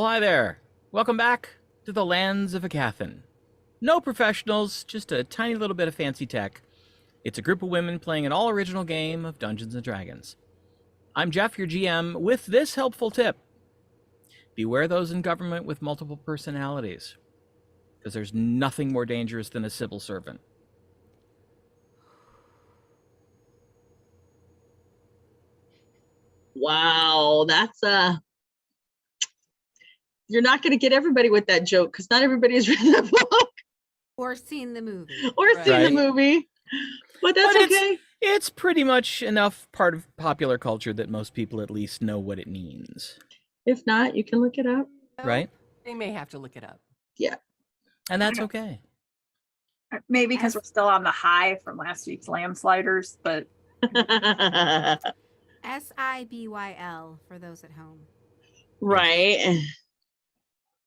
Well, hi there. Welcome back to the lands of Aecathan. No professionals, just a tiny little bit of fancy tech. It's a group of women playing an all-original game of Dungeons & Dragons. I'm Jeff, your GM, with this helpful tip. Beware those in government with multiple personalities, because there's nothing more dangerous than a civil servant. Wow, that's you're not going to get everybody with that joke because not everybody has read the book or seen the movie. seen the movie. But that's okay. It's pretty much enough part of popular culture that most people at least know what it means. If not, you can look it up. Right? They may have to look it up. Yeah. And that's okay. Maybe because we're still on the high from last week's lamb sliders, but SIBYL for those at home. Right.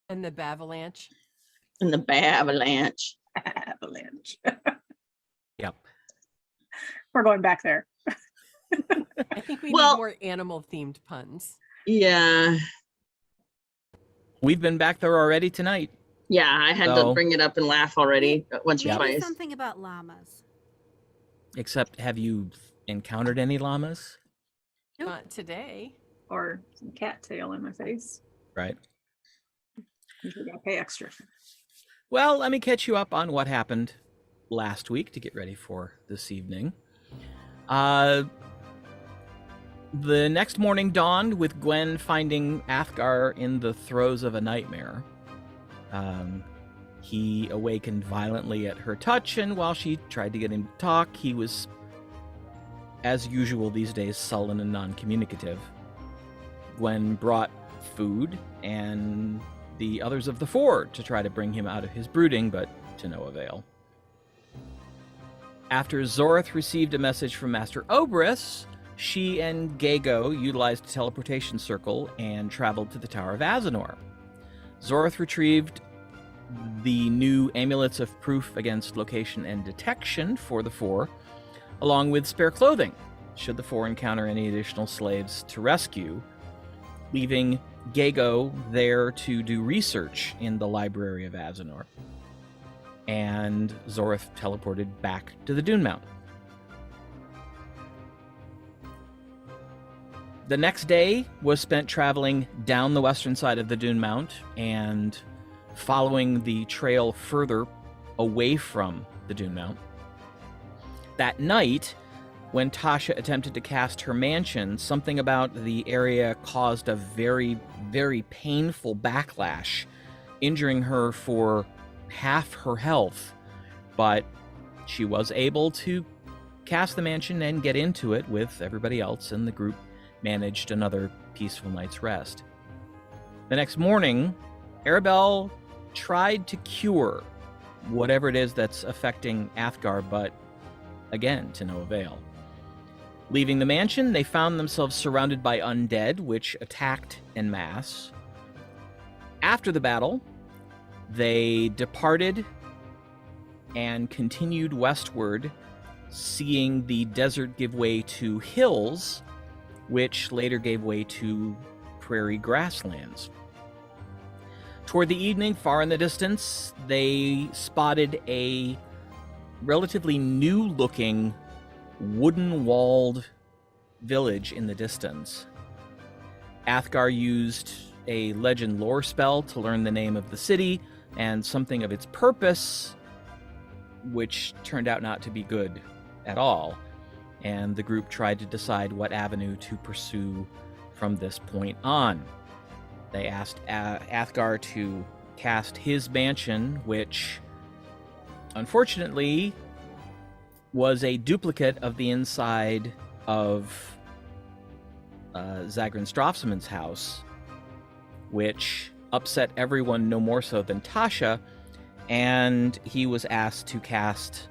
And the Bavalanche. And the Bavalanche. avalanche. Yep. We're going back there. I think we need more animal-themed puns. Yeah. We've been back there already tonight. Yeah, I had to bring it up and laugh already once or twice. Something about llamas. Except, have you encountered any llamas? Nope. Not today. Or some cattail in my face. Right. Usually gotta pay extra. Well, let me catch you up on what happened last week to get ready for this evening. The next morning dawned with Gwen finding Athgarr in the throes of a nightmare. He awakened violently at her touch, and while she tried to get him to talk, he was, as usual these days, sullen and non-communicative. Gwen brought food and the others of the four to try to bring him out of his brooding, but to no avail. After Zorith received a message from Master Oberys, she and Gago utilized a teleportation circle and traveled to the Tower of Azinor. Zorith retrieved the new amulets of proof against location and detection for the four, along with spare clothing, should the four encounter any additional slaves to rescue, leaving Gago there to do research in the Library of Azinor. And Zorith teleported back to the Dune Mount. The next day was spent traveling down the western side of the Dune Mount and following the trail further away from the Dune Mount. That night, when Tasha attempted to cast her mansion, something about the area caused a very, very painful backlash, injuring her for half her health, but she was able to cast the mansion and get into it with everybody else, and the group managed another peaceful night's rest. The next morning, Aribell tried to cure whatever it is that's affecting Athgarr, but again, to no avail. Leaving the mansion, they found themselves surrounded by undead, which attacked en masse. After the battle, they departed and continued westward, seeing the desert give way to hills, which later gave way to prairie grasslands. Toward the evening, far in the distance, they spotted a relatively new-looking wooden-walled village in the distance. Athgarr used a legend lore spell to learn the name of the city and something of its purpose, which turned out not to be good at all, and the group tried to decide what avenue to pursue from this point on. They asked Athgarr to cast his mansion, which unfortunately was a duplicate of the inside of Zagran Strofsman's house, which upset everyone no more so than Tasha, and he was asked to cast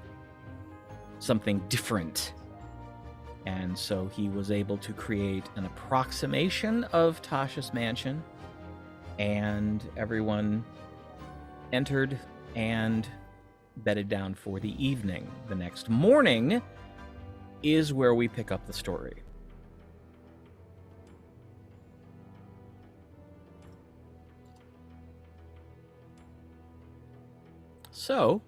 something different. And so he was able to create an approximation of Tasha's mansion, and everyone entered and bedded down for the evening. The next morning is where we pick up the story. So,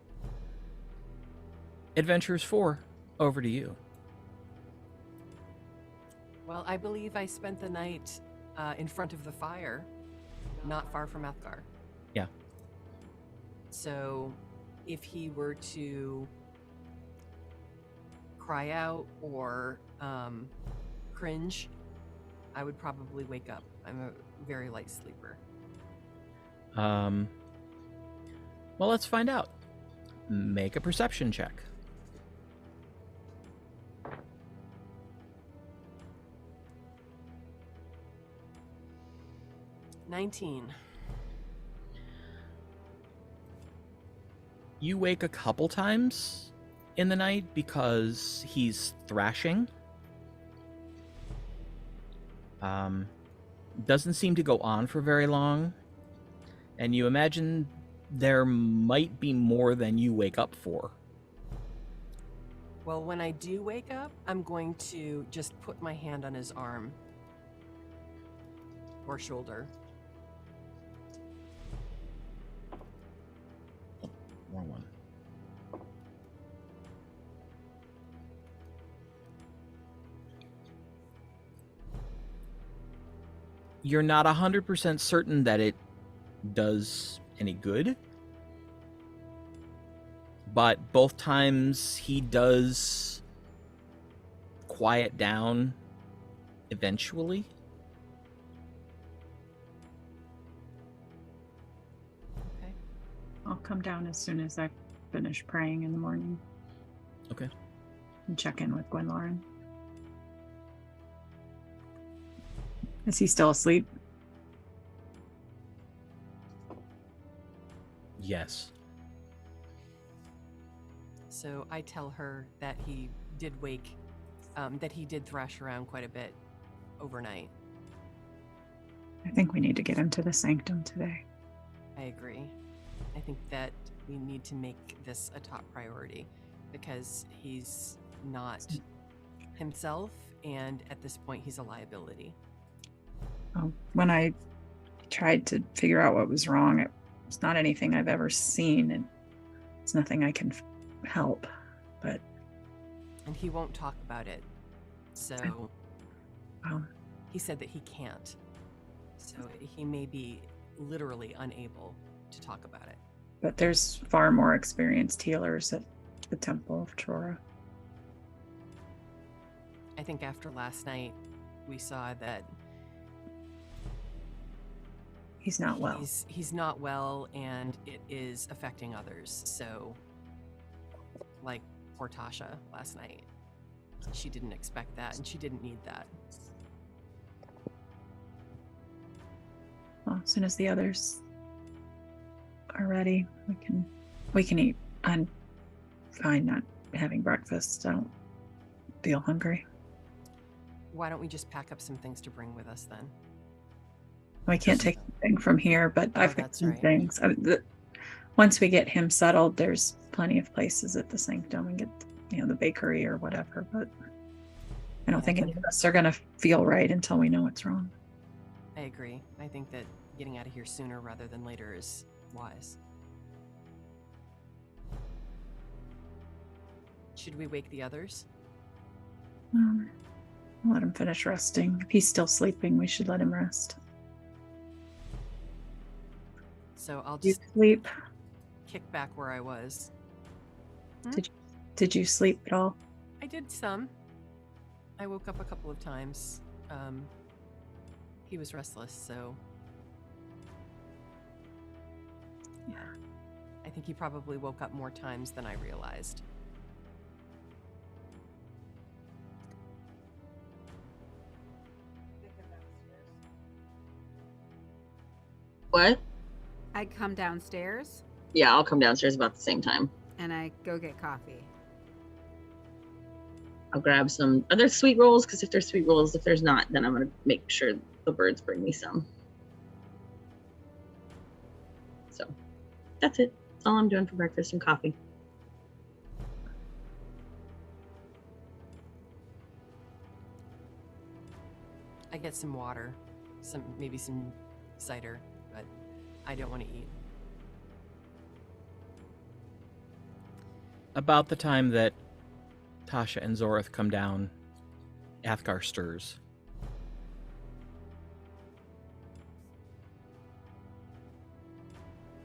Adventurers 4, over to you. Well, I believe I spent the night in front of the fire, not far from Athgarr. Yeah. So, if he were to cry out or cringe, I would probably wake up. I'm a very light sleeper. Well, let's find out. Make a perception check. $19. You wake a couple times in the night because he's thrashing. Doesn't seem to go on for very long. And you imagine there might be more than you wake up for. Well, when I do wake up, I'm going to just put my hand on his arm or shoulder. Wrong one. You're not 100% certain that it does any good, but both times he does quiet down eventually. Okay. I'll come down as soon as I finish praying in the morning. Okay. And check in with Gwenlaryn. Is he still asleep? Yes. So I tell her that he did wake, that he did thrash around quite a bit overnight. I think we need to get him to the sanctum today. I agree. I think that we need to make this a top priority because he's not himself, and at this point, he's a liability. When I tried to figure out what was wrong, it's not anything I've ever seen, and it's nothing I can help. But And he won't talk about it. So he said that he can't. So he may be literally unable to talk about it. But there's far more experienced healers at the Temple of Trora. I think after last night, we saw that He's not well. He's not well, and it is affecting others. So, like poor Tasha last night, she didn't expect that, and she didn't need that. Well, as soon as the others are ready, we can eat. I'm fine not having breakfast. I don't feel hungry. Why don't we just pack up some things to bring with us then? I can't take anything from here, but I've got that's some right. things. Once we get him settled, there's plenty of places at the sanctum and get, the bakery or whatever. But I don't think any of us are going to feel right until we know what's wrong. I agree. I think that getting out of here sooner rather than later is wise. Should we wake the others? Let him finish resting. If he's still sleeping, we should let him rest. So I'll You just sleep? kick back where I was. Did you sleep at all? I did some. I woke up a couple of times. He was restless, so Yeah. I think he probably woke up more times than I realized. What? I come downstairs Yeah, I'll come downstairs about the same time. and I go get coffee. I'll grab some. Are there sweet rolls? Because if there's sweet rolls, if there's not, then I'm gonna make sure the birds bring me some. So that's it. That's all I'm doing for breakfast and coffee. I get some water, maybe some cider, but I don't want to eat. about the time that Tasha and Zorith come down, Athgarr stirs.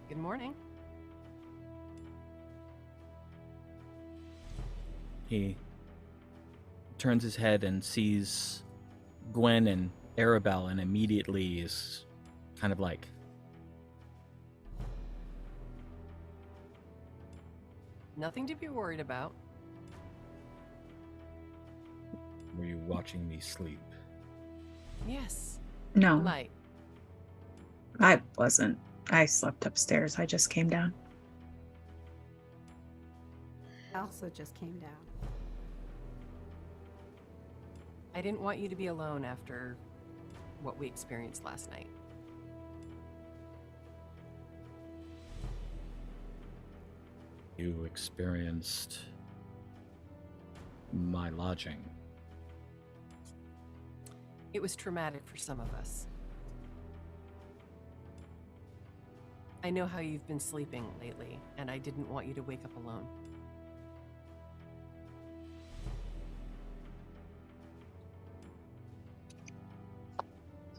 Good morning. He turns his head and sees Gwen and Aribell, and immediately is kind of like, Nothing to be worried about. were you watching me sleep? Yes. No, Light. I wasn't. I slept upstairs. I just came down. I also just came down. I didn't want you to be alone after what we experienced last night. You experienced my lodging. It was traumatic for some of us. I know how you've been sleeping lately, and I didn't want you to wake up alone.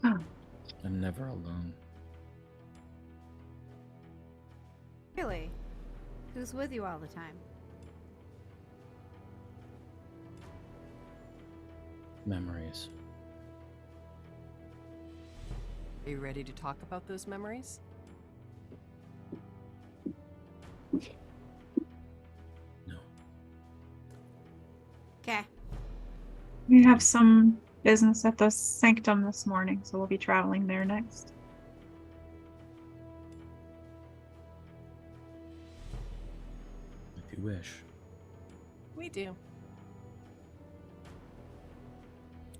Oh, I'm never alone. Really? Who's with you all the time? Memories. Are you ready to talk about those memories? No. Okay. we have some business at the Sanctum this morning, so we'll be traveling there next. If you wish. We do.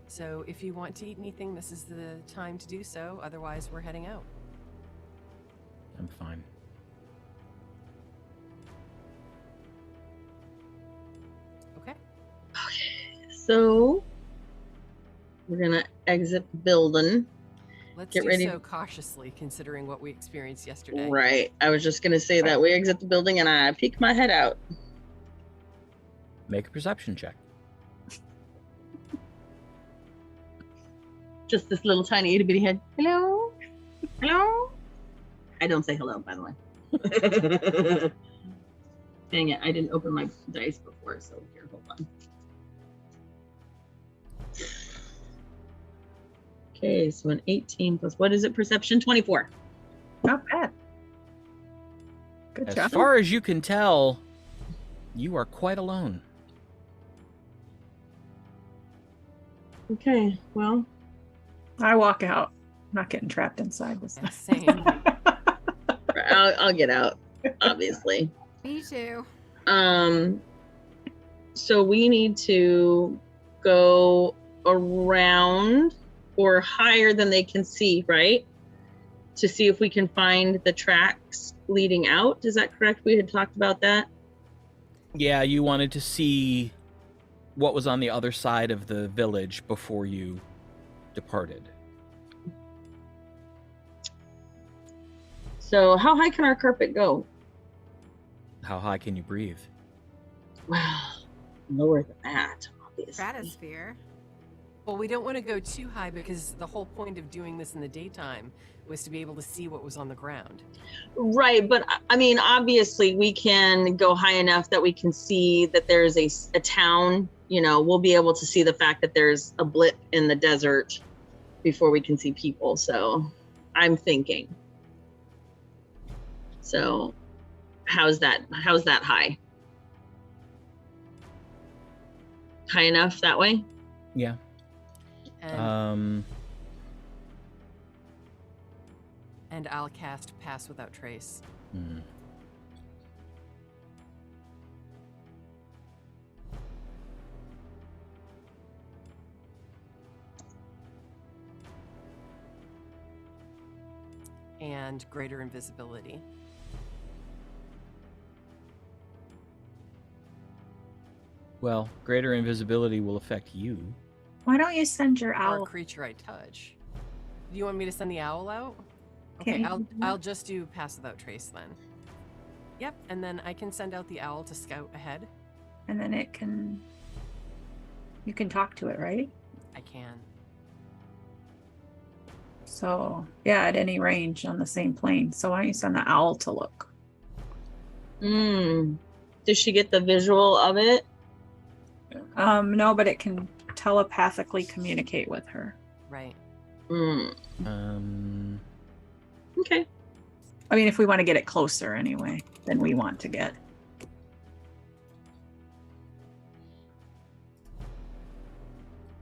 So if you want to eat anything, this is the time to do so. Otherwise, we're heading out. I'm fine. Okay? So we're gonna exit the building. Let's Get do ready. so cautiously, considering what we experienced yesterday. Right. I was just gonna say that we exit the building and I peek my head out. Make a perception check. Just this little tiny itty bitty head. Hello? Hello? I don't say hello, by the way. Dang it, I didn't open my dice before, so here, hold on. Okay, so an 18 plus, what is it, perception? 24. Not bad. Good As job. far as you can tell, you are quite alone. Okay, well, I walk out. I'm not getting trapped inside this. Yeah, same. I'll get out, obviously. Me too. So we need to go around or higher than they can see, right? To see if we can find the tracks leading out. Is that correct? We had talked about that. Yeah, you wanted to see what was on the other side of the village before you departed. So how high can our carpet go? How high can you breathe? Well, lower than that, obviously. Stratosphere. Well, we don't want to go too high because the whole point of doing this in the daytime was to be able to see what was on the ground. Right, but I mean, obviously we can go high enough that we can see that there's a town, you know, we'll be able to see the fact that there's a blip in the desert before we can see people. So I'm thinking. So how's that high? High enough that way? Yeah. And, and I'll cast Pass Without Trace. Hmm. And Greater Invisibility. Well, greater invisibility will affect you. Why don't you send your Or owl? a creature I touch. Do you want me to send the owl out? Can't Okay, you do that? I'll just do Pass Without Trace then. Yep, and then I can send out the owl to scout ahead. And then you can talk to it, right? I can. So yeah, at any range on the same plane. So why don't you send the owl to look? Does she get the visual of it? No, but it can telepathically communicate with her. Right. Okay. I mean, if we want to get it closer anyway, than we want to get.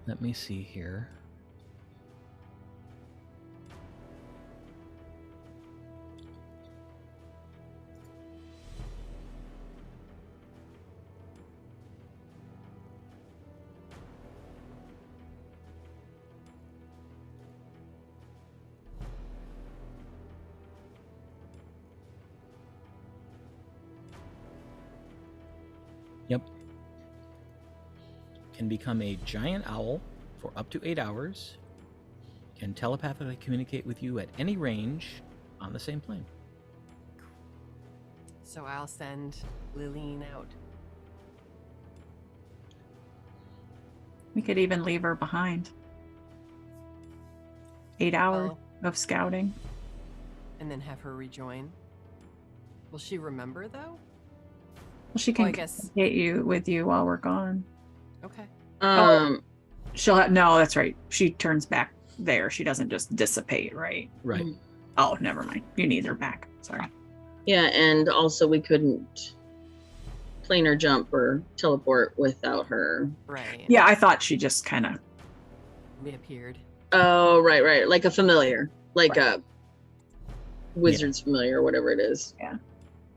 Let me see here. Yep. Can become a giant owl for up to 8 hours. Can telepathically communicate with you at any range on the same plane. So I'll send Lillian out. We could even leave her behind. 8 hours of scouting. And then have her rejoin. Will she remember though? Well, she can I guess. communicate with you while we're gone. Okay. No, that's right. She turns back there. She doesn't just dissipate, right? Right. Oh, never mind. You need her back. Sorry. Yeah, and also we couldn't planar jump or teleport without her. Right. Yeah, I thought she just kind of Reappeared. Oh, right. Like a familiar. Like Right. a wizard's familiar or whatever it is. Yeah.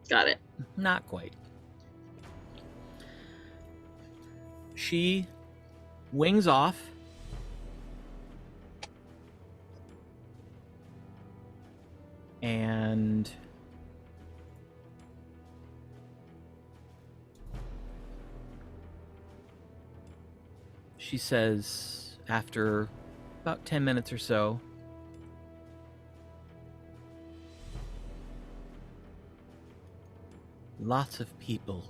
Got it. Not quite. She wings off. And she says, after about 10 minutes or so, lots of people,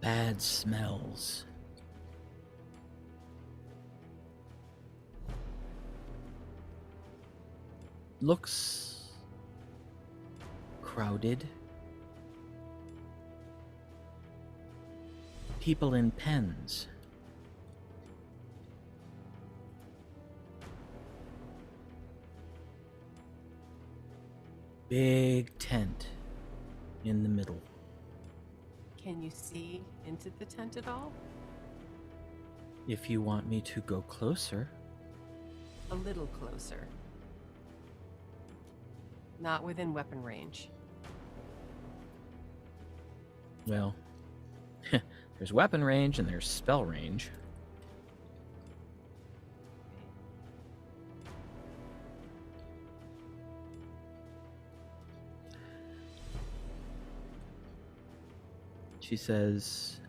bad smells. Looks crowded. People in pens. Big tent in the middle. Can you see into the tent at all? If you want me to go closer. A little closer. Not within weapon range. Well, there's weapon range and there's spell range. She says,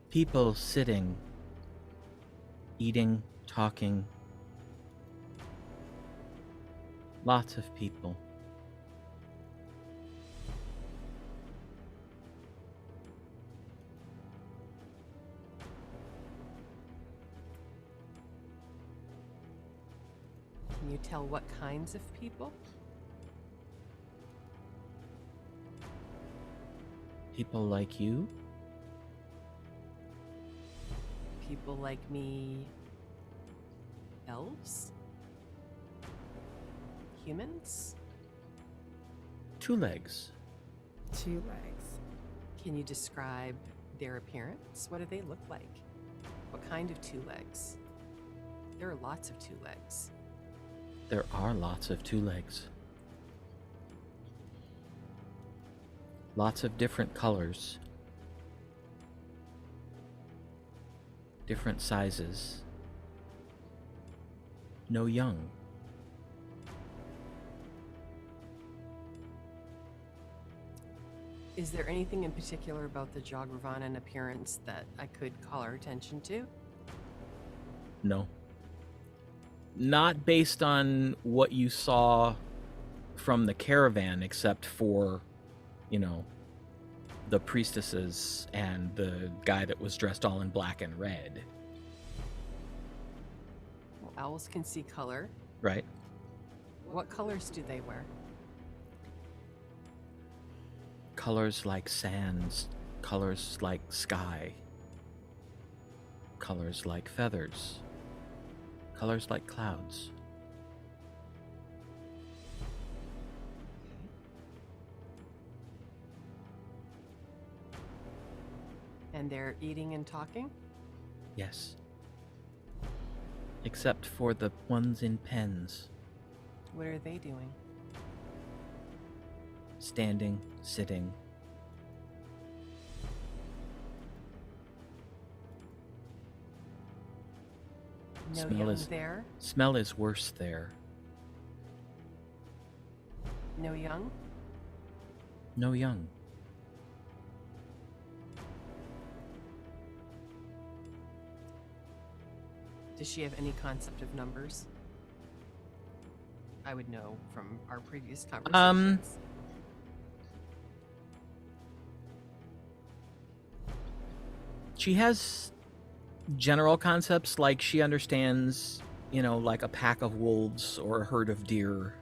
people sitting, eating, talking. Lots of people. Can you tell what kinds of people? People like you? People like me. Elves? Humans? 2 legs. 2 legs. Can you describe their appearance? What do they look like? What kind of 2 legs? There are lots of 2 legs. There are lots of 2 legs. Lots of different colors. Different sizes. No young. Is there anything in particular about the Jogravanan appearance that I could call our attention to? No. Not based on what you saw from the caravan, except for, the priestesses and the guy that was dressed all in black and red. Well, owls can see color. Right? What colors do they wear? Colors like sands, colors like sky, colors like feathers, colors like clouds. And they're eating and talking? Yes. Except for the ones in pens. What are they doing? Standing, sitting. No Smell young is- there? Smell is worse there. No young? No young. Does she have any concept of numbers? I would know from our previous conversations. She has general concepts, like she understands, like a pack of wolves or a herd of deer.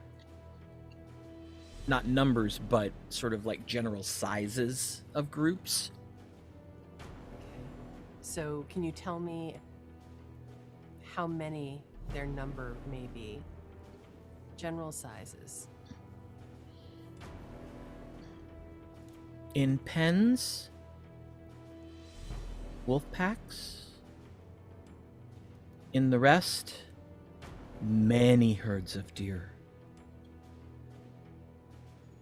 Not numbers, but sort of like general sizes of groups. Okay. So, can you tell me how many their number may be? General sizes. In pens, wolf packs. In the rest, many herds of deer.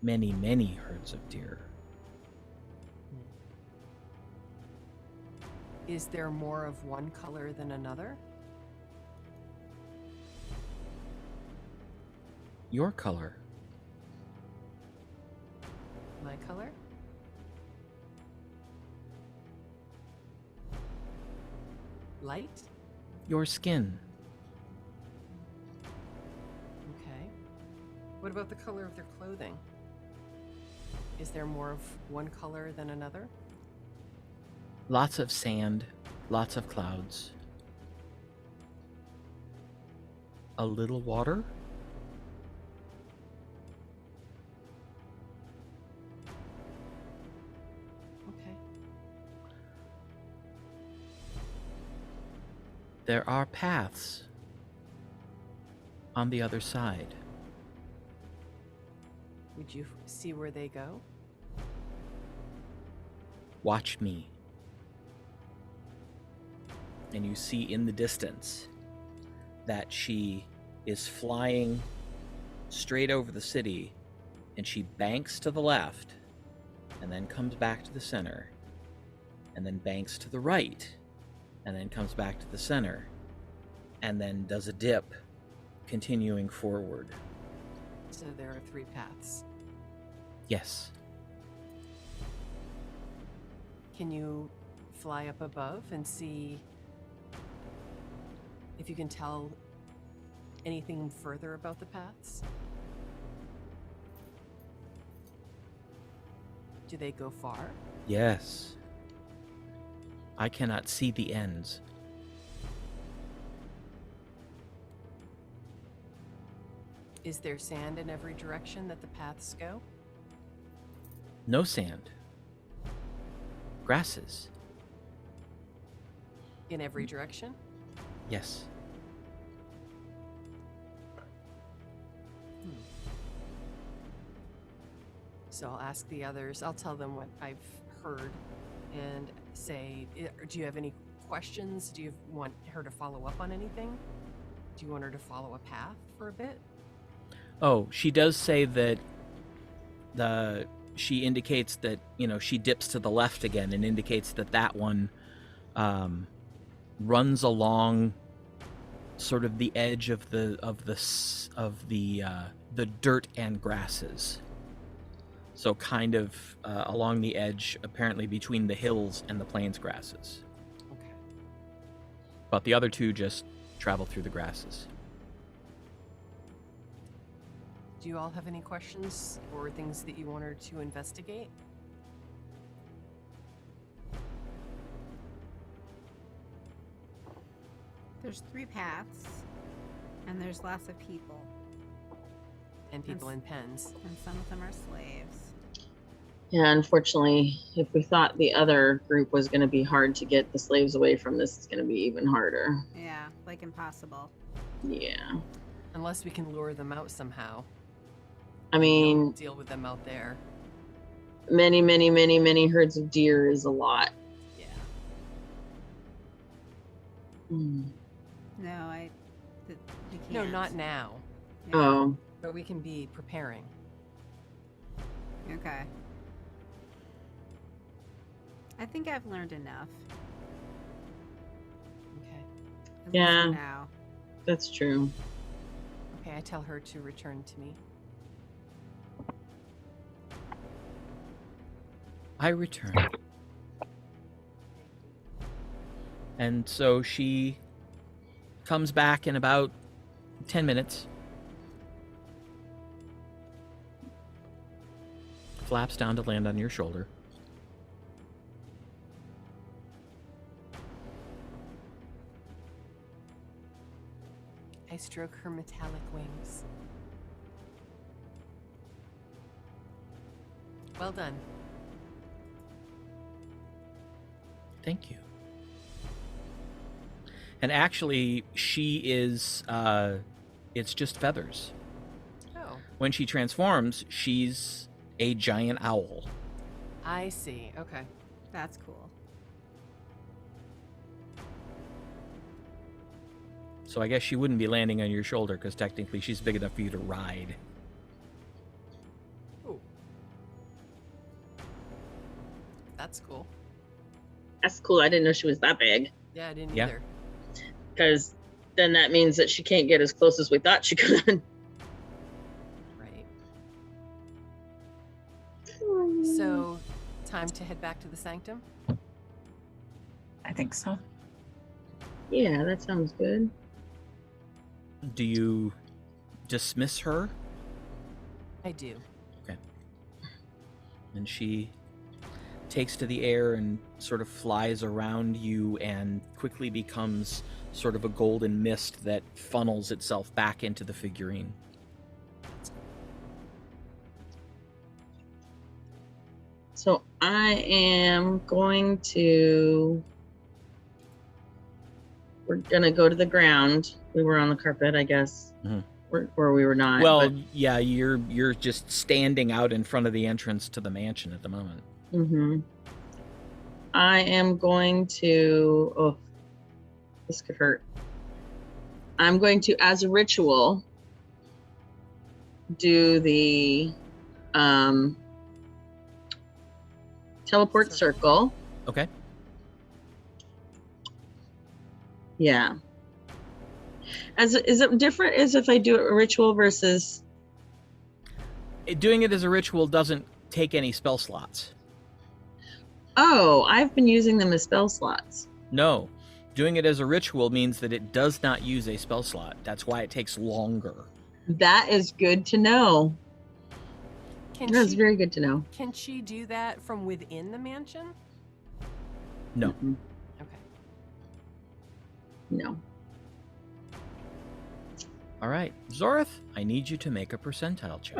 Many, many herds of deer. Is there more of one color than another? Your color. My color? Light? Your skin. Okay. What about the color of their clothing? Is there more of one color than another? Lots of sand. Lots of clouds. A little water. Okay. There are paths on the other side. Would you see where they go? Watch me. And you see in the distance that she is flying straight over the city, and she banks to the left and then comes back to the center, and then banks to the right and then comes back to the center, and then does a dip, continuing forward. So there are 3 paths. Yes. Can you fly up above and see if you can tell anything further about the paths? Do they go far? Yes. I cannot see the ends. Is there sand in every direction that the paths go? No sand. Grasses. In every direction? Yes. So I'll ask the others, I'll tell them what I've heard and say, do you have any questions? Do you want her to follow up on anything? Do you want her to follow a path for a bit? Oh, she does say that she indicates that, she dips to the left again and indicates that that one runs along sort of the edge of the dirt and grasses. So kind of along the edge, apparently between the hills and the plains grasses. Okay. But the other two just travel through the grasses. Do you all have any questions or things that you want her to investigate? There's 3 paths, and there's lots of people, And people in pens. and some of them are slaves. Yeah, unfortunately, if we thought the other group was going to be hard to get the slaves away from, this is going to be even harder. Yeah, like impossible. Yeah. Unless we can lure them out somehow. I mean, Deal with them out there. many herds of deer is a lot. Yeah. Mm. No, we can't. No, not now. Yeah. Oh, But we can be preparing. Okay. I think I've learned enough. Okay. At least Yeah. for now. that's true. Okay, I tell her to return to me. I return. And so she comes back in about 10 minutes. Flaps down to land on your shoulder. I stroke her metallic wings. Well done. Thank you. And actually, she is, it's just feathers. Oh, When she transforms, she's a giant owl. I see. Okay. That's cool. So I guess she wouldn't be landing on your shoulder because technically she's big enough for you to ride. Ooh. That's cool. That's cool. I didn't know she was that big. Yeah, I didn't Yeah. either. Because then that means that she can't get as close as we thought she could. Right. So, time to head back to the sanctum? I think so. Yeah, that sounds good. Do you dismiss her? I do. And she takes to the air and sort of flies around you and quickly becomes sort of a golden mist that funnels itself back into the figurine. So I am going to. We're gonna go to the ground. We were on the carpet, I guess, Mhm. where we were not. Well, but, yeah, you're just standing out in front of the entrance to the mansion at the moment. I am going to. Oh, this could hurt. I'm going to, as a ritual, do the teleport circle. Okay. Yeah. Is it different as if I do a ritual versus? Doing it as a ritual doesn't take any spell slots. Oh, I've been using them as spell slots. No. Doing it as a ritual means that it does not use a spell slot. That's why it takes longer. That is good to know. That's very good to know. Can she do that from within the mansion? No. Mm-mm. Okay. No. All right. Zorith, I need you to make a percentile check.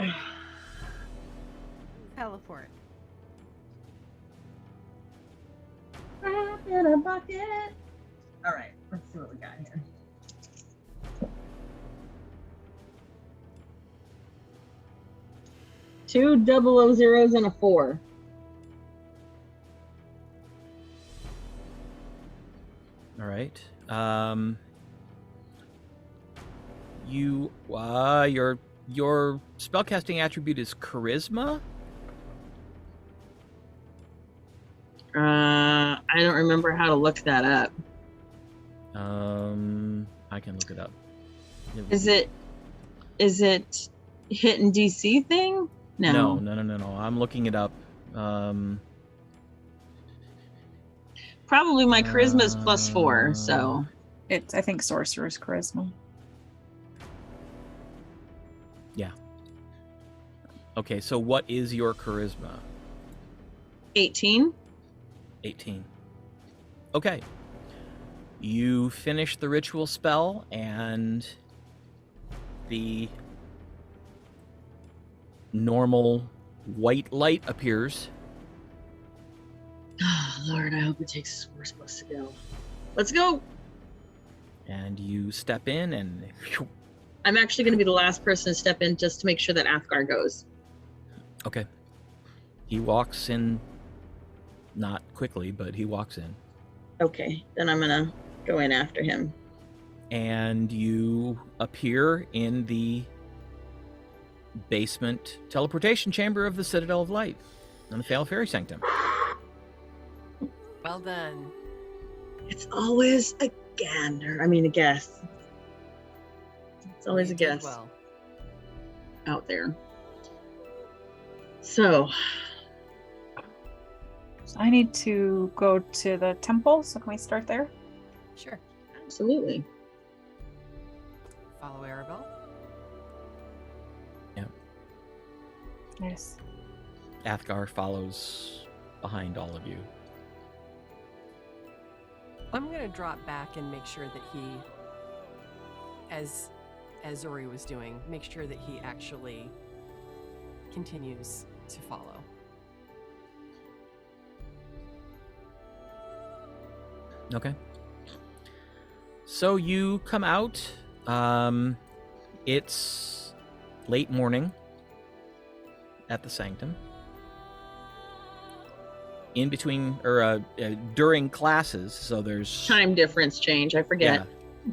Teleport. In a bucket. All right, let's see what we got here. Two 000s and a 4. All right. Your spellcasting attribute is charisma. I don't remember how to look that up. I can look it up. Is it hitting DC thing? No. I'm looking it up. Probably my charisma is +4, so It's, I think, sorcerer's charisma. Okay, so what is your charisma? 18. 18. Okay. You finish the ritual spell, and the normal white light appears. Oh, Lord, I hope it takes us where we're supposed to go. Let's go. And you step in, and I'm actually going to be the last person to step in just to make sure that Athgarr goes. okay. He walks in, not quickly, but he walks in. Okay, then I'm going to go in after him. And you appear in the basement teleportation chamber of the Citadel of Light in the Faelefiri Sanctum. Well done. It's always a gander. I mean, a guess. It's always You a did guess well. out there. So, So I need to go to the temple, so can we start there? Sure. absolutely. Follow Aribell. Yes. Athgarr follows behind all of you. I'm gonna drop back and make sure that he, as Zori was doing, make sure that he actually continues to follow. Okay. So you come out. It's late morning at the sanctum. In between, or during classes, so there's Time difference change. I forget. Yeah,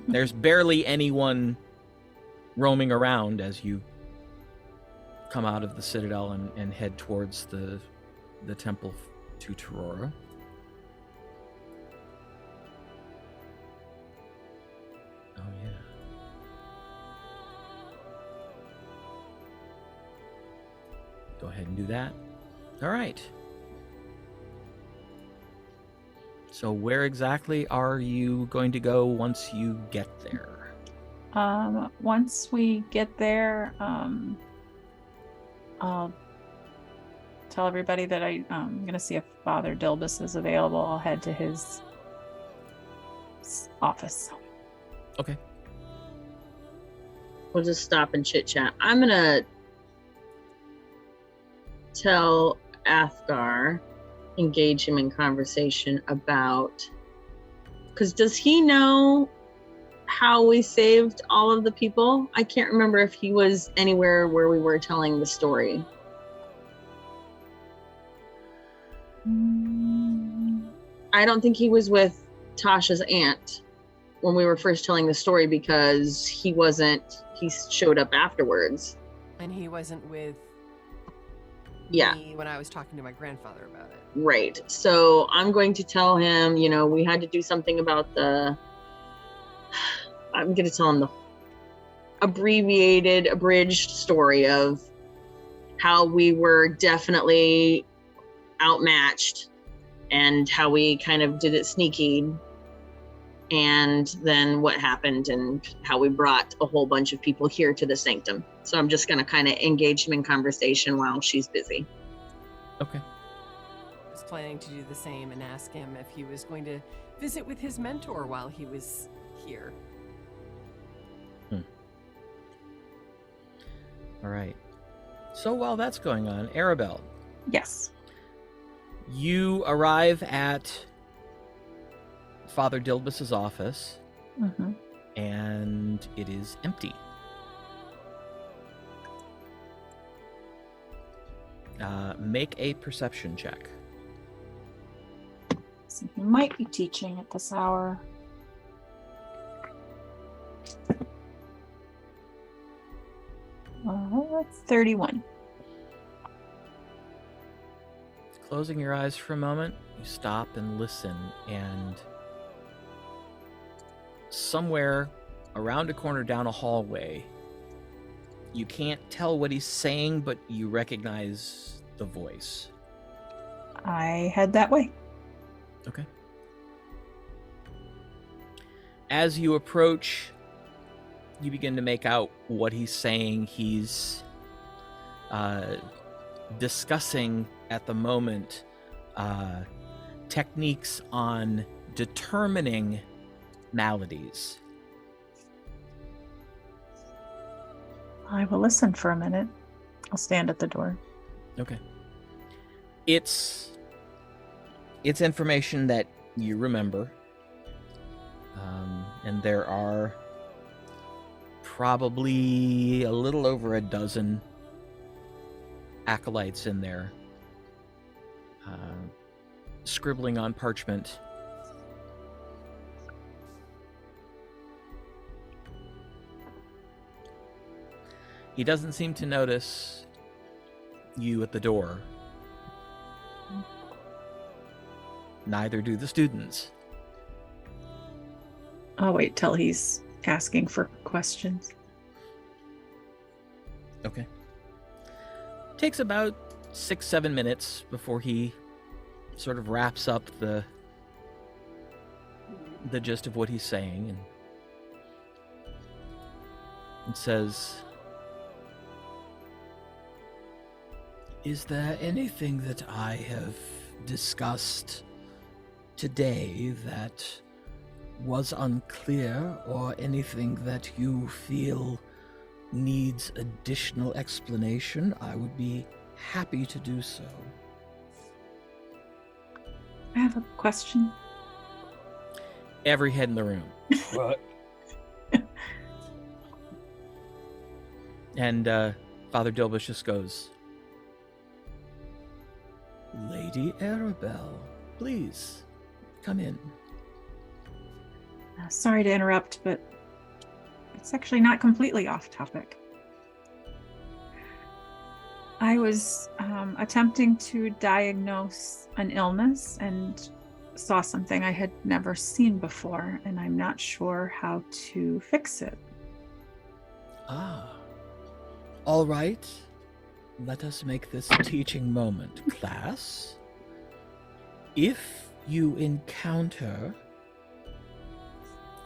there's barely anyone roaming around as you come out of the Citadel and head towards the Temple to Torora. Oh yeah. Go ahead and do that. All right. So where exactly are you going to go once you get there? Once we get there, I'll tell everybody that I'm gonna see if Father Dilbiss is available. I'll head to his office. Okay. We'll just stop and chit chat. I'm gonna tell Athgarr, engage him in conversation about, because does he know how we saved all of the people? I can't remember if he was anywhere where we were telling the story. I don't think he was with Tasha's aunt when we were first telling the story, because he showed up afterwards. And he wasn't with Yeah. me when I was talking to my grandfather about it. Right. So I'm going to tell him, we had to do something about I'm going to tell him the abridged story of how we were definitely outmatched and how we kind of did it sneaky, and then what happened and how we brought a whole bunch of people here to the sanctum. So I'm just going to kind of engage him in conversation while she's busy. Okay. I was planning to do the same and ask him if he was going to visit with his mentor while he was here. All right. So while that's going on, Aribell, Yes. you arrive at Father Dilbiss's office, Mm-hmm. and it is empty. Make a perception check. So he might be teaching at this hour. 31. Closing your eyes for a moment, you stop and listen, and somewhere around a corner down a hallway, you can't tell what he's saying, but you recognize the voice. I head that way. Okay. As you approach, you begin to make out what he's saying. He's discussing at the moment techniques on determining maladies. I will listen for a minute. I'll stand at the door. Okay. It's information that you remember. And there are probably a little over a dozen acolytes in there, scribbling on parchment. He doesn't seem to notice you at the door. Neither do the students. I'll wait till he's asking for questions. Okay. Takes about 6-7 minutes before he sort of wraps up the gist of what he's saying and says, "Is there anything that I have discussed today that was unclear, or anything that you feel needs additional explanation? I would be happy to do so." I have a question. Every head in the room. What? And Father Dilbiss just goes, "Lady Aribell, please come in." Sorry to interrupt, but it's actually not completely off topic. I was attempting to diagnose an illness and saw something I had never seen before, and I'm not sure how to fix it. Ah. All right. Let us make this a teaching moment, class. If you encounter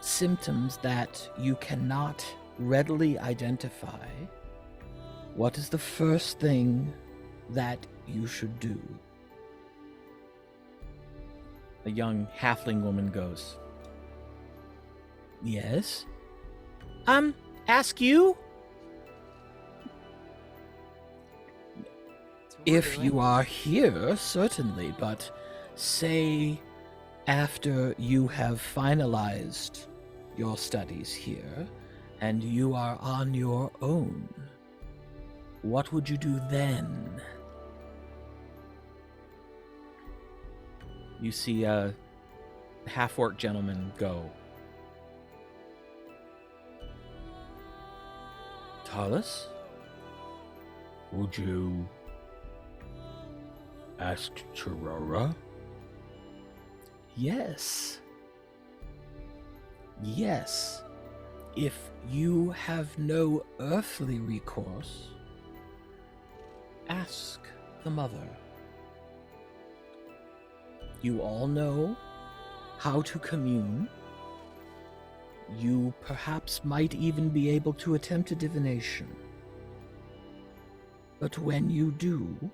symptoms that you cannot readily identify, what is the first thing that you should do? A young halfling woman goes, "Yes? Ask you? If you are here, certainly, but say after you have finalized your studies here and you are on your own, what would you do then?" You see a half-orc gentleman go, "Talus, would you ask Chirora?" Yes. Yes. If you have no earthly recourse, ask the mother. You all know how to commune. You perhaps might even be able to attempt a divination. But when you do,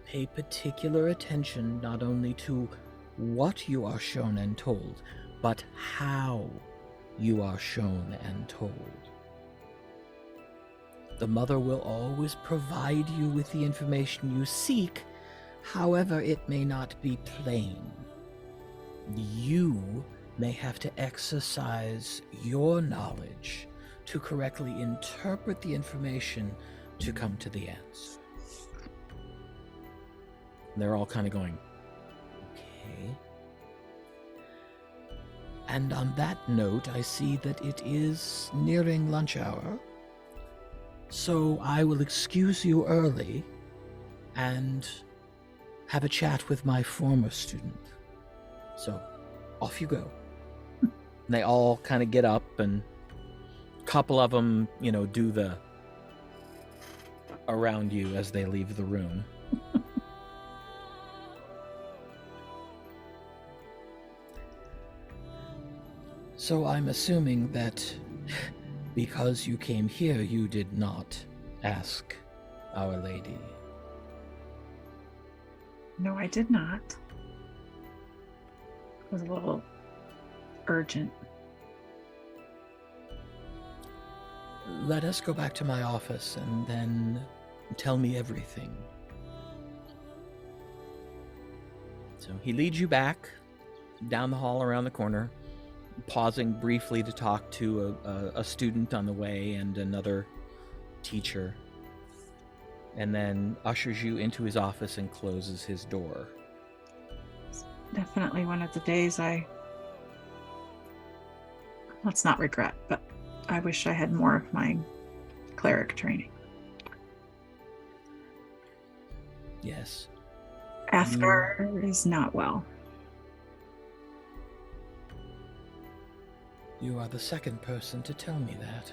pay particular attention not only to what you are shown and told, but how you are shown and told. The mother will always provide you with the information you seek, however it may not be plain. You may have to exercise your knowledge to correctly interpret the information to come to the answer. They're all kind of going, okay. And on that note, I see that it is nearing lunch hour, so I will excuse you early and have a chat with my former student. So, off you go. And they all kind of get up, and a couple of them, do the around you as they leave the room. So I'm assuming that because you came here, you did not ask Our Lady. No, I did not. It was a little urgent. Let us go back to my office and then tell me everything. So he leads you back down the hall around the corner, pausing briefly to talk to a student on the way and another teacher, and then ushers you into his office and closes his door. It's definitely one of the days let's not regret, but I wish I had more of my cleric training. Yes. Athgarr is not well. You are the second person to tell me that.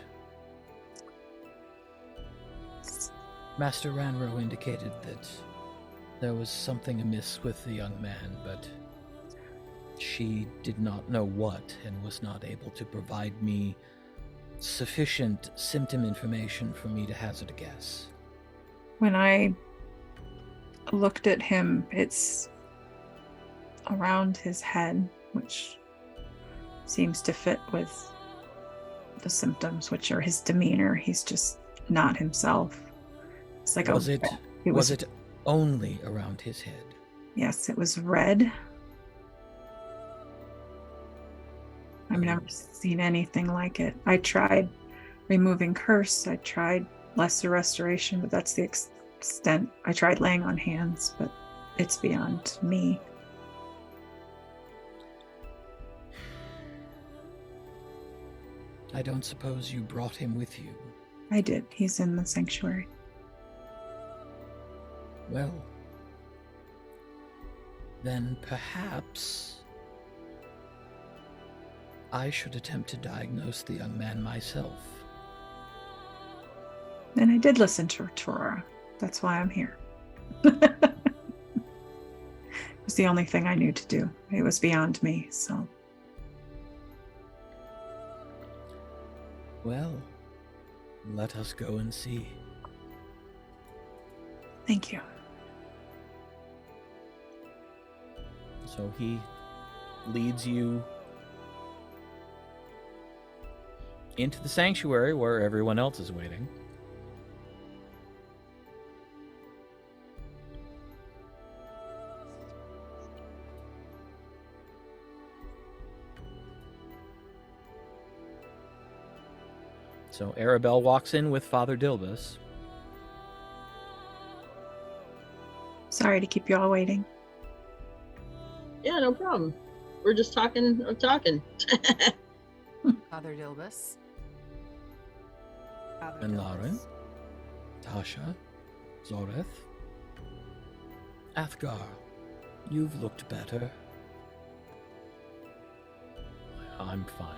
Master Wranro indicated that there was something amiss with the young man, but she did not know what and was not able to provide me sufficient symptom information for me to hazard a guess. When I looked at him, it's around his head, which seems to fit with the symptoms, which are his demeanor. He's just not himself. It's like Was it only around his head? Yes, it was red. I've never seen anything like it. I tried removing curse. I tried lesser restoration, but that's the extent. I tried laying on hands, but it's beyond me. I don't suppose you brought him with you. I did. He's in the sanctuary. Well, then perhaps I should attempt to diagnose the young man myself. And I did listen to Torah. That's why I'm here. It was the only thing I knew to do. It was beyond me, so. Well, let us go and see. Thank you. So he leads you into the sanctuary where everyone else is waiting. So Aribell walks in with Father Dilbiss. Sorry to keep you all waiting. Yeah, no problem. We're just talking. Father Dilbiss. Gwenlaryn, Tasha, Zorith, Athgarr, you've looked better. I'm fine.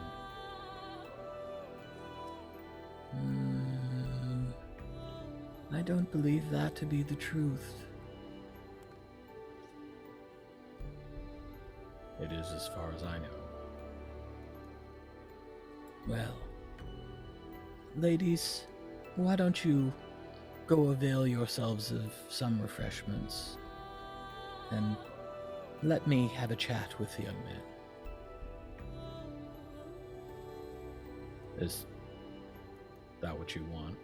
I don't believe that to be the truth. It is as far as I know. Well, ladies, why don't you go avail yourselves of some refreshments and let me have a chat with the young man. Is that what you want?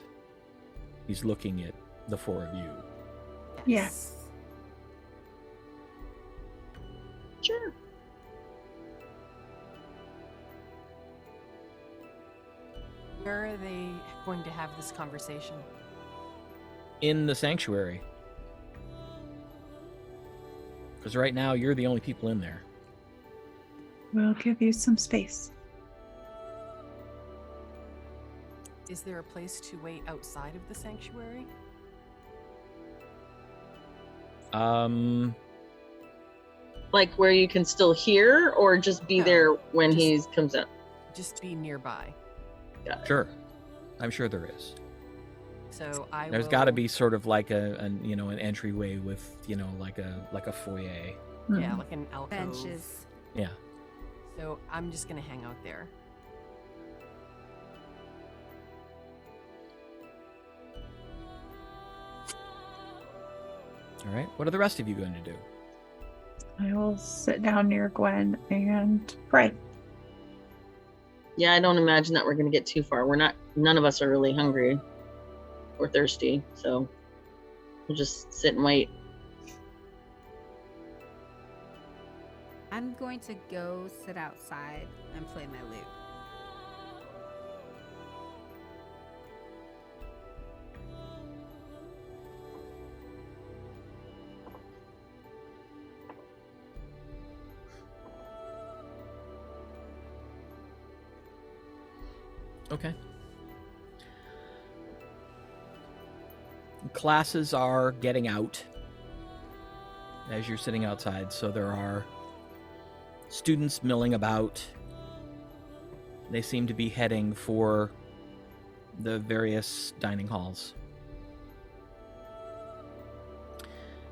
He's looking at the four of you. Yes. Sure. Where are they going to have this conversation? In the sanctuary. Because right now, you're the only people in there. We'll give you some space. Is there a place to wait outside of the sanctuary? Like where you can still hear, or just be No, there when just- he comes up. Just be nearby. Got it. Sure. I'm sure there is. So There's got to be sort of like an entryway with, like a foyer. Yeah, Mhm. like an alcove. Benches. Yeah. So I'm just gonna hang out there. All right. What are the rest of you going to do? I will sit down near Gwen and pray. Yeah, I don't imagine that we're going to get too far. None of us are really hungry or thirsty, so we'll just sit and wait. I'm going to go sit outside and play my lute. Okay. Classes are getting out as you're sitting outside, so there are students milling about. They seem to be heading for the various dining halls.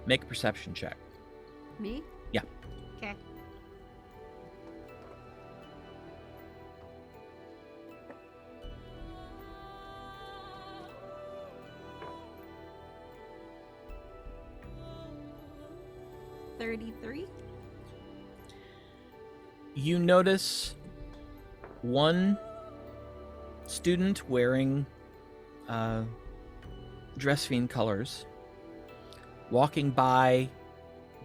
Make a perception check. Me? Yeah. Okay. $33. You notice one student wearing dress fiend colors walking by,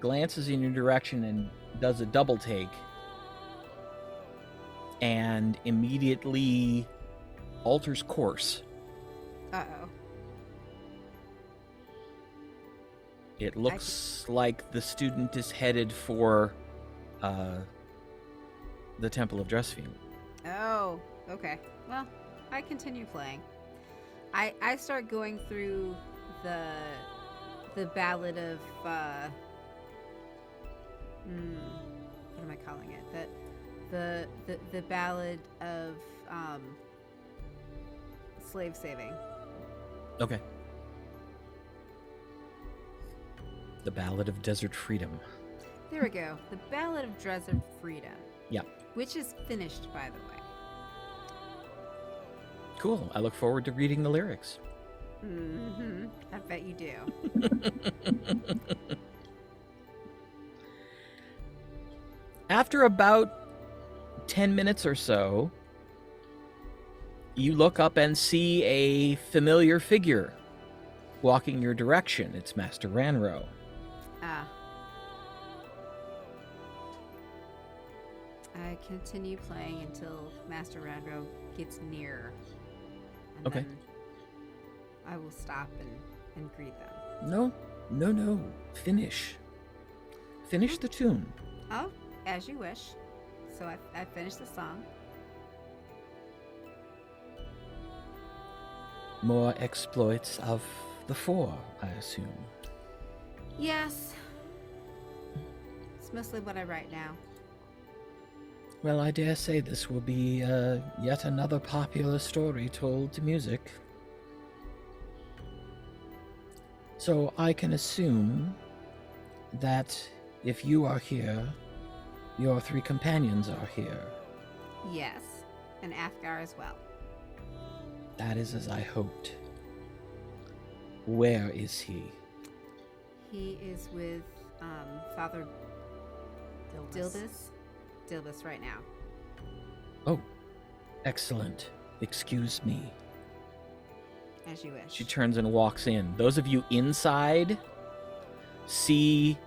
glances in your direction and does a double take, and immediately alters course. Uh-oh. It looks like the student is headed for the Temple of Dressfiend. Oh, okay. Well, I continue playing. I start going through the ballad of what am I calling it? The ballad of slave saving. Okay. The Ballad of Desert Freedom. There we go. The Ballad of Desert Freedom. Yeah. Which is finished, by the way. Cool. I look forward to reading the lyrics. Mm-hmm. I bet you do. After about 10 minutes or so, you look up and see a familiar figure walking your direction. It's Master Wranro. Ah. I continue playing until Master Wranro gets near. And Okay. then I will stop and greet them. No. Finish the tune. Oh, as you wish. So I finished the song. More exploits of the Four, I assume. Yes. It's mostly what I write now. Well, I dare say this will be yet another popular story told to music. So I can assume that if you are here, your three companions are here. Yes. And Athgarr as well. That is as I hoped. Where is he? He is with Father Dilbiss. Dilbiss right now. Oh, excellent. Excuse me. As you wish. She turns and walks in. Those of you inside see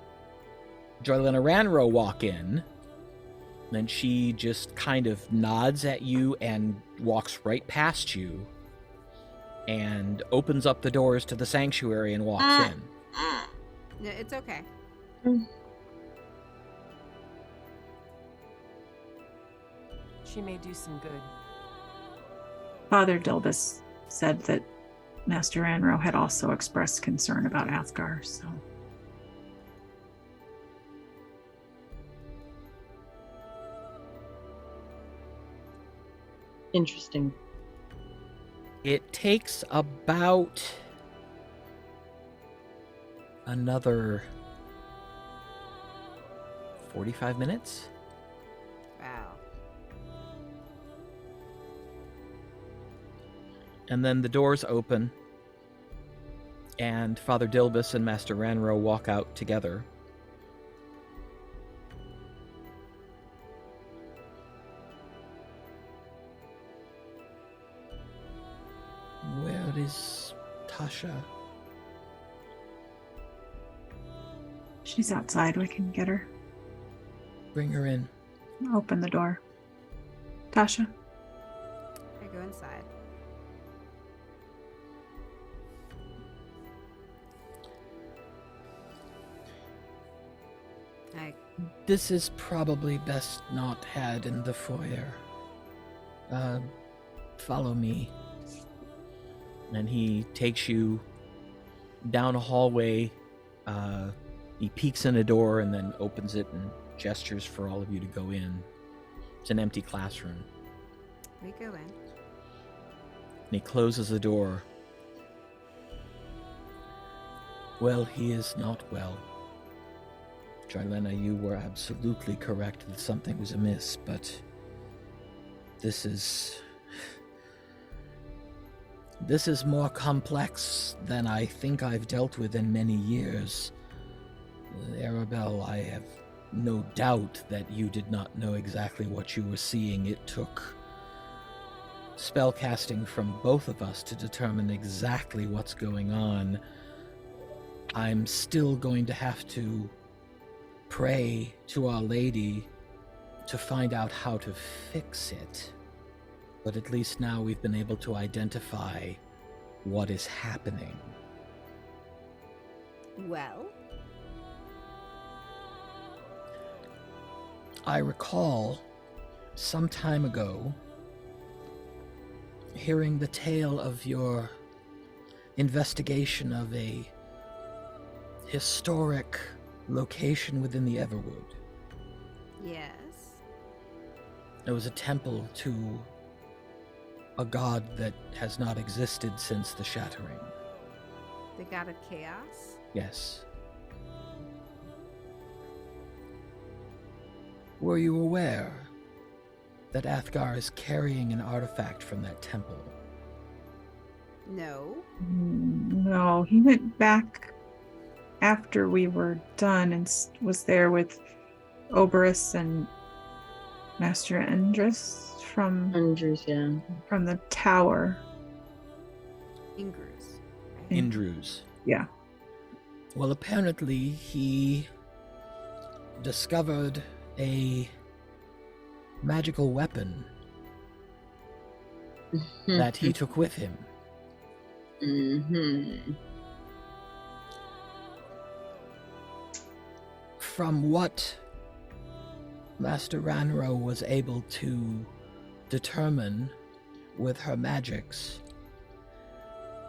Gwenlaryn and Wranro walk in. Then she just kind of nods at you and walks right past you and opens up the doors to the sanctuary and walks in. No, it's okay. She may do some good. Father Dilbiss said that Master Wranro had also expressed concern about Athgarr, so. Interesting. It takes about another 45 minutes. Wow. And then the doors open And Father Dilbiss and Master Wranro walk out together. Where is Tasha? She's outside. We can get her. Bring her in. Open the door. Tasha. I go inside. This is probably best not had in the foyer. Follow me. And he takes you down a hallway. He peeks in a door and then opens it and gestures for all of you to go in. It's an empty classroom. We go in. And he closes the door. Well, he is not well. Jarlena, you were absolutely correct that something was amiss, but this is more complex than I think I've dealt with in many years. Aribell, I have no doubt that you did not know exactly what you were seeing. It took spellcasting from both of us to determine exactly what's going on. I'm still going to have to pray to Our Lady to find out how to fix it. But at least now we've been able to identify what is happening. Well? I recall some time ago hearing the tale of your investigation of a historic location within the Everwood. Yes. It was a temple to a god that has not existed since the Shattering. The god of chaos? Yes. Were you aware that Athgarr is carrying an artifact from that temple? No. No, he went back after we were done and was there with Oberus and Master Endris from the tower. Ingrus. Right? Indrus. Yeah. Well, apparently he discovered a magical weapon that he took with him. Mm-hmm. From what Master Wranro was able to determine with her magics,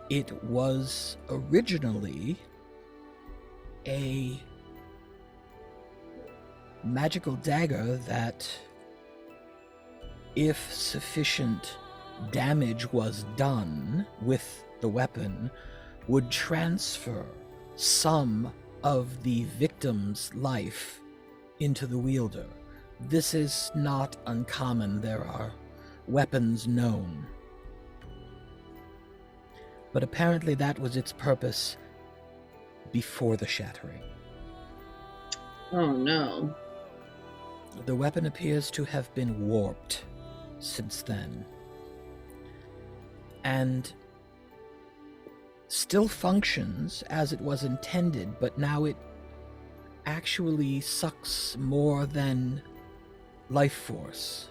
it was originally a magical dagger that, if sufficient damage was done with the weapon, would transfer some of the victim's life into the wielder. This is not uncommon. There are weapons known. But apparently that was its purpose before the Shattering. Oh no. The weapon appears to have been warped since then, and still functions as it was intended, but now it actually sucks more than life force.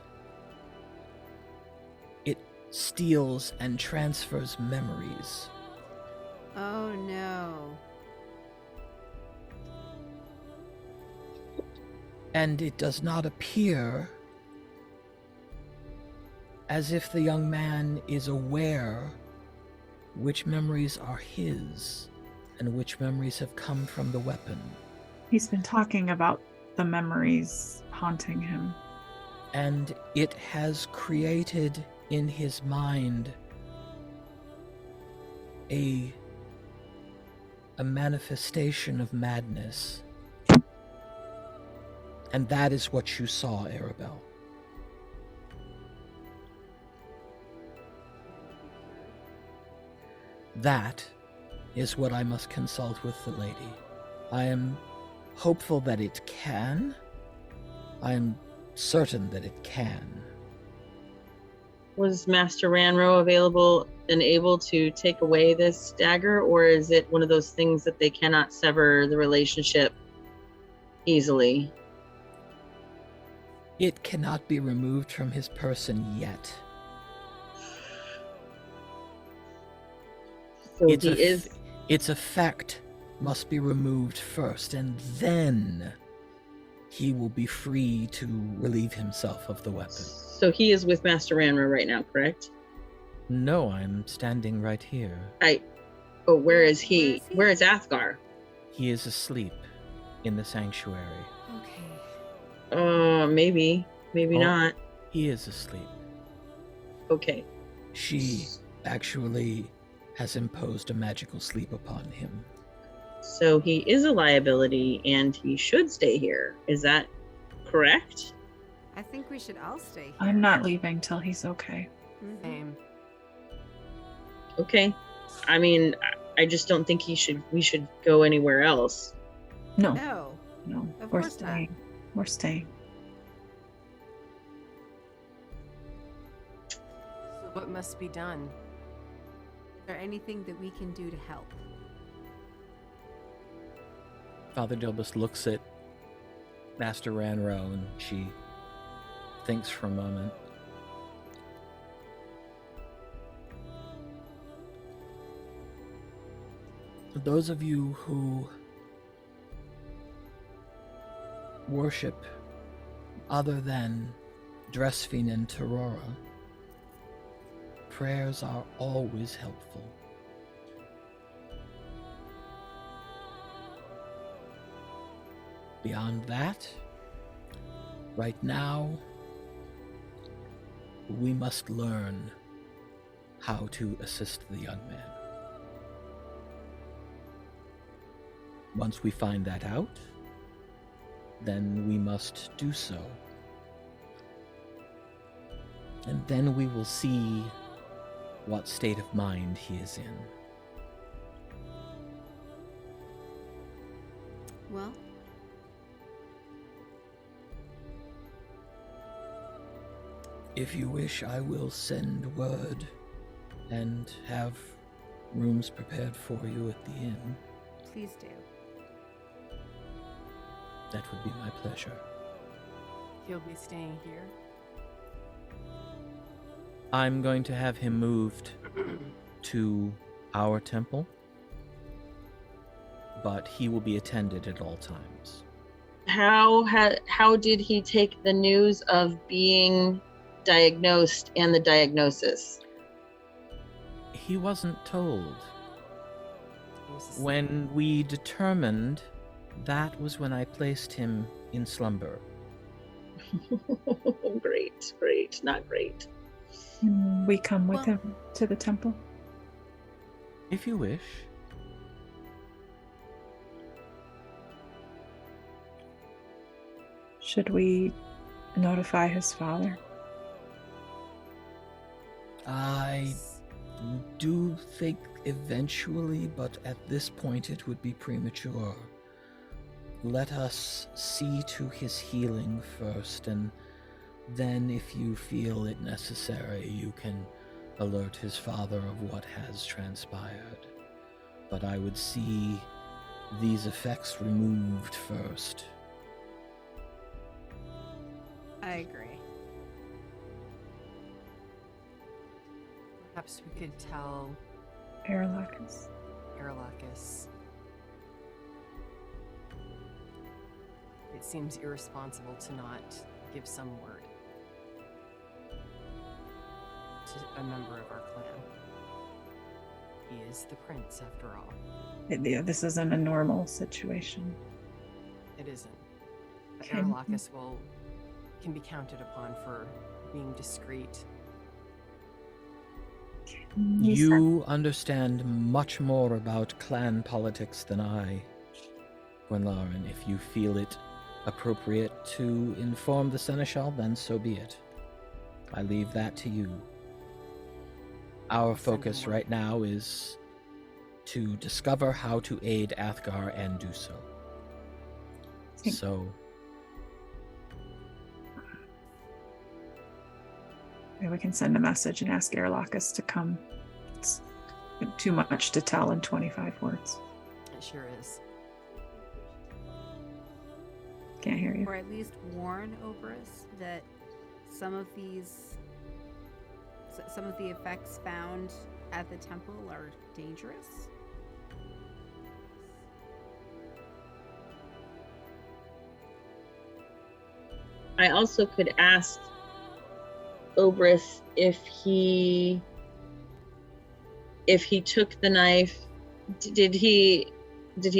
It steals and transfers memories. Oh no. And it does not appear as if the young man is aware which memories are his and which memories have come from the weapon. He's been talking about the memories haunting him. And it has created in his mind a manifestation of madness. And that is what you saw, Aribell. That is what I must consult with the lady. I am hopeful that it can. I am certain that it can. Was Master Wranro available and able to take away this dagger, or is it one of those things that they cannot sever the relationship easily? It cannot be removed from his person yet. So he is. Its effect must be removed first, and then he will be free to relieve himself of the weapon. So he is with Master Wranro right now, correct? No, I'm standing right here. Oh, where is he? Where is Athgarr? He is asleep in the sanctuary. Okay. Maybe Oh. not. He is asleep. Okay. She actually has imposed a magical sleep upon him. So he is a liability and he should stay here. Is that correct? I think we should all stay here. I'm not leaving till he's okay. Mhm. Same. Okay. I mean, I just don't think we should go anywhere else. No, No. no, Of we're course not. staying. We're staying. So what must be done? Is there anything that we can do to help? Father Dilbiss looks at Master Wranro and she thinks for a moment. For those of you who worship other than Dressfiend and Terrora, prayers are always helpful. Beyond that, right now, we must learn how to assist the young man. Once we find that out, then we must do so. And then we will see what state of mind he is in. Well, If you wish, I will send word and have rooms prepared for you at the inn. please do. That would be my pleasure. He'll be staying here. I'm going to have him moved to our temple, but he will be attended at all times. How did he take the news of being diagnosed and the diagnosis? He wasn't told. He was asleep. When we determined, that was when I placed him in slumber. Great, not great. Can we come with Well- him to the temple? If you wish. Should we notify his father? I do think eventually, but at this point it would be premature. Let us see to his healing first, and then if you feel it necessary, you can alert his father of what has transpired. But I would see these effects removed first. I agree. Perhaps we could tell Erelocus. Arelocus. It seems irresponsible to not give some word to a member of our clan. He is the prince, after all. Yeah, this isn't a normal situation. It isn't. But Okay. Arelocus can be counted upon for being discreet. You understand much more about clan politics than I, Gwenlaryn. If you feel it appropriate to inform the Seneschal, then so be it. I leave that to you. Our Send him focus word. right now is to discover how to aid Athgarr and do so. So maybe we can send a message and ask Airlocus to come. It's too much to tell in 25 words. It sure is. Can't hear you. Or at least warn Oberus that some of the effects found at the temple are dangerous. I also could ask Oberus if he took the knife. Did he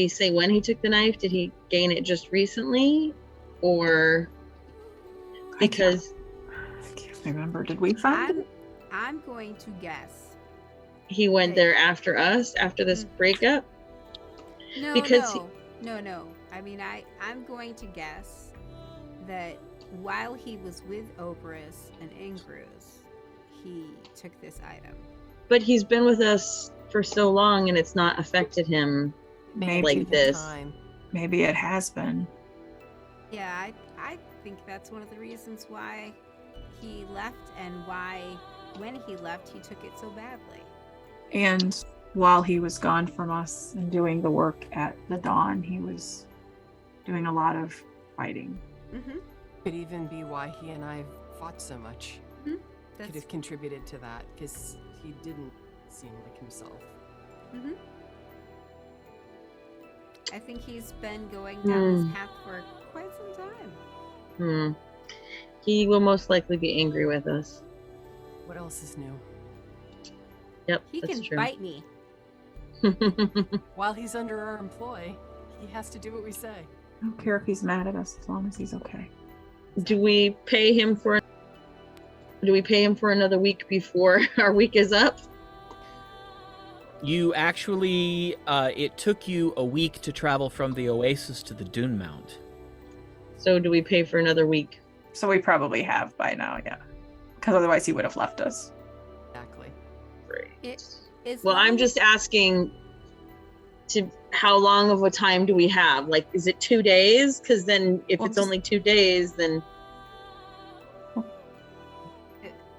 say when he took the knife? Did he gain it just recently, or because I can't remember? Did we find it? I'm going to guess he went there after us, after this breakup? No. I mean, I'm going to guess that while he was with Oberus and Ingruz, he took this item. But he's been with us for so long, and it's not affected him Maybe like this. Maybe it has been. Yeah, I think that's one of the reasons why he left, and why when he left he took it so badly. And while he was gone from us and doing the work at the Dawn, he was doing a lot of fighting. Mm-hmm. Could even be why he and I fought so much. Mm-hmm. Could have contributed to that, because he didn't seem like himself. Mm-hmm. I think he's been going down this path for quite some time. He will most likely be angry with us. What else is new? Yep, He that's can true. bite me. While he's under our employ, he has to do what we say. I don't care if he's mad at us as long as he's okay. Do we pay him for another week before our week is up? you actually, it took you a week to travel from the Oasis to the Dune Mount. So do we pay for another week? So we probably have by now, yeah. Because otherwise he would have left us. Exactly. Great. Well, I'm just asking how long of a time do we have? Like, is it 2 days? Because then if it's only 2 days, then...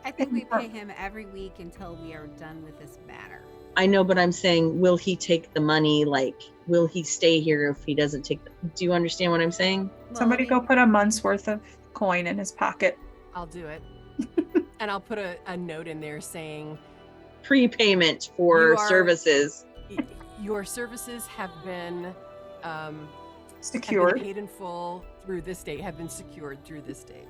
I think we pay him every week until we are done with this matter. I know, but I'm saying, will he take the money? Like, will he stay here if he doesn't take do you understand what I'm saying? Well, Somebody go put a month's worth of coin in his pocket. I'll do it. And I'll put a note in there saying... Prepayment for services. Your services have been... Secured. Have been paid in full through this date, have been secured through this date.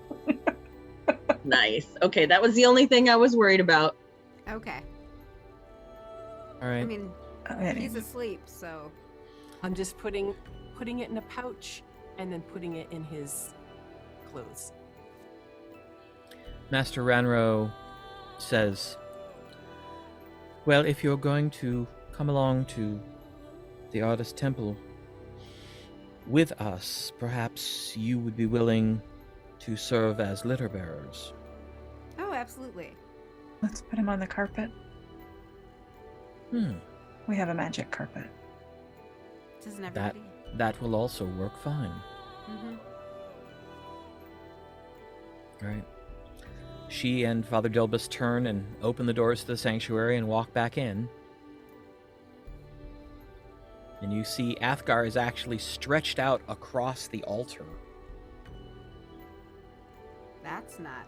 Nice. Okay, that was the only thing I was worried about. Okay. All right. I mean, he's asleep, so... I'm just putting it in a pouch and then putting it in his clothes. Master Wranro says, well, if you're going to come along to the Artist Temple with us, perhaps you would be willing to serve as litter bearers. Oh, absolutely. Let's put him on the carpet. We have a magic carpet. Doesn't everybody? That will also work fine. Mm-hmm. All right. She and Father Dilbiss turn and open the doors to the sanctuary and walk back in. And you see Athgarr is actually stretched out across the altar. That's not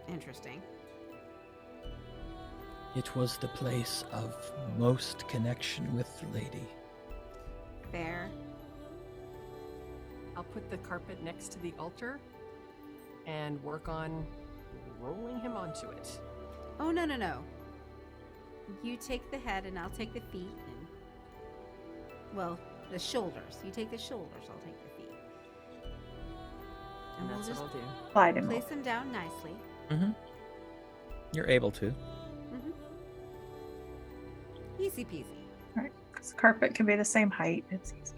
interesting. It was the place of most connection with the lady. Fair. I'll put the carpet next to the altar and work on rolling him onto it. Oh, no. You take the head and I'll take the feet. And, well, the shoulders. You take the shoulders, I'll take the feet. And we'll that's just what I'll do. Slide him place over. them down nicely. Mm-hmm. You're able to. Mm-hmm. Easy peasy. Right. Because the carpet can be the same height. It's easy.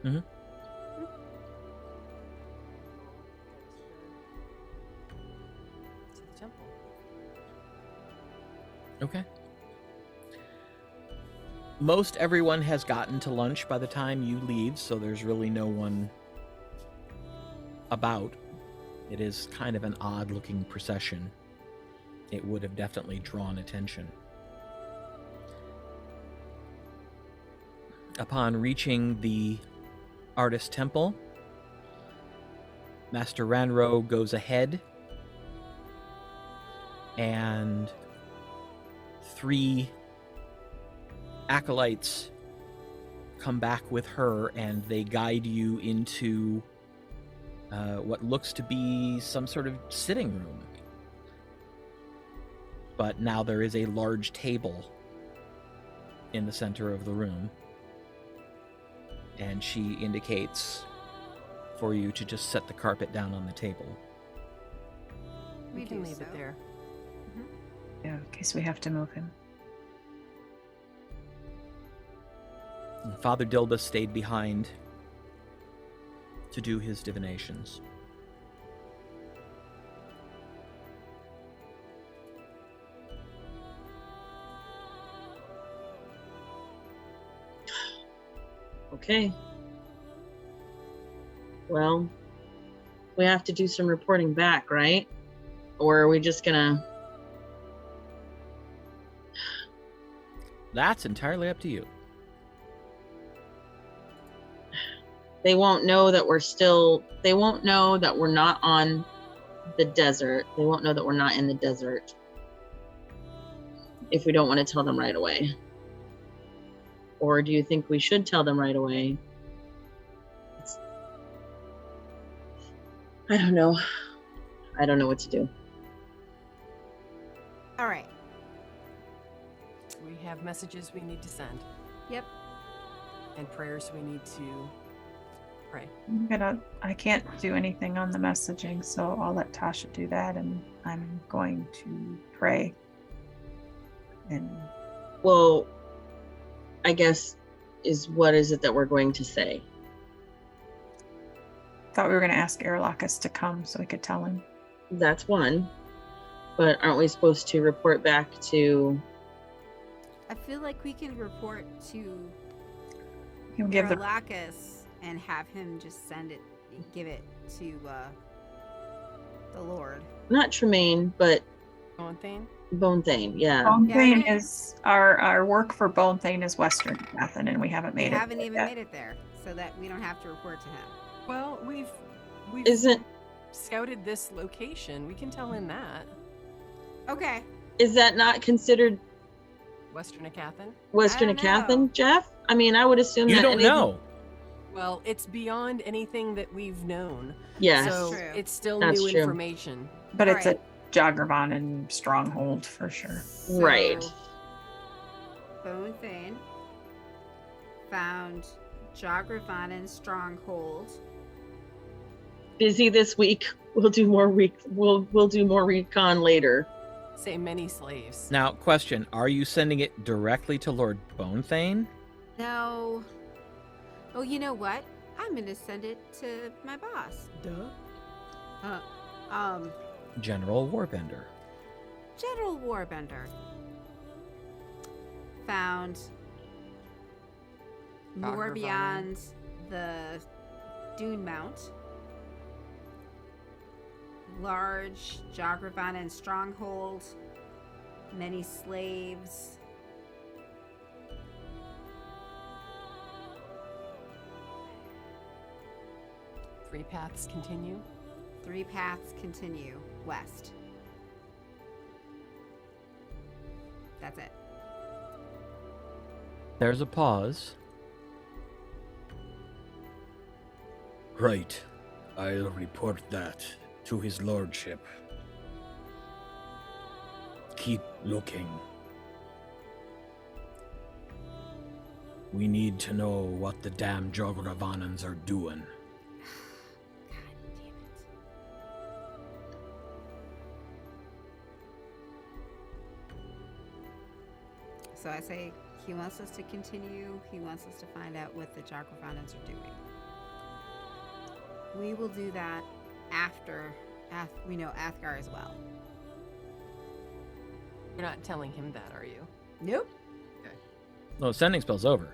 Mm-hmm. To the temple. Okay. Most everyone has gotten to lunch by the time you leave, so there's really no one about. It is kind of an odd-looking procession. It would have definitely drawn attention. Upon reaching the Artist Temple, Master Wranro goes ahead, and 3 acolytes come back with her, and they guide you into what looks to be some sort of sitting room. But now there is a large table in the center of the room, and she indicates for you to just set the carpet down on the table. We can leave it there. Yeah, in case we have to move him. And Father Dilbiss stayed behind to do his divinations. Okay. Well, we have to do some reporting back, right? Or are we just gonna... That's entirely up to you. They won't know that we're still... They won't know that we're not on the desert. They won't know that we're not in the desert if we don't want to tell them right away. Or do you think we should tell them right away? I don't know. I don't know what to do. All right. We have messages we need to send. Yep. And prayers we need to pray. I can't do anything on the messaging, so I'll let Tasha do that, and I'm going to pray. And Well, I guess what is it that we're going to say? thought we were going to ask Erelo to come so we could tell him. That's one. But aren't we supposed to report back to... I feel like we can report to He'll give the Erelo and have him just give it to the Lord. Not Tremaine, but Bonthane? Bonthane, yeah. Bonthane Yeah. is our work for Bonthane is Western Aecathan, and we haven't We made it. haven't even yet. made it there, so that we don't have to report to him. Well, we've Isn't... scouted this location. We can tell him that. Okay. Is that not considered Western Aecathan? Western I don't know. Aecathan, Jeff? I mean, I would assume You that... don't anything- know. Well, it's beyond anything that we've known. Yes. So That's true. it's still That's new true. information. But it's Alright. a Jagravan and stronghold for sure. Right. So, Bonthane found Jagravan's stronghold. Busy this week. We'll do more we'll do more recon later. Say many slaves. Now, question, are you sending it directly to Lord Bonthane? No. Oh, you know what? I'm gonna send it to my boss. Duh. General Warbender. General Warbender found more Jagravan. beyond the Dune Mount. Large Jagravan stronghold, many slaves. Three paths continue. 3 paths continue west. That's it. There's a pause. Right. I'll report that to his lordship. Keep looking. We need to know what the damn Jogravanans are doing. God damn it. So I say he wants us to continue. He wants us to find out what the Jagravanans are doing. We will do that after we know Athgarr as well. You're not telling him that, are you? Nope. Okay. No, sending spell's over.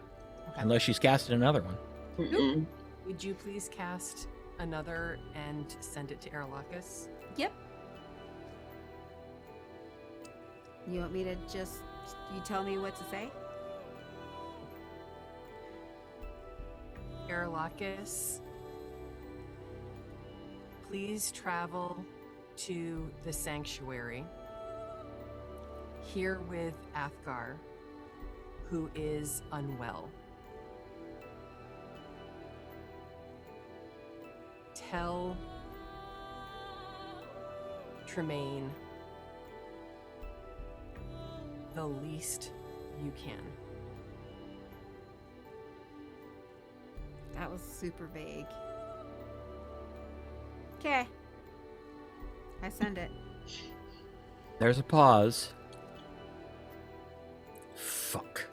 Okay. Unless she's casted another one. Mm-mm. Would you please cast another and send it to Erelakis? Yep. You want me to just, you tell me what to say? Erelakis, please travel to the sanctuary here with Athgarr, who is unwell. Tell Tremaine the least you can. That was super vague. Okay. I send it. There's a pause. Fuck.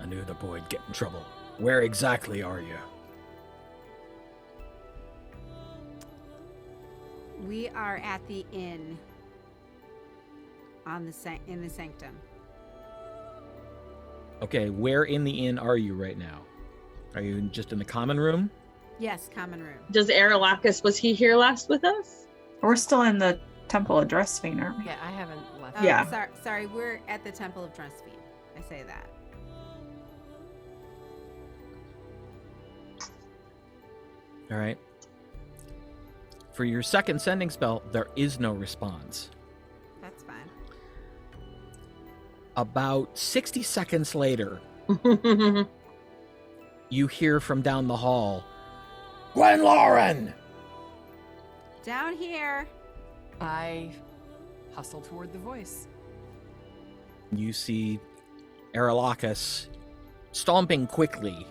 I knew the boy'd get in trouble. Where exactly are you? We are at the inn on the in the sanctum. Okay, where in the inn are you right now? Are you just in the common room? Yes, common room. Does Erelakis, was he here last with us? We're still in the Temple of Dressfiend, aren't we? Yeah, I haven't left. Oh, Yeah. Sorry, we're at the Temple of Dressfiend. I say that. All right. For your second sending spell, there is no response. That's fine. About 60 seconds later, you hear from down the hall, Gwenlaryn! Down here. I hustle toward the voice. You see Erelakis stomping quickly.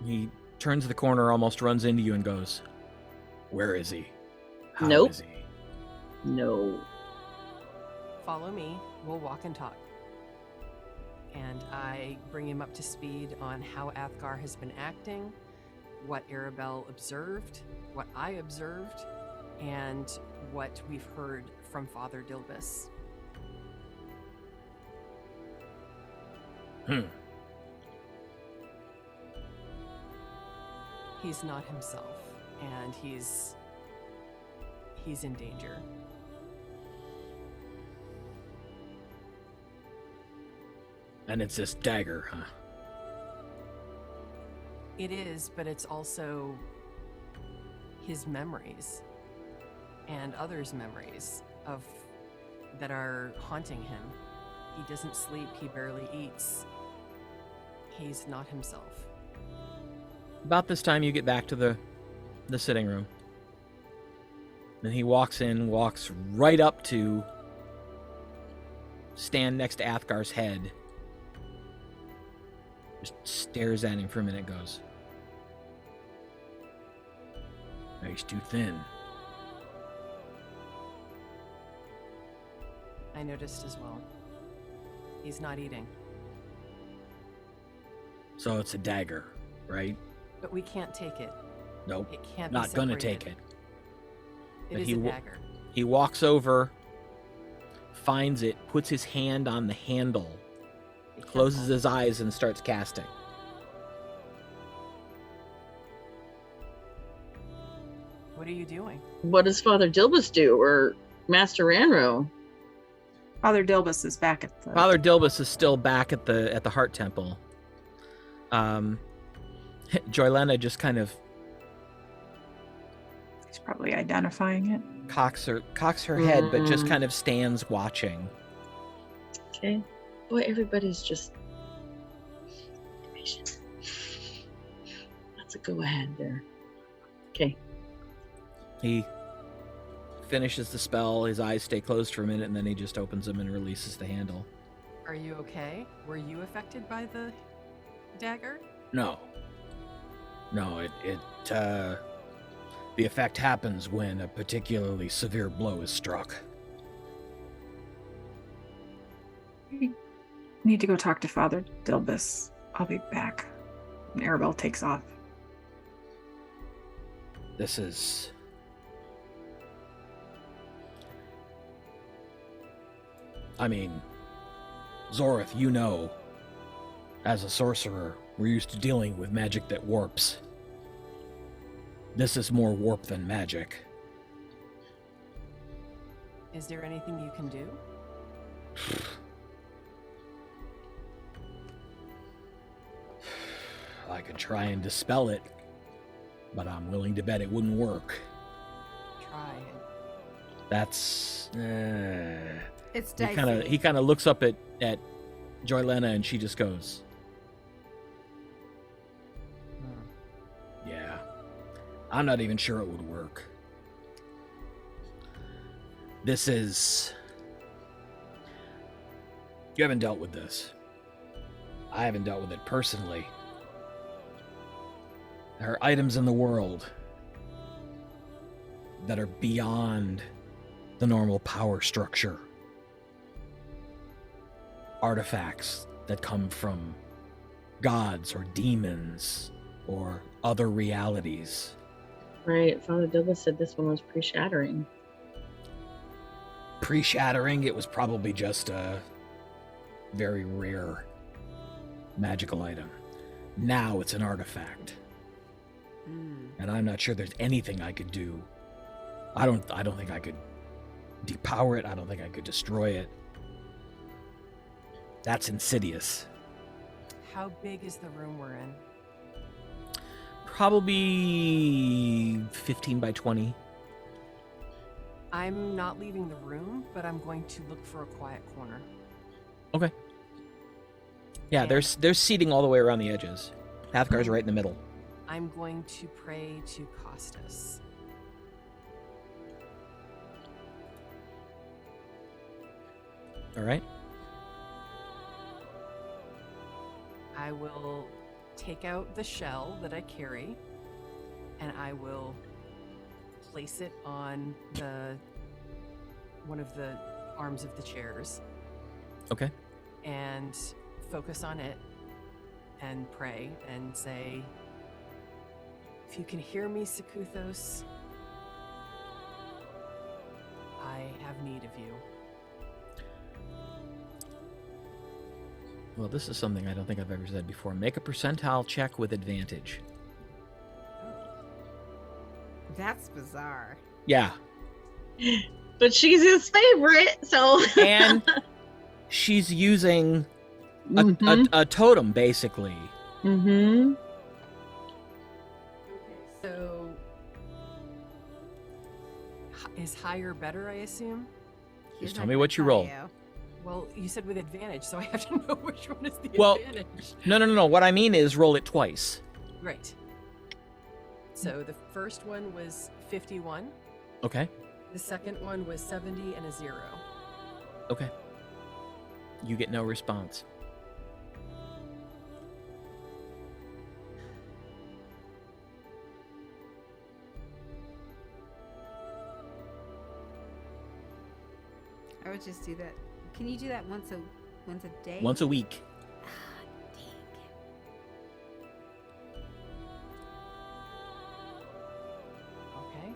He turns the corner, almost runs into you, and goes, Where is he? How Nope. is he? No. Follow me, we'll walk and talk. And I bring him up to speed on how Athgarr has been acting, what Aribell observed, what I observed, and what we've heard from Father Dilbiss. He's not himself, and he's in danger. And it's this dagger, huh? It is, but it's also his memories and others' memories of that are haunting him. He doesn't sleep, he barely eats. He's not himself. About this time, you get back to the sitting room. Then he walks right up to stand next to Athgar's head. Just stares at him for a minute, goes, He's too thin. I noticed as well. He's not eating. So it's a dagger, right? But we can't take it. Nope. It can't Not be gonna separated. take it. It But is he a wa- dagger. He walks over, finds it, puts his hand on the handle, Be closes careful. his eyes, and starts casting. What are you doing? What does Father Dilbiss do, or Master Wranro? Father Dilbiss is back at the. Father Dilbiss is still back at the Heart Temple. Joylena just kind of He's probably identifying it. cocks her head, but just kind of stands watching. Okay. Boy, everybody's just patient. That's a go ahead there. Okay. He finishes the spell, his eyes stay closed for a minute, and then he just opens them and releases the handle. Are you okay? Were you affected by the dagger? No. No, the effect happens when a particularly severe blow is struck. Need to go talk to Father Dilbiss. I'll be back. And Aribell takes off. This is... I mean, Zorith, you know, as a sorcerer, we're used to dealing with magic that warps. This is more warp than magic. Is there anything you can do? I could try and dispel it, but I'm willing to bet it wouldn't work. Try. That's... It's He dicey. kind of looks up at Joylena, and she just goes, "Yeah, I'm not even sure it would work. This is... You haven't dealt with this. I haven't dealt with it personally. There are items in the world that are beyond the normal power structure. Artifacts that come from gods or demons or other realities. Right. Father Dilbiss said this one was pre-shattering. Pre-shattering, it was probably just a very rare magical item. Now it's an artifact. And I'm not sure there's anything I could do. I don't think I could depower it. I don't think I could destroy it. That's insidious. How big is the room we're in? Probably 15 by 20. I'm not leaving the room, but I'm going to look for a quiet corner. Okay. Yeah, And there's seating all the way around the edges. Athgar's right in the middle. I'm going to pray to Costas. All right. I will take out the shell that I carry, and I will place it on one of the arms of the chairs Okay. and focus on it and pray and say, if you can hear me, Sekuthos, I have need of you. Well, this is something I don't think I've ever said before. Make a percentile check with advantage. That's bizarre. Yeah. But she's his favorite, so. And she's using a totem, basically. Mm-hmm. So, is higher better, I assume? He's Just not tell me gonna what you tell roll. you. Well, you said with advantage, so I have to know which one is the Well- advantage. No. What I mean is roll it twice. Right. So the first one was 51, Okay. the second one was 70 and a 0. Okay. You get no response. I would just do that. Can you do that once a day? Once a week. Okay.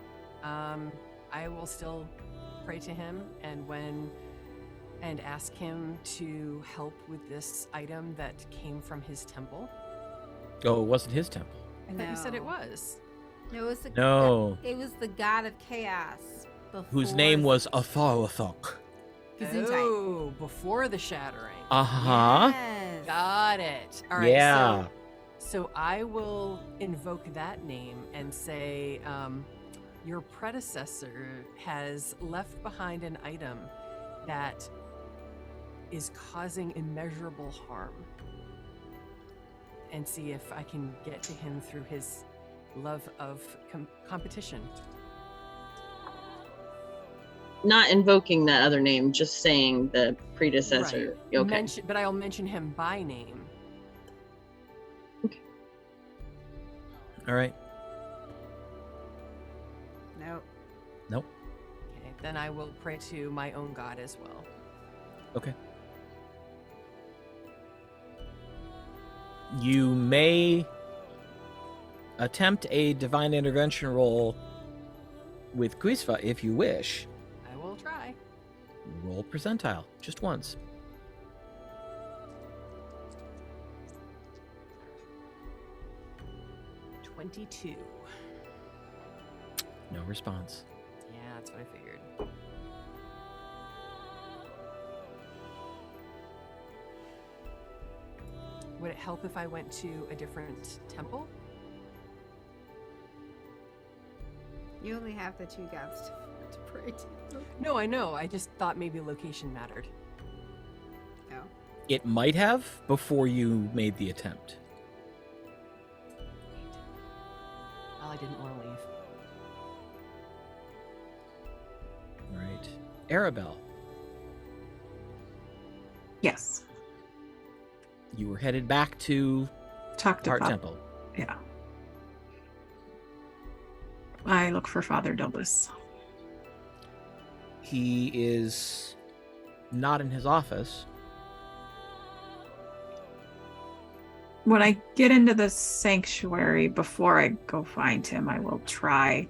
I will still pray to him and ask him to help with this item that came from his temple. Oh, it wasn't his temple. I thought you said it No. was. No, it was the, No. It was the god of chaos. Whose before name was Atharthok. Gesundheit. Oh, before the shattering. Uh-huh. Yes. Got it. All right. Yeah. So I will invoke that name and say, your predecessor has left behind an item that is causing immeasurable harm. And see if I can get to him through his love of competition. Not invoking that other name, just saying the predecessor. Right. Okay. But I'll mention him by name. All right. Nope. Nope. Okay, then I will pray to my own god as well. Okay. You may attempt a divine intervention roll with Quisva if you wish. I will try. Roll percentile, just once. $22. No response. Yeah, that's what I figured. Would it help if I went to a different temple? You only have the 2 gods to pray to. No, I know. I just thought maybe location mattered. No. It might have before you made the attempt. Well, I didn't want to leave. All right. Aribell, Yes. you were headed back to Talk to Heart Father. Temple. Yeah. I look for Father Dilbiss. He is not in his office. When I get into the sanctuary, before I go find him, I will try.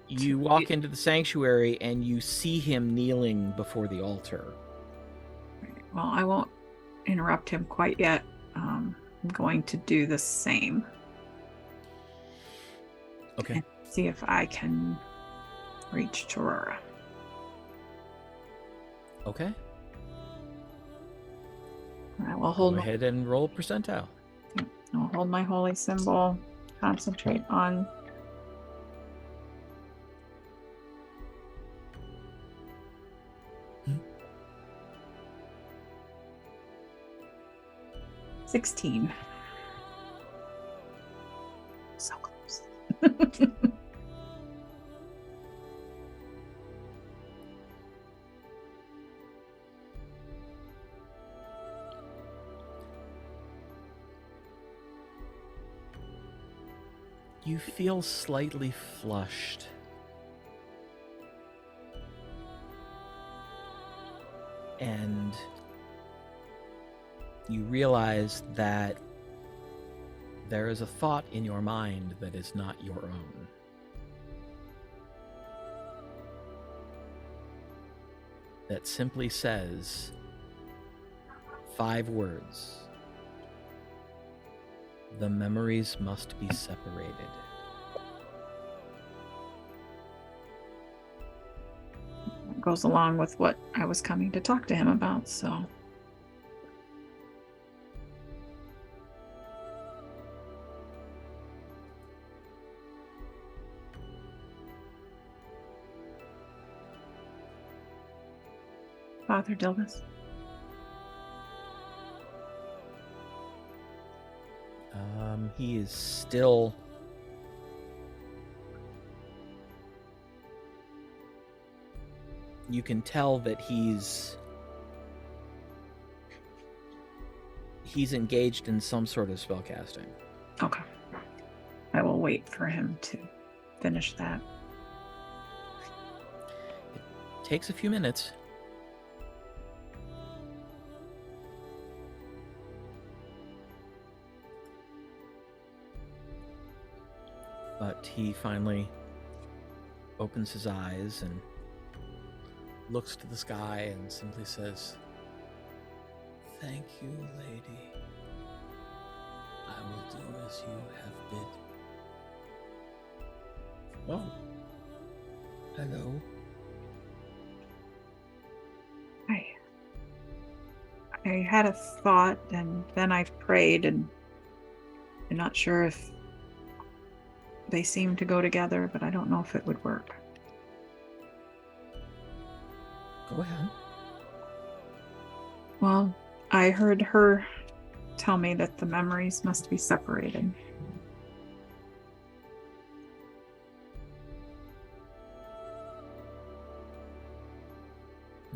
You walk into the sanctuary and you see him kneeling before the altar. Well, I won't interrupt him quite yet. I'm going to do the same. Okay. And see if I can reach Torora. Okay. I will hold Go my, ahead and roll percentile. I'll hold my holy symbol, concentrate on 16. So close. You feel slightly flushed. And you realize that there is a thought in your mind that is not your own. That simply says 5 words. The memories must be separated. It goes along with what I was coming to talk to him about, so. Father Dilbiss. He is still you can tell that he's engaged in some sort of spellcasting. Okay. I will wait for him to finish that. It takes a few minutes. But he finally opens his eyes and looks to the sky and simply says, "Thank you, lady. I will do as you have bid." Oh. Hello. I had a thought and then I prayed, and I'm not sure if they seem to go together, but I don't know if it would work. Go ahead. Well, I heard her tell me that the memories must be separated.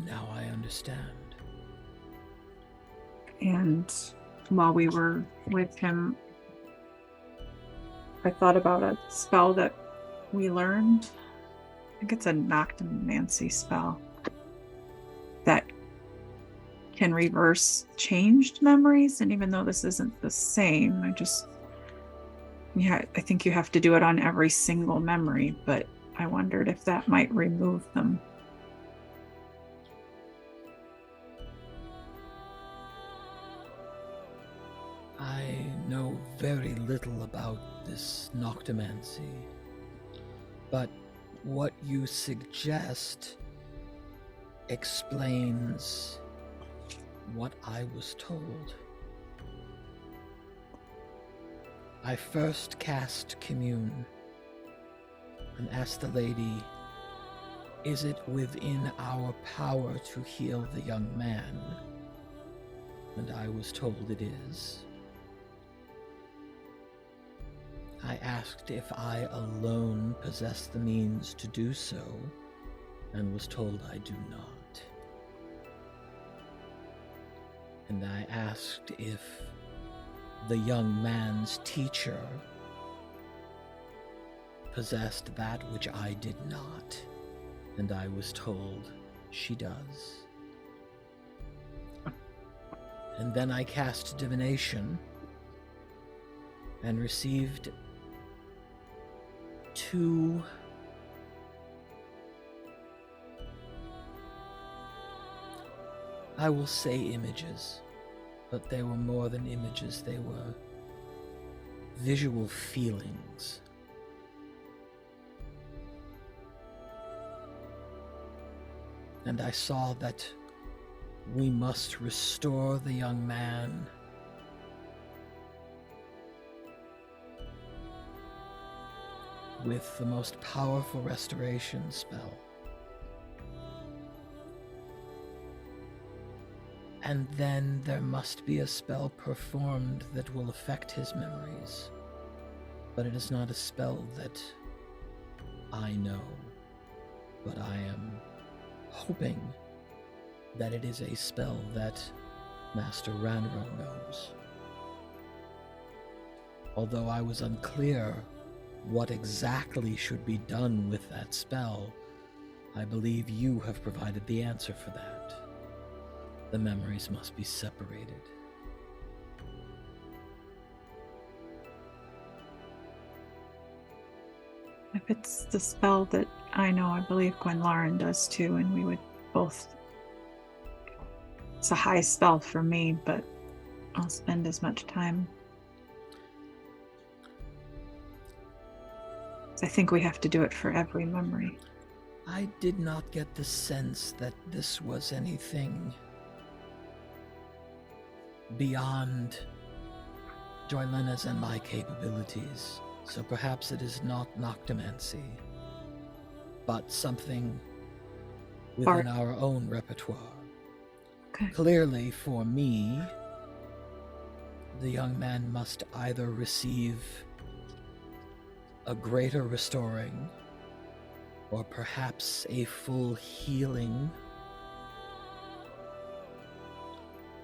Now I understand. And while we were with him, I thought about a spell that we learned. I think it's a Noctomancy spell that can reverse changed memories. And even though this isn't the same, I think you have to do it on every single memory, but I wondered if that might remove them. know very little about this noctomancy, but what you suggest explains what I was told. I first cast Commune and asked the lady, is it within our power to heal the young man? And I was told it is. I asked if I alone possess the means to do so, and was told I do not. And I asked if the young man's teacher possessed that which I did not, and I was told she does. And then I cast divination and received 2 I will say images, but they were more than images, they were visual feelings. And I saw that we must restore the young man with the most powerful restoration spell. And then there must be a spell performed that will affect his memories. But it is not a spell that I know, but I am hoping that it is a spell that Master Wranro knows. Although I was unclear what exactly should be done with that spell, I believe you have provided the answer for that. The memories must be separated. If it's the spell that I know, I believe Gwenlaryn does too, and we would both... It's a high spell for me, but I'll spend as much time. I think we have to do it for every memory. I did not get the sense that this was anything beyond Joylena's and my capabilities, so perhaps it is not noctomancy, but something within our own repertoire. Okay. Clearly, for me, the young man must either receive a greater restoring, or perhaps a full healing,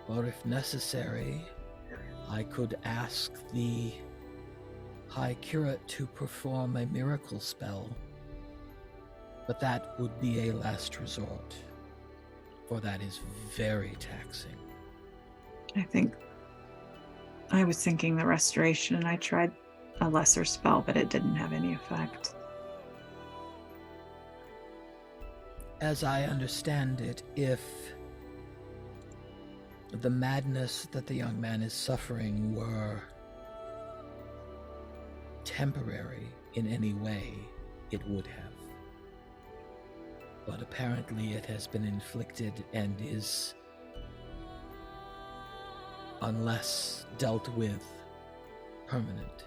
or if necessary, I could ask the High Curate to perform a miracle spell, but that would be a last resort, for that is very taxing. I was thinking the restoration, and I tried a lesser spell, but it didn't have any effect. As I understand it, if the madness that the young man is suffering were temporary in any way, it would have. But apparently it has been inflicted and is, unless dealt with, permanent.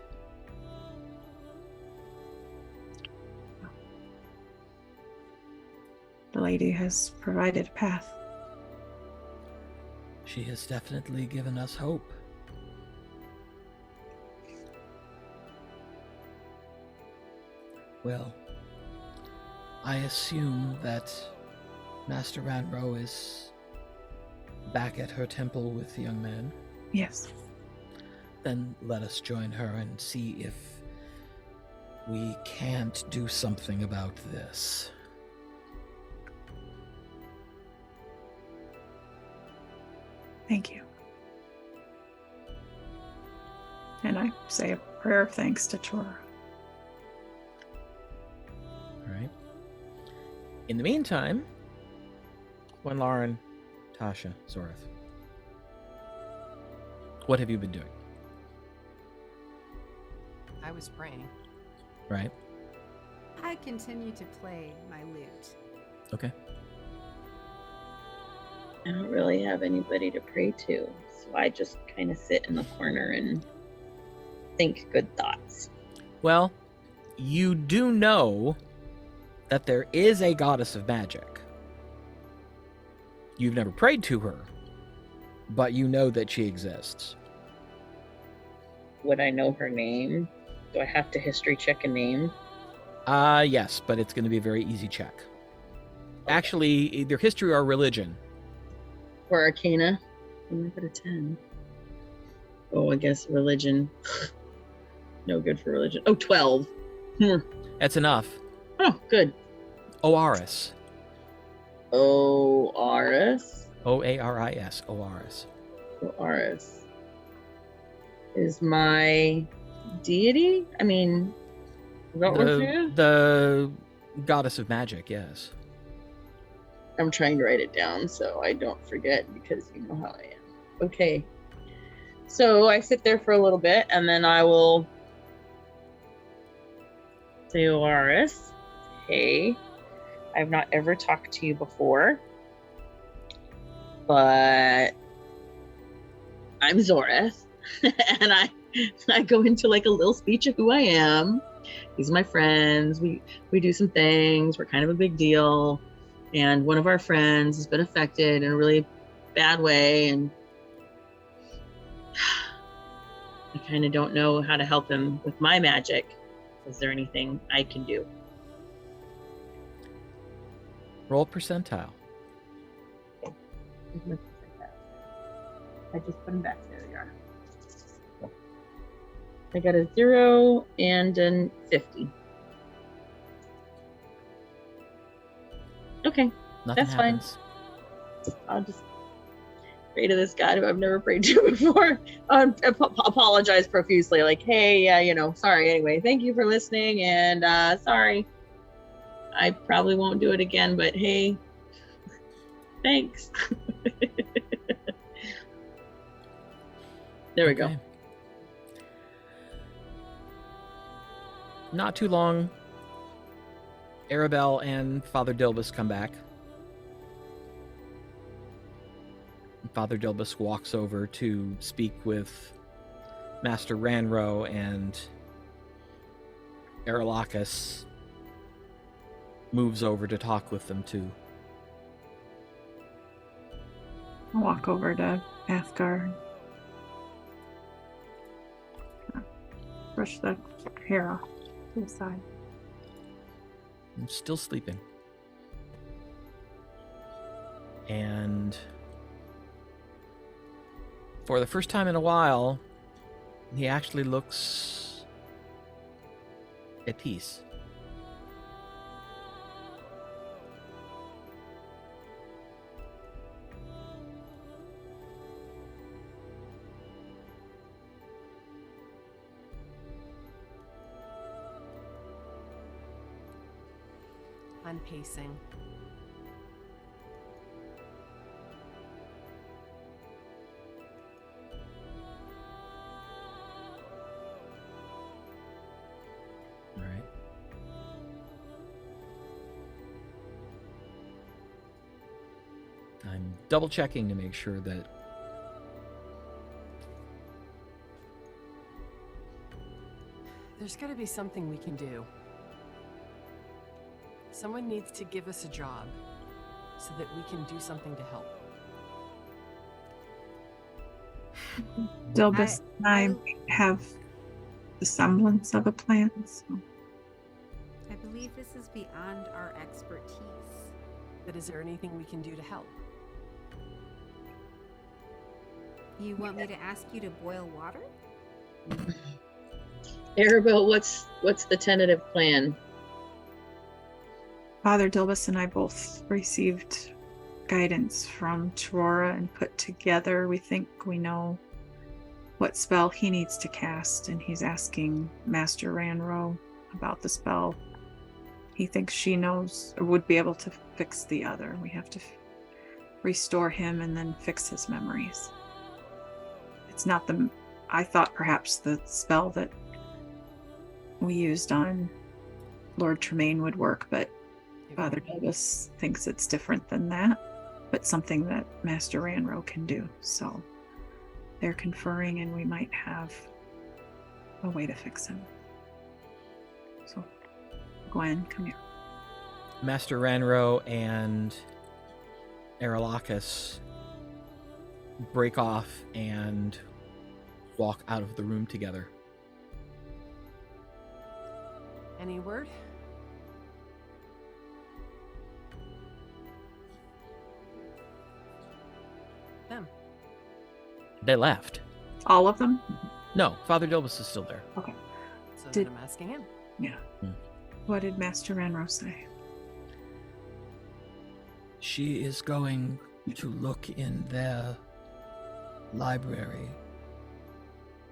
The lady has provided a path. She has definitely given us hope. Well, I assume that Master Wranro is back at her temple with the young man. Yes. Then let us join her and see if we can't do something about this. Thank you. And I say a prayer of thanks to Chora. All right. In the meantime, Gwenlaryn, Tasha, Zorith, what have you been doing? I was praying. Right. I continue to play my lute. Okay. I don't really have anybody to pray to, so I just kind of sit in the corner and think good thoughts. Well, you do know that there is a goddess of magic. You've never prayed to her, but you know that she exists. Would I know her name? Do I have to history check a name? Yes, but it's going to be a very easy check. Okay. Actually, either history or religion. Or arcana? I'm at a 10. Oh, I guess religion. No good for religion. Oh, 12. That's enough. Oh, good. Oaris. Oaris? Oaris. Oaris. Oaris. Is my deity? I mean, is that what she is? The goddess of magic, yes. I'm trying to write it down so I don't forget because you know how I am. Okay. So I sit there for a little bit and then I will say, Oaris, hey, I've not ever talked to you before, but I'm Zorith. And I go into like a little speech of who I am. These are my friends. We do some things. We're kind of a big deal. And one of our friends has been affected in a really bad way. And I kind of don't know how to help him with my magic. Is there anything I can do? Roll percentile. I just put him back. There we are. I got a 0 and a 50. Okay, Nothing that's happens. fine. I'll just pray to this God who I've never prayed to before. Apologize profusely, like, hey, yeah, sorry. Anyway, thank you for listening, and sorry. I probably won't do it again, but hey, thanks. There we go. Not too long, Aribell and Father Dilbiss come back. Father Dilbiss walks over to speak with Master Wranro, and Erelo moves over to talk with them too. I'll walk over to Athgarr. Brush the hair off to the side. I'm still sleeping. And for the first time in a while, he actually looks at peace. I'm pacing. All right. I'm double checking to make sure that There's got to be something we can do. Someone needs to give us a job so that we can do something to help. Dilbiss and I have the semblance of a plan. So. I believe this is beyond our expertise. But is there anything we can do to help? You want me to ask you to boil water? Aribell, what's the tentative plan? Father Dilbiss and I both received guidance from Torora and put together. We think we know what spell he needs to cast, and he's asking Master Wranro about the spell. He thinks she knows or would be able to fix the other. We have to restore him and then fix his memories. It's not I thought perhaps the spell that we used on Lord Tremaine would work, but Father Dilbiss thinks it's different than that, but something that Master Wranro can do. So they're conferring, and we might have a way to fix him. So, Gwen, come here. Master Wranro and Erelo break off and walk out of the room together. Any word? Them. They left. All of them? No, Father Dilbiss is still there. Okay. So Did- then I'm asking him. Yeah. What did Master Wranro say? She is going to look in their library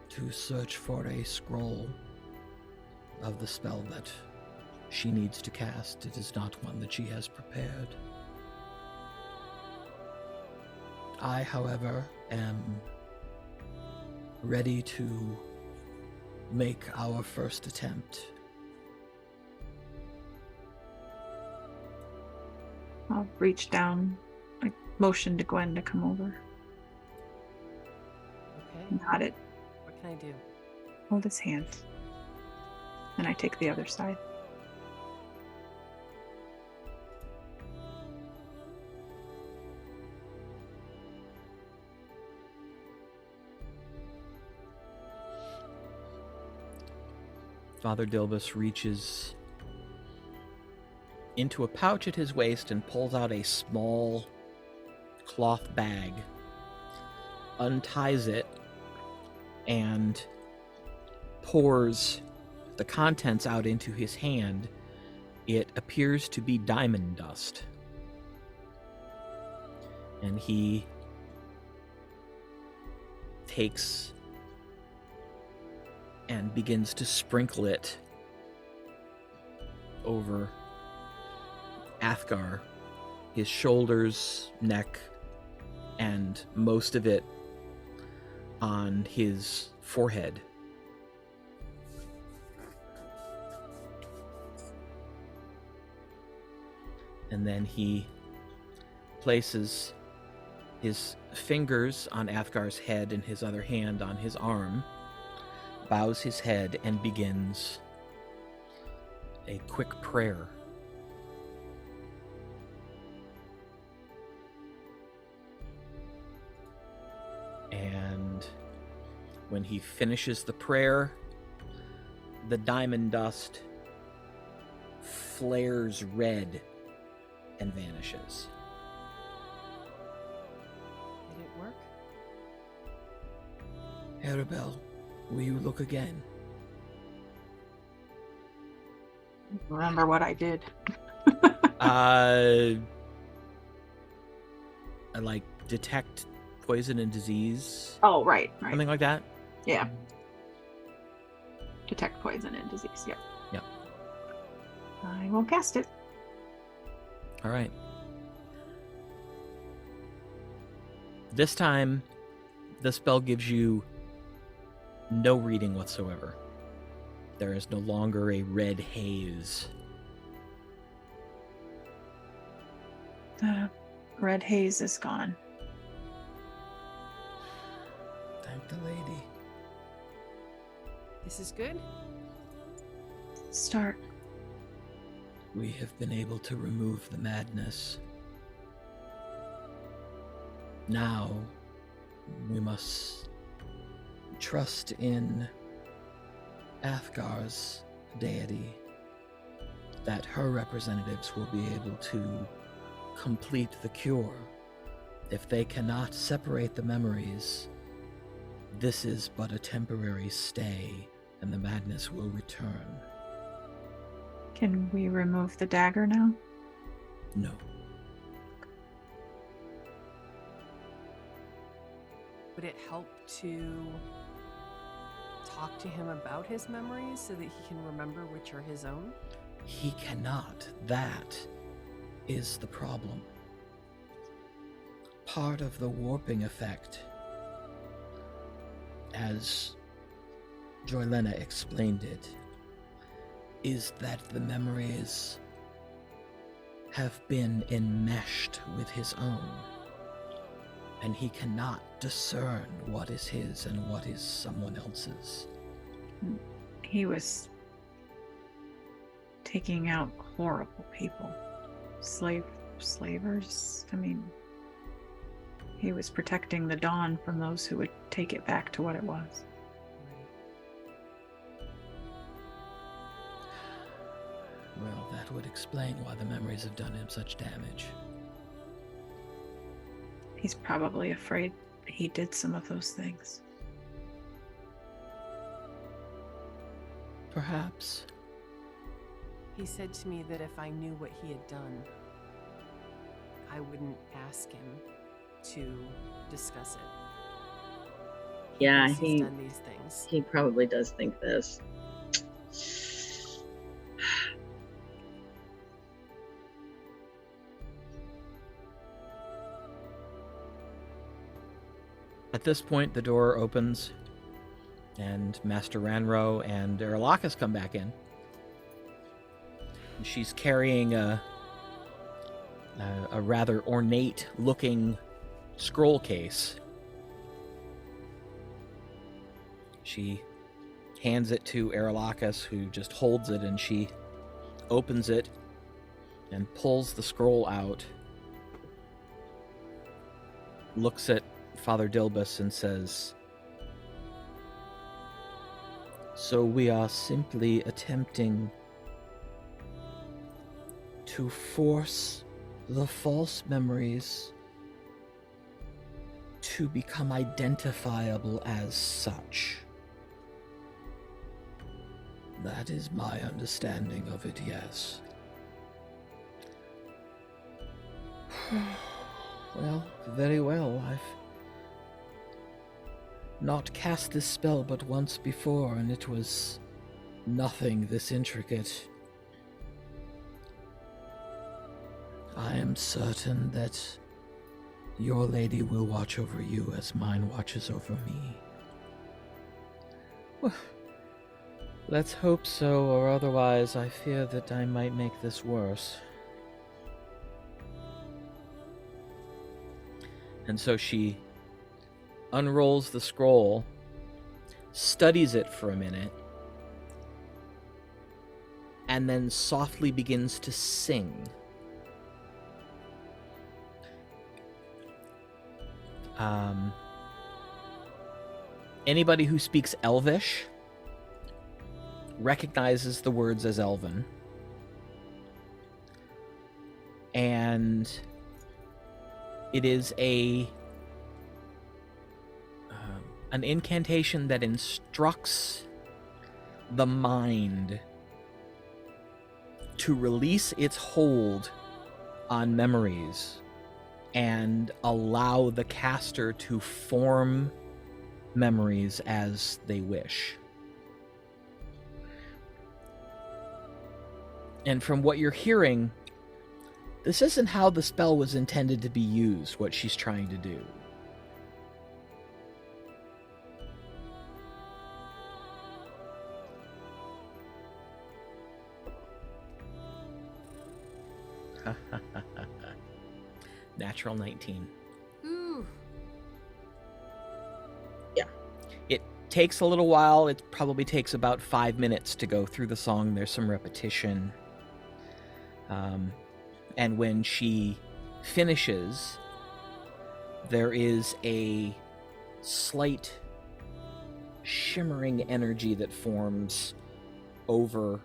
to search for a scroll of the spell that she needs to cast. It is not one that she has prepared. I, however, am ready to make our first attempt. I'll reach down, like motion to Gwen to come over. Okay. Nod it. What can I do? Hold his hand. And I take the other side. Father Dilbiss reaches into a pouch at his waist and pulls out a small cloth bag, unties it, and pours the contents out into his hand. It appears to be diamond dust. And he takes and begins to sprinkle it over Athgarr, his shoulders, neck, and most of it on his forehead. And then he places his fingers on Athgar's head and his other hand on his arm, bows his head, and begins a quick prayer. And when he finishes the prayer, the diamond dust flares red and vanishes. Did it work? Aribell, will you look again? Remember what I did. I like detect poison and disease, Oh, right. something like that. Yeah. Detect poison and disease. Yep. Yep. I will cast it. All right. This time, the spell gives you no reading whatsoever. There is no longer a red haze. The red haze is gone. Thank the lady. This is good? Start. We have been able to remove the madness. Now, we must trust in Athgar's deity, that her representatives will be able to complete the cure. If they cannot separate the memories, this is but a temporary stay, and the madness will return. Can we remove the dagger now? No. Would it help to talk to him about his memories so that he can remember which are his own? He cannot. That is the problem. Part of the warping effect, as Joylena explained it, is that the memories have been enmeshed with his own, and he cannot discern what is his and what is someone else's. He was taking out horrible people. Slavers. I mean, he was protecting the dawn from those who would take it back to what it was. Well, that would explain why the memories have done him such damage. He's probably afraid he did some of those things. Perhaps. He said to me that if I knew what he had done, I wouldn't ask him to discuss it. Yeah, Because he's done these things. he probably does think this. At this point, the door opens, and Master Wranro and Erelo come back in. And she's carrying a rather ornate-looking scroll case. She hands it to Erelo, who just holds it, and she opens it and pulls the scroll out, looks at Father Dilbiss and says, "So we are simply attempting to force the false memories to become identifiable as such." That is my understanding of it, yes. Well, very well. I've not cast this spell but once before, and it was nothing this intricate. I am certain that your lady will watch over you as mine watches over me. Well, let's hope so, or otherwise I fear that I might make this worse. And so she unrolls the scroll, studies it for a minute, and then softly begins to sing. Anybody who speaks Elvish recognizes the words as Elven. And it is an incantation that instructs the mind to release its hold on memories and allow the caster to form memories as they wish. And from what you're hearing, this isn't how the spell was intended to be used, what she's trying to do. Natural 19. Ooh. It takes a little while. It probably takes about 5 minutes to go through the song. There's some repetition. And when she finishes, there is a slight shimmering energy that forms over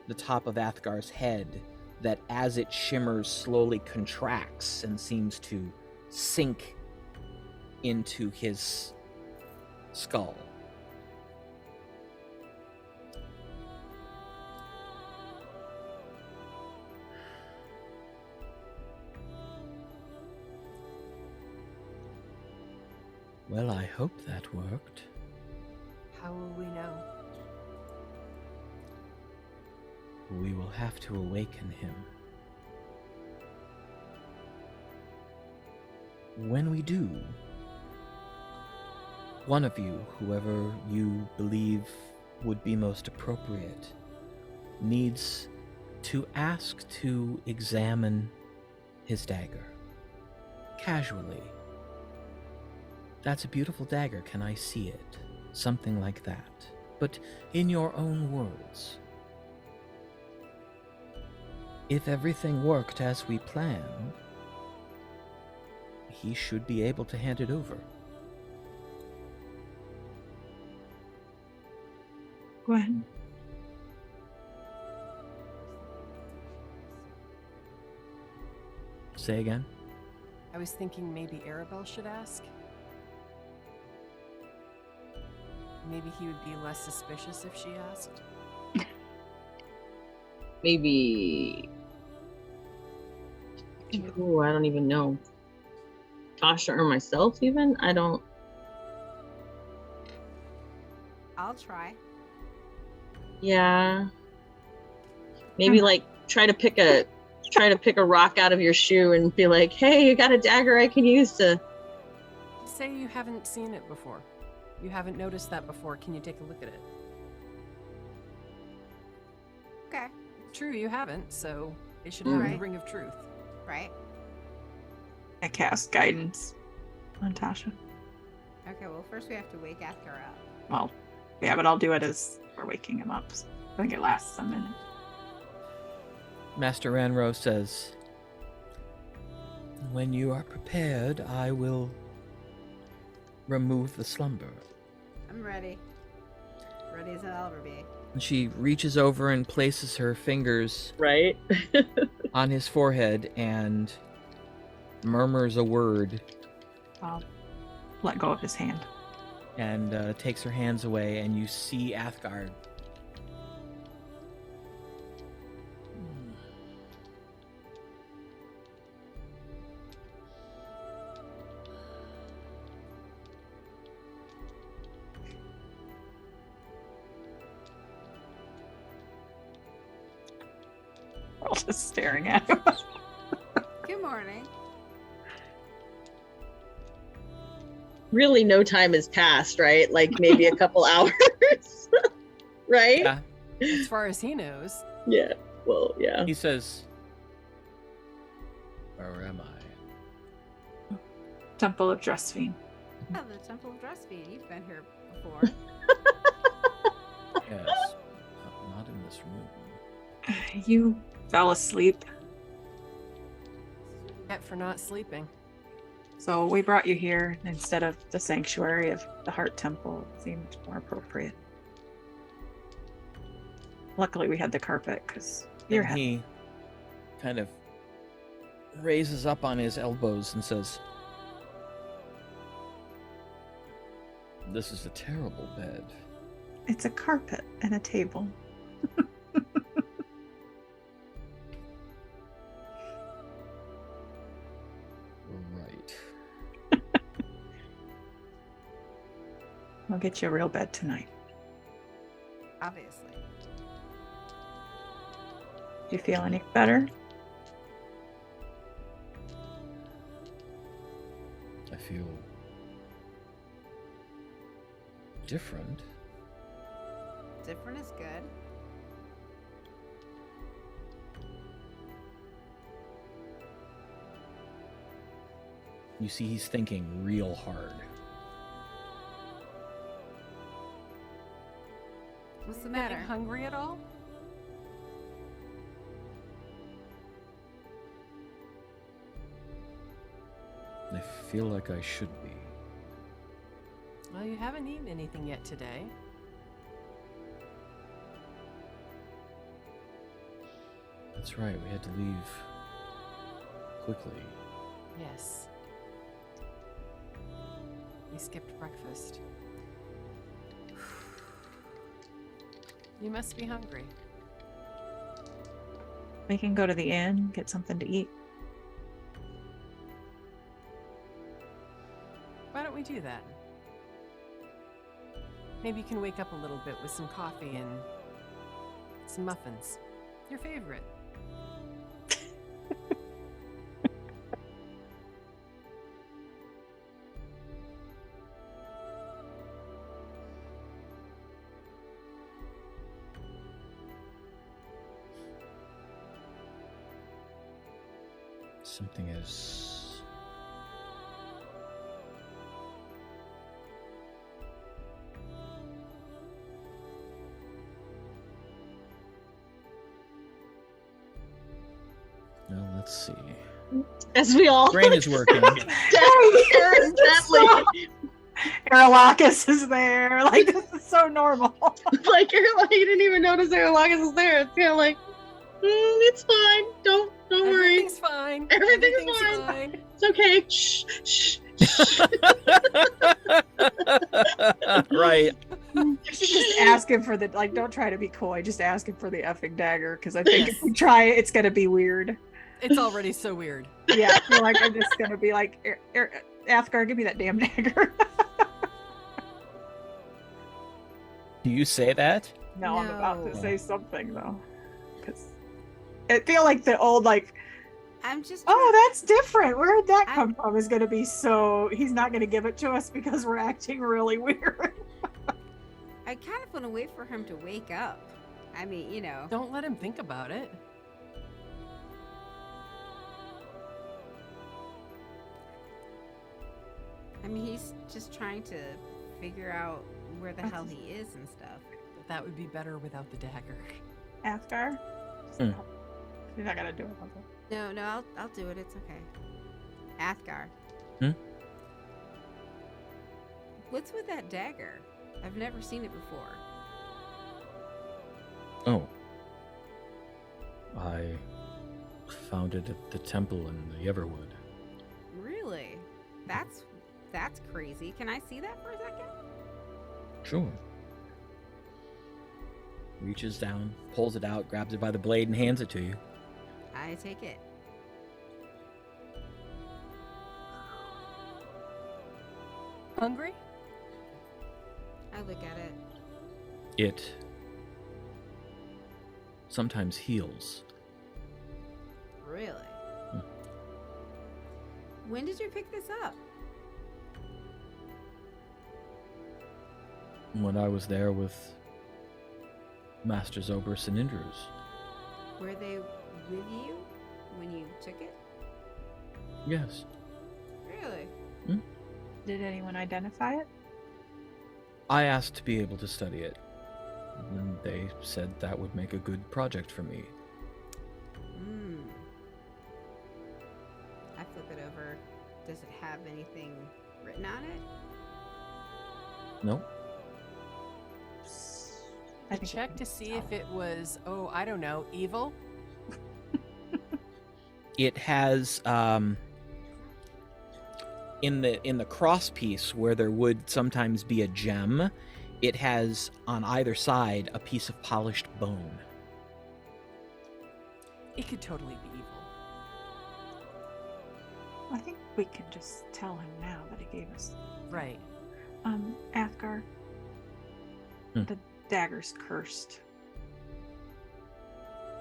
the top of Athgar's head that, as it shimmers, slowly contracts and seems to sink into his skull. Well, I hope that worked. How will we know? We will have to awaken him. When we do, one of you, whoever you believe would be most appropriate, needs to ask to examine his dagger. Casually. That's a beautiful dagger. Can I see it? Something like that. But in your own words. If everything worked as we planned, he should be able to hand it over. Gwen. Say again? I was thinking maybe Aribell should ask. Maybe he would be less suspicious if she asked. Maybe. Ooh, I don't even know. Tasha or myself, even? I don't. I'll try. Yeah. Maybe like try to pick a rock out of your shoe and be like, hey, you got a dagger I can use to. Say you haven't seen it before. You haven't noticed that before. Can you take a look at it? Okay. True, you haven't, so it should have the Right. ring of truth. Right. I cast guidance on Tasha. Okay, well, first we have to wake Athgarr up. Well, yeah, but I'll do it as we're waking him up. So I think it lasts a minute. Master Wranro says, when you are prepared, I will remove the slumber. I'm ready. Ready as I'll ever be. And she reaches over and places her fingers Right? on his forehead and murmurs a word I'll let go of his hand. and takes her hands away, and you see Athgarr. We're all just staring at him. Good morning. Really, no time has passed, right? Like maybe a couple hours, right? Yeah. As far as he knows. Yeah. Well, yeah. He says, where am I? Temple of Dressfiend. Oh, the Temple of Dressfiend. You've been here before. Yes, not in this room. You fell asleep, Yet for not sleeping. so we brought you here instead of the sanctuary of the Heart Temple. It seemed more appropriate. Luckily, we had the carpet because your And head. he kind of raises up on his elbows and says, this is a terrible bed. It's a carpet and a table. Right. I'll get you a real bed tonight. Obviously. Do you feel any better? I feel different. Different is good. You see he's thinking real hard. What's the Getting matter? hungry at all? I feel like I should be. Well, you haven't eaten anything yet today. That's right, we had to leave quickly. Yes. We skipped breakfast. You must be hungry. We can go to the inn, get something to eat. Why don't we do that? Maybe you can wake up a little bit with some coffee and some muffins. Your favorite. Something is... Well, let's see. As we all Brain is working. Erelocus is there. Like, this is so normal. Like you're like you didn't even notice Erelocus is there. It's kind of like, it's fine. Don't worry. Everything's fine. Everything's fine. It's okay. Shh, shh, shh. Right. You should just ask him for the, like, don't try to be coy. Just ask him for the effing dagger, because I think if we try it, it's gonna be weird. It's already so weird. Yeah, I feel like I'm just gonna be like, Athgarr, give me that damn dagger. Do you say that? No, I'm about to No. say something though, because I feel like the old like, I'm just. oh, that's different. Where did that I'm- come from? Is gonna be so he's not gonna give it to us because we're acting really weird. I kind of want to wait for him to wake up. I mean, you know. Don't let him think about it. I mean, he's just trying to figure out where the hell he is and stuff. That would be better without the dagger. Athgarr, Hmm. you're not gonna do it. Okay. No, I'll do it. It's okay. Athgarr. Hmm? What's with that dagger? I've never seen it before. Oh. I found it at the temple in the Everwood. Really? That's crazy. Can I see that for a second? Sure. Reaches down, pulls it out, grabs it by the blade, and hands it to you. I take it. Hungry? I look at it. It sometimes heals. Really? Hmm. When did you pick this up? When I was there with Masters Oberst and Indrus. Were they with you when you took it? Yes. Really? Did anyone identify it? I asked to be able to study it. And they said that would make a good project for me. I flip it over. Does it have anything written on it? No? I think Check to see if it was, I don't know, evil? It has in the cross piece where there would sometimes be a gem, it has on either side a piece of polished bone. It could totally be evil. I think we can just tell him now that he gave us. Right. Athgarr, the dagger's cursed.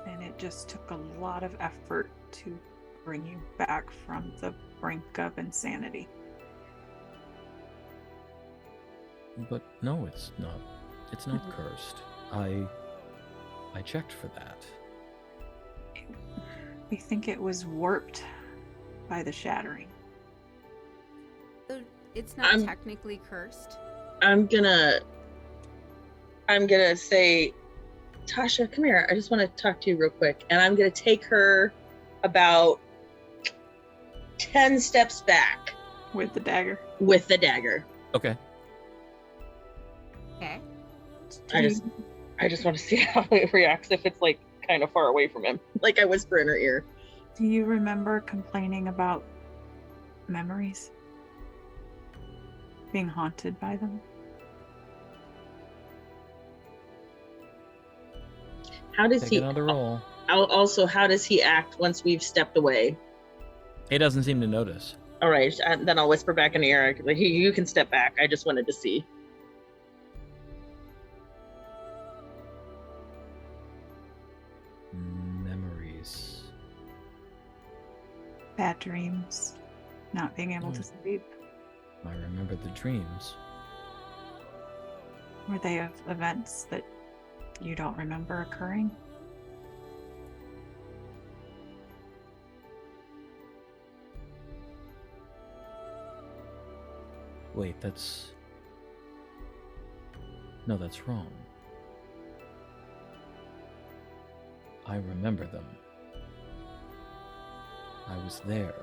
And it just took a lot of effort to bring you back from the brink of insanity. But no, it's not. It's not cursed. I checked for that. We think it was warped by the shattering. So it's not I'm- technically cursed. I'm gonna say, Tasha, come here. I just want to talk to you real quick. And I'm gonna take her about 10 steps back With the dagger. with the dagger. Okay. Okay. I just want to see how it reacts if it's like kind of far away from him. Like I whisper in her ear. Do you remember complaining about memories? Being haunted by them? How does Take he another roll. also how does he act once we've stepped away? He doesn't seem to notice. All right, then I'll whisper back in the ear. Like, you can step back. I just wanted to see. Memories. Bad dreams? Not being able to sleep? I remember the dreams. Were they of events that you don't remember occurring? Wait, that's... No, that's wrong. I remember them. I was there.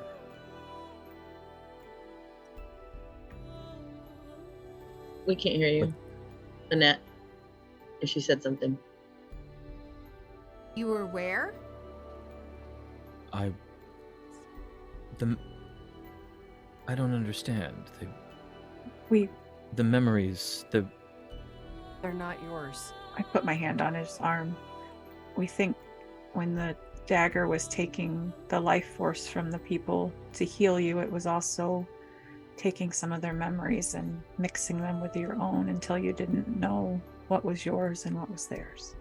We can't hear you, Annette. If she said something. You were where? I don't understand. The memories, They're not yours. I put my hand on his arm. We think when the dagger was taking the life force from the people to heal you, it was also taking some of their memories and mixing them with your own until you didn't know what was yours and what was theirs.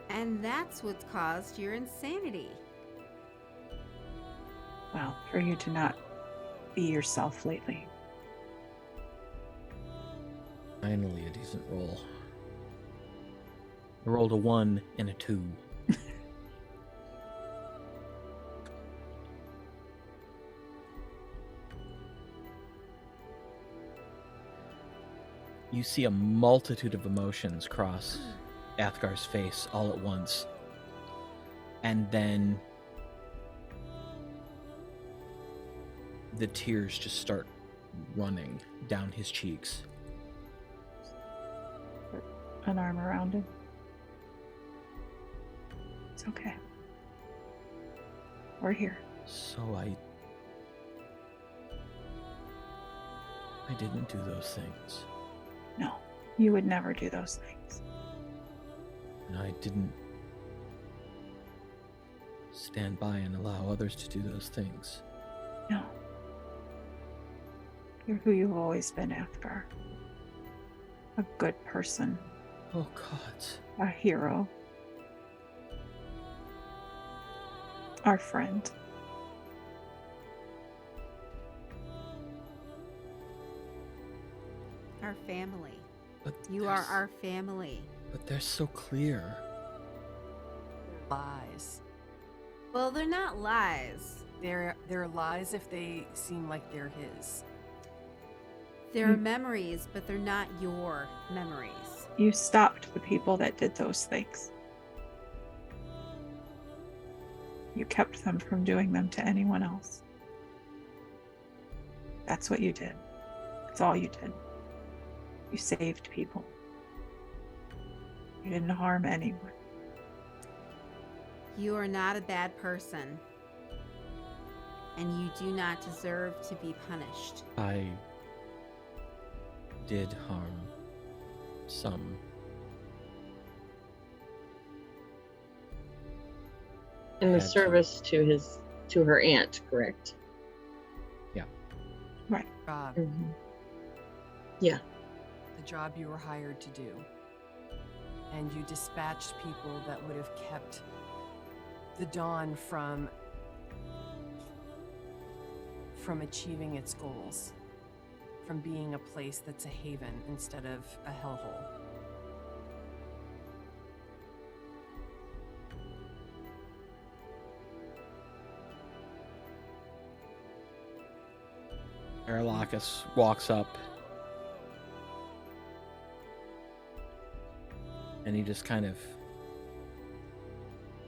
And that's what caused your insanity. Well, for you to not be yourself lately. Finally a decent roll. I rolled a 1 and a 2. You see a multitude of emotions cross Athgar's face all at once. And then the tears just start running down his cheeks. Put an arm around him. It's okay. We're here. So I didn't do those things. No, you would never do those things. And I didn't stand by and allow others to do those things. No. You're who you've always been, Athgarr. A good person. Oh, God. A hero. Our friend. Our family. But You are our family. But they're so clear. Lies. Well, they're not lies. They're lies if they seem like they're his. They're memories, but they're not your memories. You stopped the people that did those things. You kept them from doing them to anyone else. That's what you did. That's all you did. You saved people. You didn't harm anyone. You are not a bad person. And you do not deserve to be punished. I did harm some. In the Had to. service to her aunt, correct? Right. Job. Mm-hmm. Yeah. The job you were hired to do. And you dispatched people that would have kept the Dawn from achieving its goals. From being a place that's a haven instead of a hellhole. Erelo walks up. And he just kind of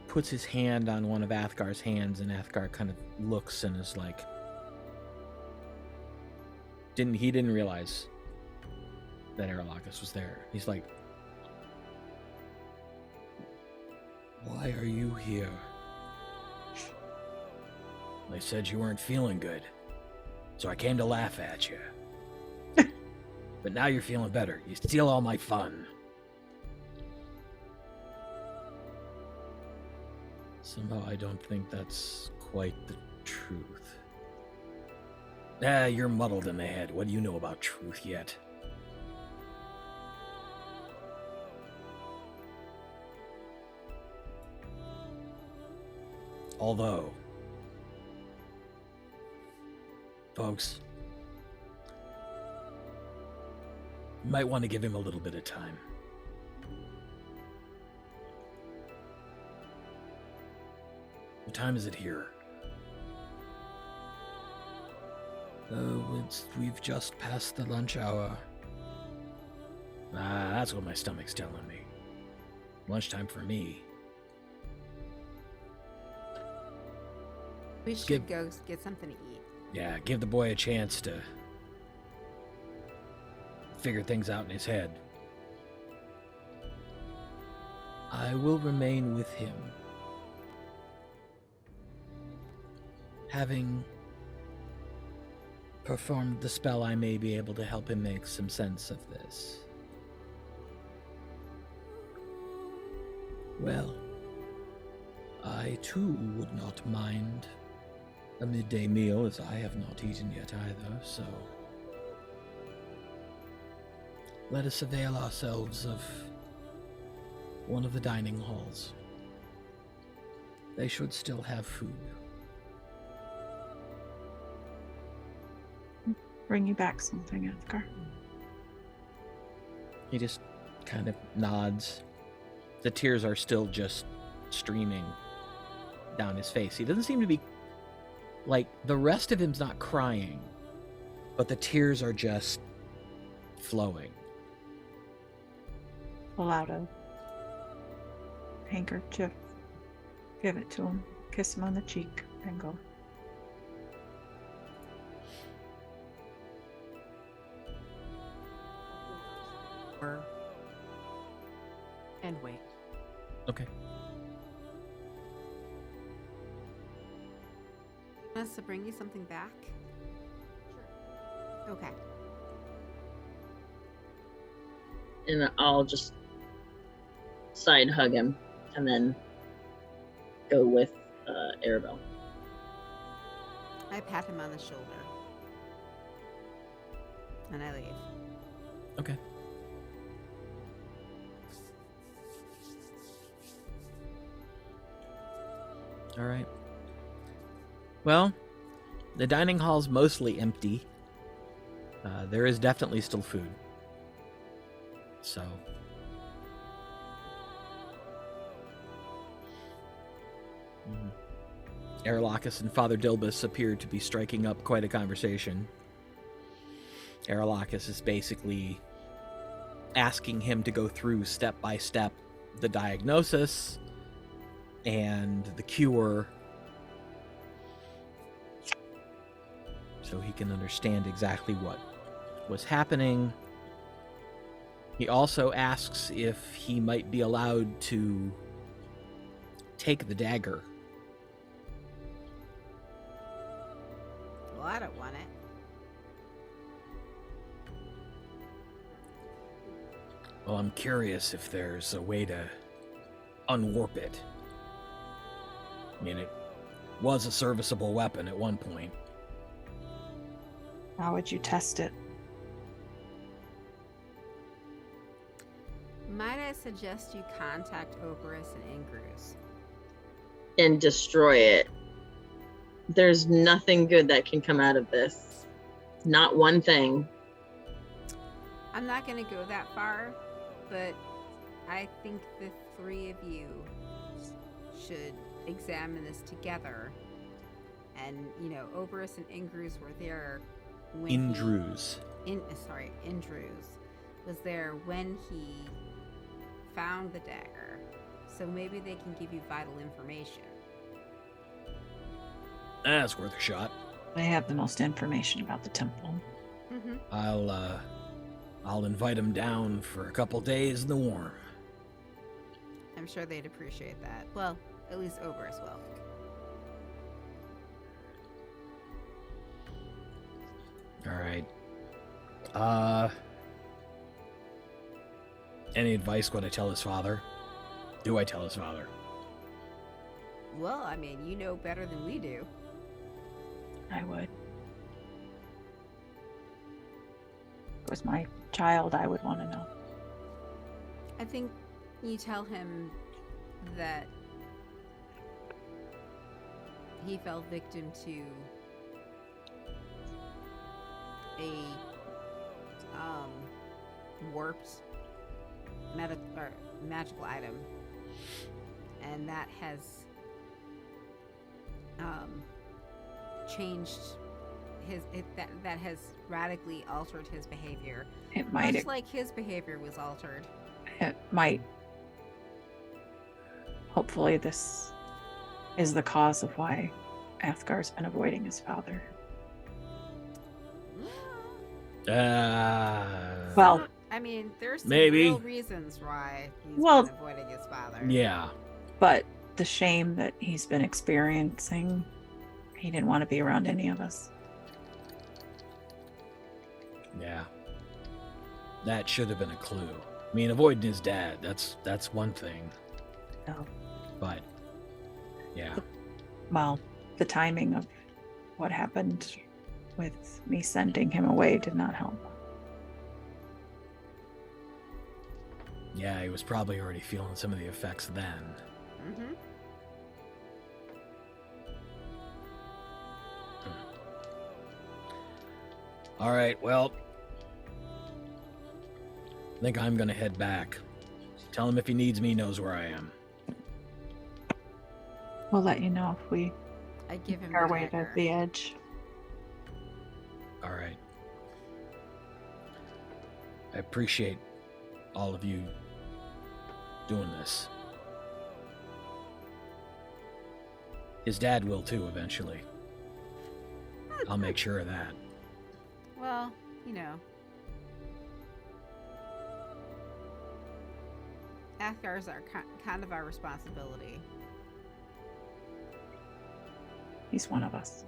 puts his hand on one of Athgar's hands, and Athgarr kind of looks and is like, he didn't realize that Erelo was there. He's like, why are you here? They said you weren't feeling good, so I came to laugh at you. But now you're feeling better. You steal all my fun. Somehow I don't think that's quite the truth. You're muddled in the head. What do you know about truth yet? Although, folks, you might want to give him a little bit of time. What time is it here? Oh, we've just passed the lunch hour. Ah, that's what my stomach's telling me. Lunchtime for me. We should go get something to eat. Yeah, give the boy a chance to figure things out in his head. I will remain with him. Having performed the spell, I may be able to help him make some sense of this. Well, I too would not mind a midday meal, as I have not eaten yet either, so let us avail ourselves of one of the dining halls. They should still have food. Bring you back something, Athgarr. He just kind of nods. The tears are still just streaming down his face. He doesn't seem to be, like, the rest of him's not crying, but the tears are just flowing. Pull out a handkerchief, give it to him, kiss him on the cheek, and go. And wait. Okay. Want us to bring you something back? Sure. Okay. And I'll just side hug him and then go with Aribell. I pat him on the shoulder. And I leave. Okay. All right. Well, the dining hall's mostly empty. There is definitely still food. So. Erelo and Father Dilbiss appear to be striking up quite a conversation. Erelo is basically asking him to go through step by step the diagnosis and the cure so he can understand exactly what was happening. He also asks if he might be allowed to take the dagger. Well, I don't want it. Well, I'm curious if there's a way to unwarp it. I mean, it was a serviceable weapon at one point. How would you test it? Might I suggest you contact Oberus and Ingrus? And destroy it. There's nothing good that can come out of this. Not one thing. I'm not going to go that far, but I think the three of you should examine this together. And, you know, Oberus and Ingrus were there when Indrus. Indrus was there when he found the dagger. So maybe they can give you vital information. That's worth a shot. They have the most information about the temple. Mm-hmm. I'll invite him down for a couple days in the warm. I'm sure they'd appreciate that. Well, at least Oberus will. All right. Any advice what I tell his father? Do I tell his father? Well, I mean, you know better than we do. I would. If it was my child, I would want to know. I think you tell him that he fell victim to a warped magical item, and that has changed that has radically altered his behavior. It might. Much like his behavior was altered. It might. Hopefully, this is the cause of why Athgar's been avoiding his father. Well, I mean, there's some maybe. real reasons why he's been avoiding his father. Yeah. but the shame that he's been experiencing, he didn't want to be around any of us. Yeah. That should have been a clue. I mean, avoiding his dad, that's one thing. No. But, yeah. Well, the timing of what happened with me sending him away did not help. Yeah, he was probably already feeling some of the effects then. Mm-hmm. All right, well, I think I'm gonna head back. Tell him if he needs me, he knows where I am. We'll let you know if we I give him our the way to dagger. the edge. All right. I appreciate all of you doing this. His dad will too, eventually. I'll make sure of that. Well, you know. Athgar's are kind of our responsibility. He's one of us.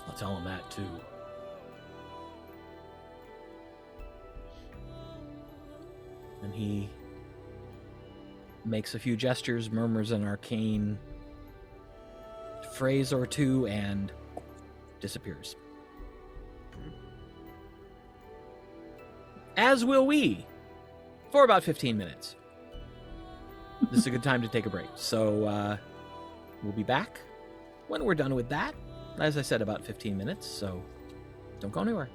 I'll tell him that too. And he makes a few gestures, murmurs an arcane phrase or two, and disappears. As will we, for about 15 minutes. This is a good time to take a break. So we'll be back when we're done with that. As I said, about 15 minutes, so don't go anywhere.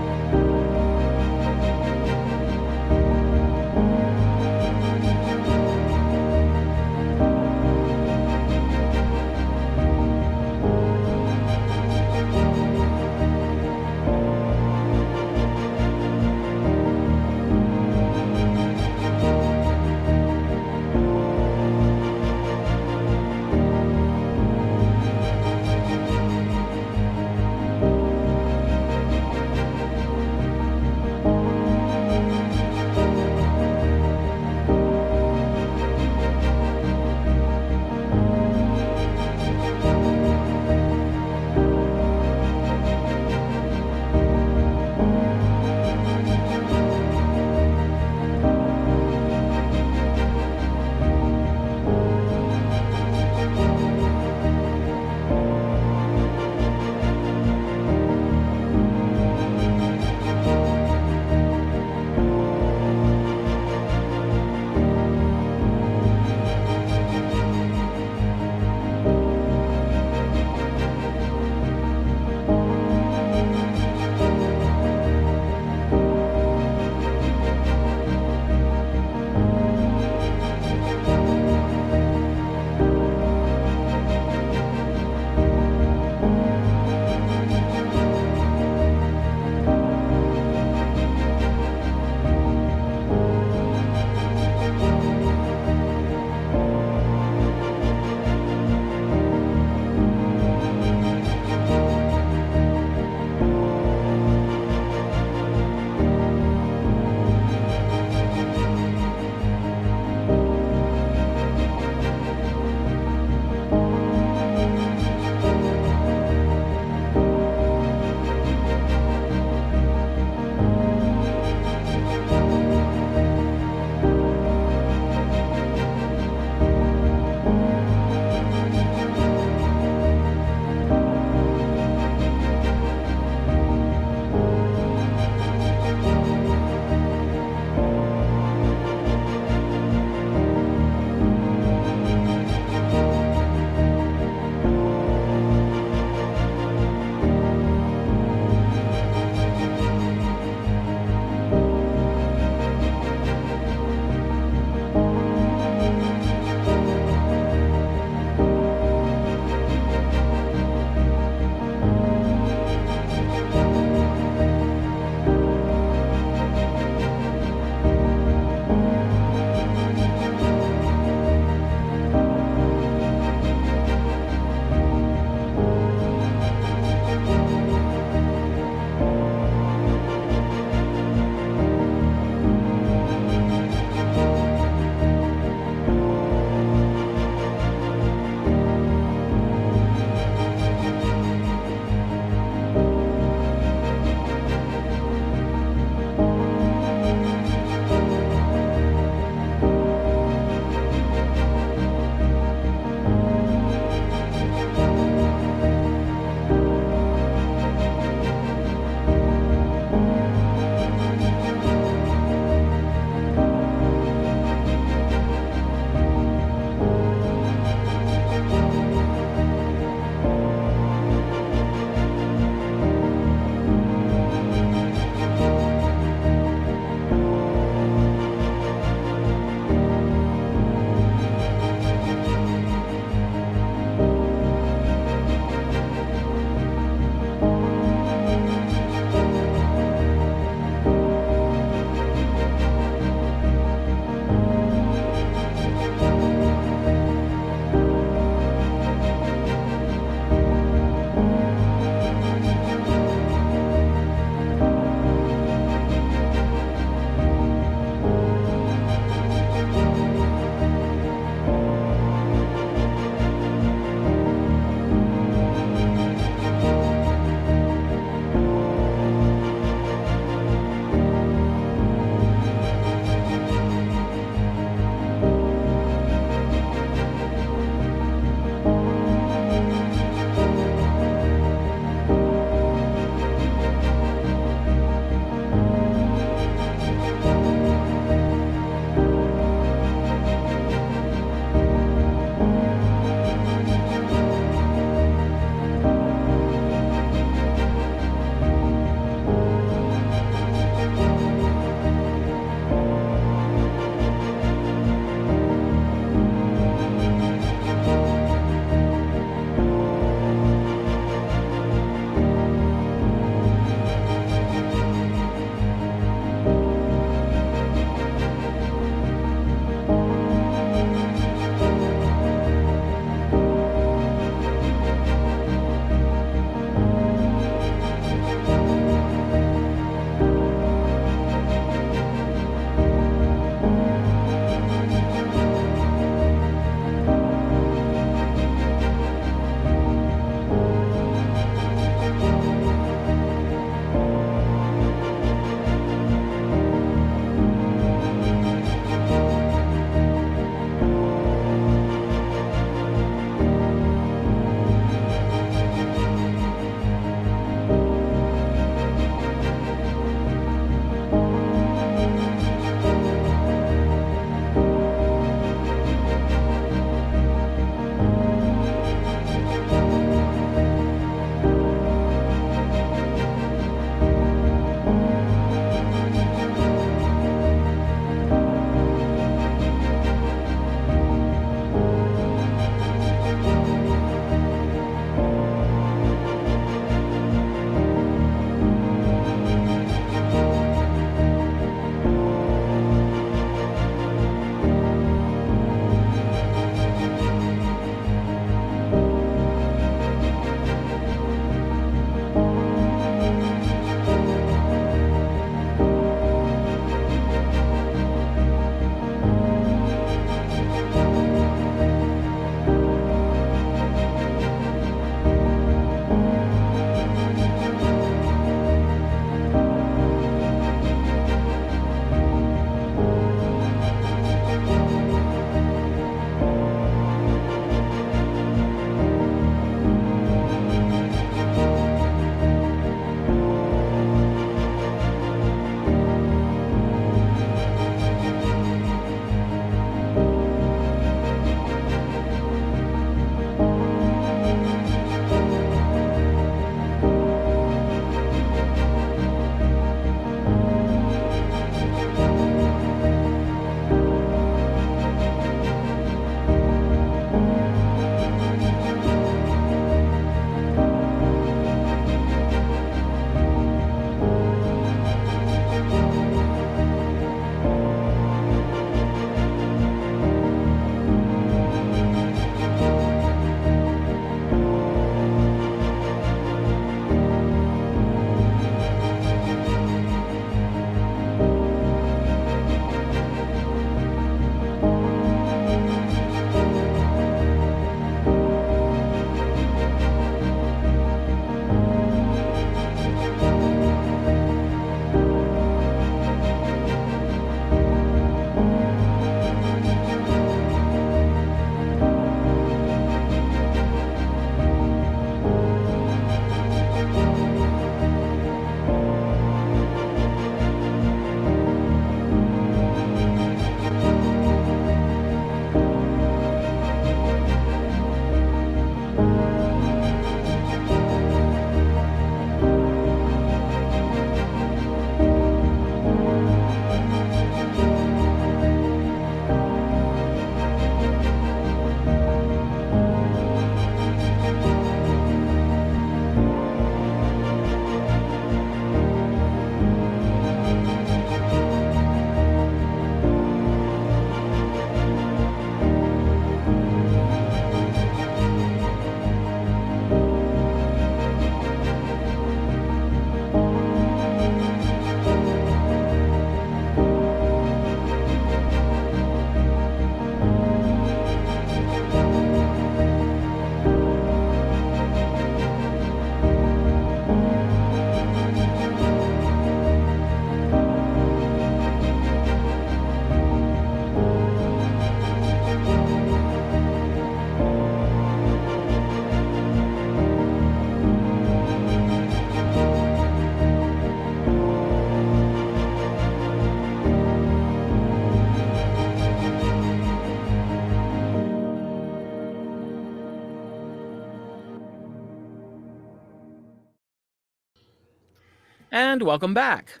And welcome back.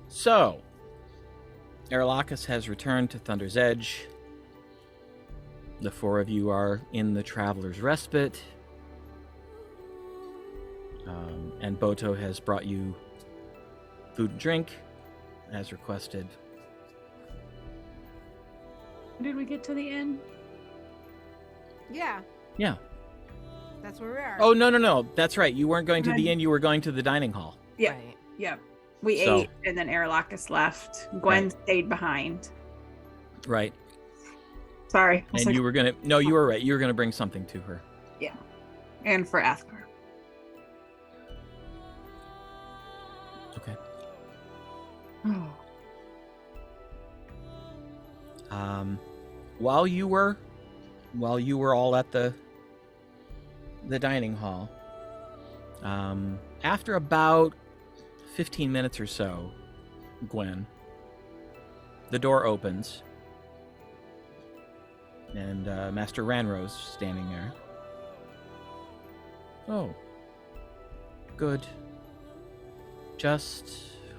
So, Erelo has returned to Thunder's Edge. The four of you are in the Traveler's Respite. And Boto has brought you food and drink, as requested. Did we get to the inn? Yeah, Yeah. that's where we are. Oh, no. That's right. You weren't going to the inn. You were going to the dining hall. Yeah. Right. Yeah. We So- ate, and then Erelo left. Gwen stayed behind. Right. Sorry. I was And like, you were going to... No, you were right. You were going to bring something to her. and for Athgarr. Okay. Oh. While you were all at the dining hall, after about 15 minutes or so, Gwen, the door opens, and Master Wranro's standing there. Oh, good. Just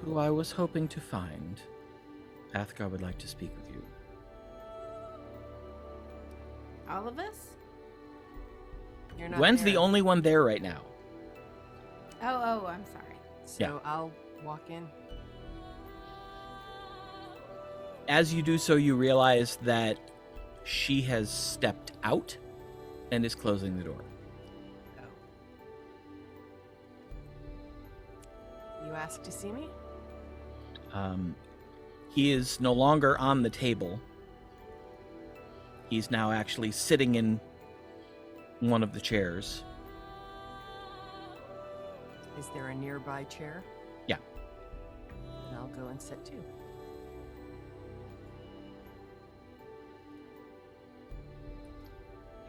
who I was hoping to find. Athgarr would like to speak with you. All of us? You're not Gwen's there. the only one there right now. Oh, I'm sorry. So Yeah. I'll walk in. As you do so, you realize that she has stepped out and is closing the door. Oh. You asked to see me? He is no longer on the table. He's now actually sitting in one of the chairs. Is there a nearby chair? Yeah. Then I'll go and sit too.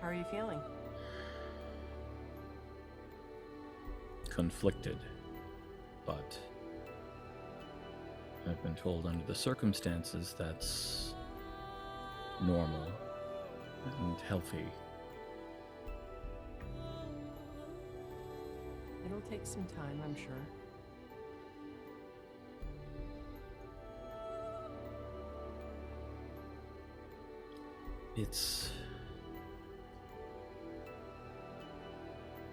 How are you feeling? Conflicted, but I've been told under the circumstances that's normal and healthy. It'll take some time, I'm sure. It's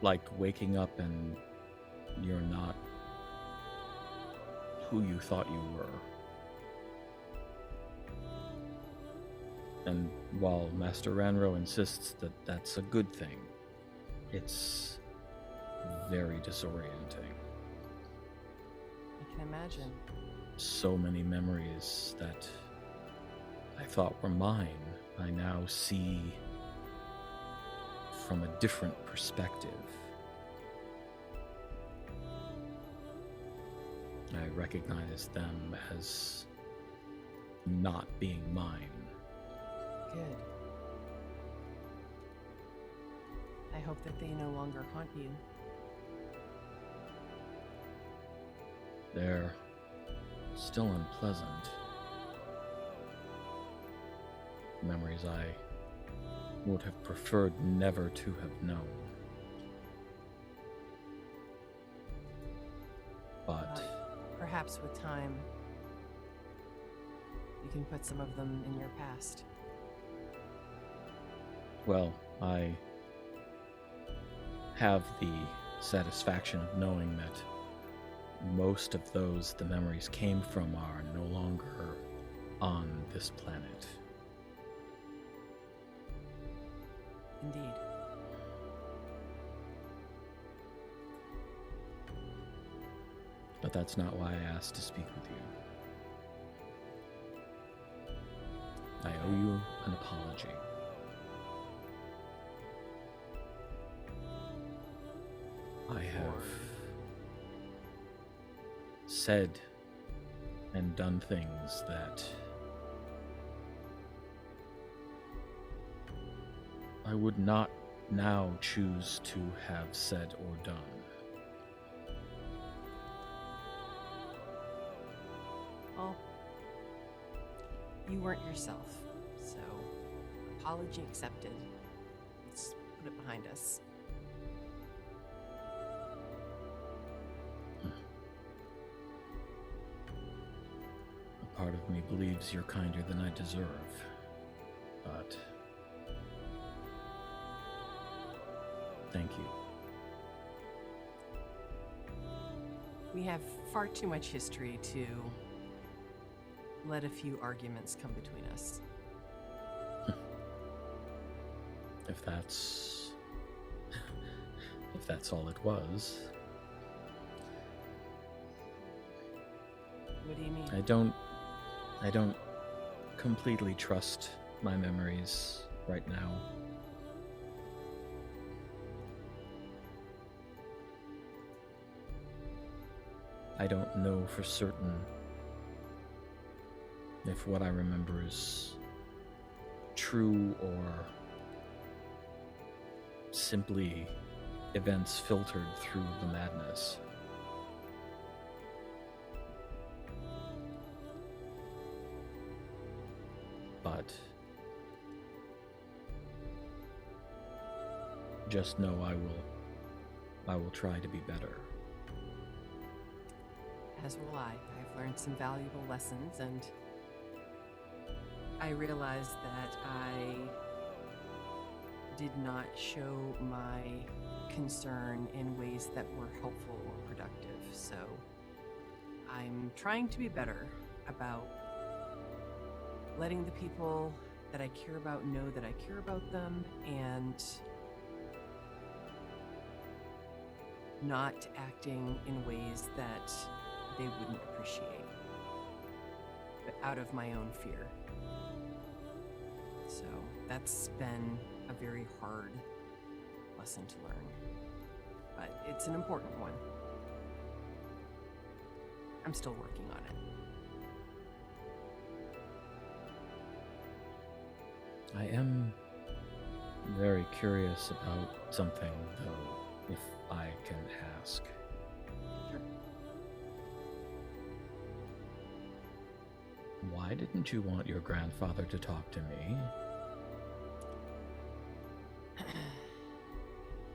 like waking up and you're not who you thought you were. And while Master Wranro insists that that's a good thing, it's very disorienting. I can imagine. So many memories that I thought were mine, I now see from a different perspective. I recognize them as not being mine. Good. I hope that they no longer haunt you. They're still unpleasant. Memories I would have preferred never to have known. But Perhaps with time, you can put some of them in your past. well, I have the satisfaction of knowing that most of those the memories came from are no longer on this planet. Indeed. But that's not why I asked to speak with you. I owe you an apology. I have said and done things that I would not now choose to have said or done. Well, you weren't yourself, so apology accepted. Let's put it behind us. part of me believes you're kinder than I deserve. But thank you. We have far too much history to let a few arguments come between us. If that's all it was. What do you mean? I don't completely trust my memories right now. I don't know for certain if what I remember is true or simply events filtered through the madness. But just know I will try to be better. As will I. I've learned some valuable lessons, and I realized that I did not show my concern in ways that were helpful or productive. So I'm trying to be better about letting the people that I care about know that I care about them, and not acting in ways that they wouldn't appreciate, but out of my own fear. So that's been a very hard lesson to learn, but it's an important one. I'm still working on it. I am very curious about something, though, if I can ask. Sure. Why didn't you want your grandfather to talk to me?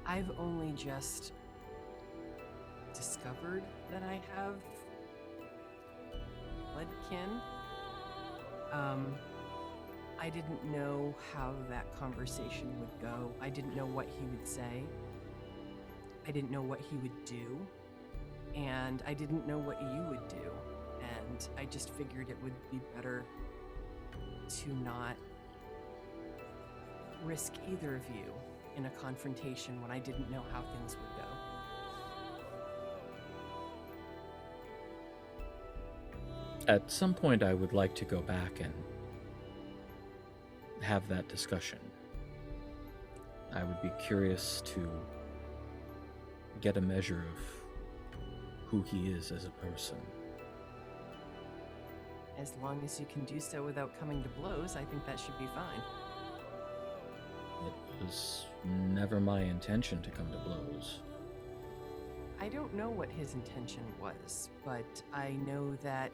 I've only just discovered that I have bloodkin. I didn't know how that conversation would go. I didn't know what he would say. I didn't know what he would do. And I didn't know what you would do. And I just figured it would be better to not risk either of you in a confrontation when I didn't know how things would go. At some point, I would like to go back and have that discussion. I would be curious to get a measure of who he is as a person. As long as you can do so without coming to blows, I think that should be fine. It was never my intention to come to blows. I don't know what his intention was, but I know that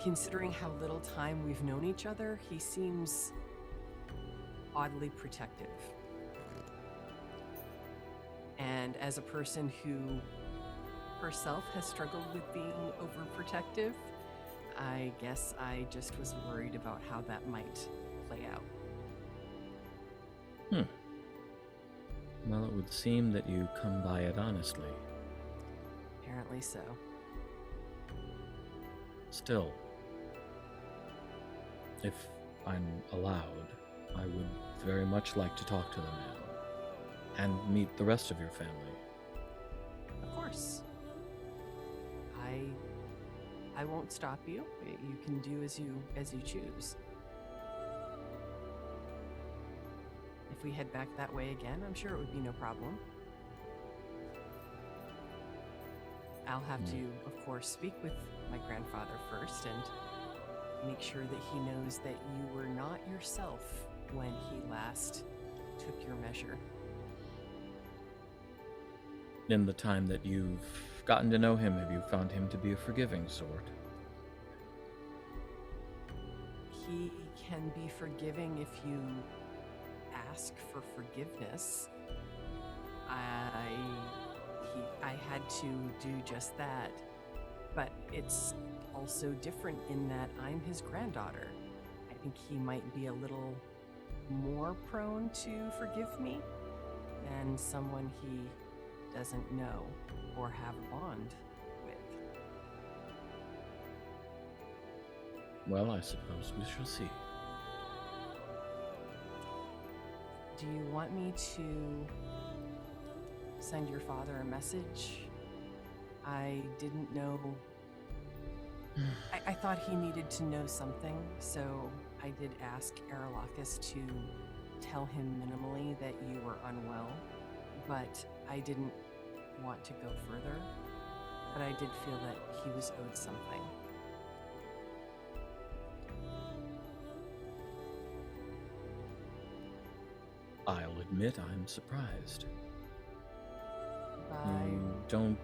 considering how little time we've known each other, he seems oddly protective. And as a person who herself has struggled with being overprotective, I guess I just was worried about how that might play out. Well, it would seem that you come by it honestly. Apparently so. Still, if I'm allowed, I would very much like to talk to the man and meet the rest of your family. Of course. I won't stop you. You can do as you choose. If we head back that way again, I'm sure it would be no problem. I'll have to, of course, speak with my grandfather first and make sure that he knows that you were not yourself when he last took your measure. In the time that you've gotten to know him, have you found him to be a forgiving sort? He can be forgiving if you ask for forgiveness. I had to do just that, but it's also different in that I'm his granddaughter. I think he might be a little more prone to forgive me than someone he doesn't know or have a bond with. Well, I suppose we shall see. Do you want me to send your father a message? I didn't know. I thought he needed to know something, so I did ask Erelo to tell him minimally that you were unwell, but I didn't want to go further. But I did feel that he was owed something. I'll admit I'm surprised. By You don't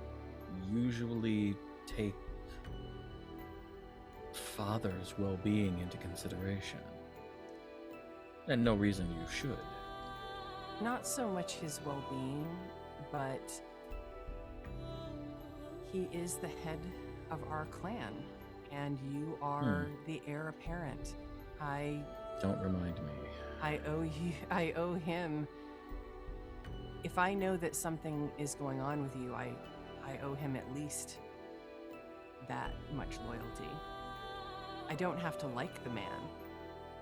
usually take father's well-being into consideration. And no reason you should. not so much his well-being, but he is the head of our clan, and you are the heir apparent. Don't remind me. I owe him. If I know that something is going on with you, I owe him at least that much loyalty. I don't have to like the man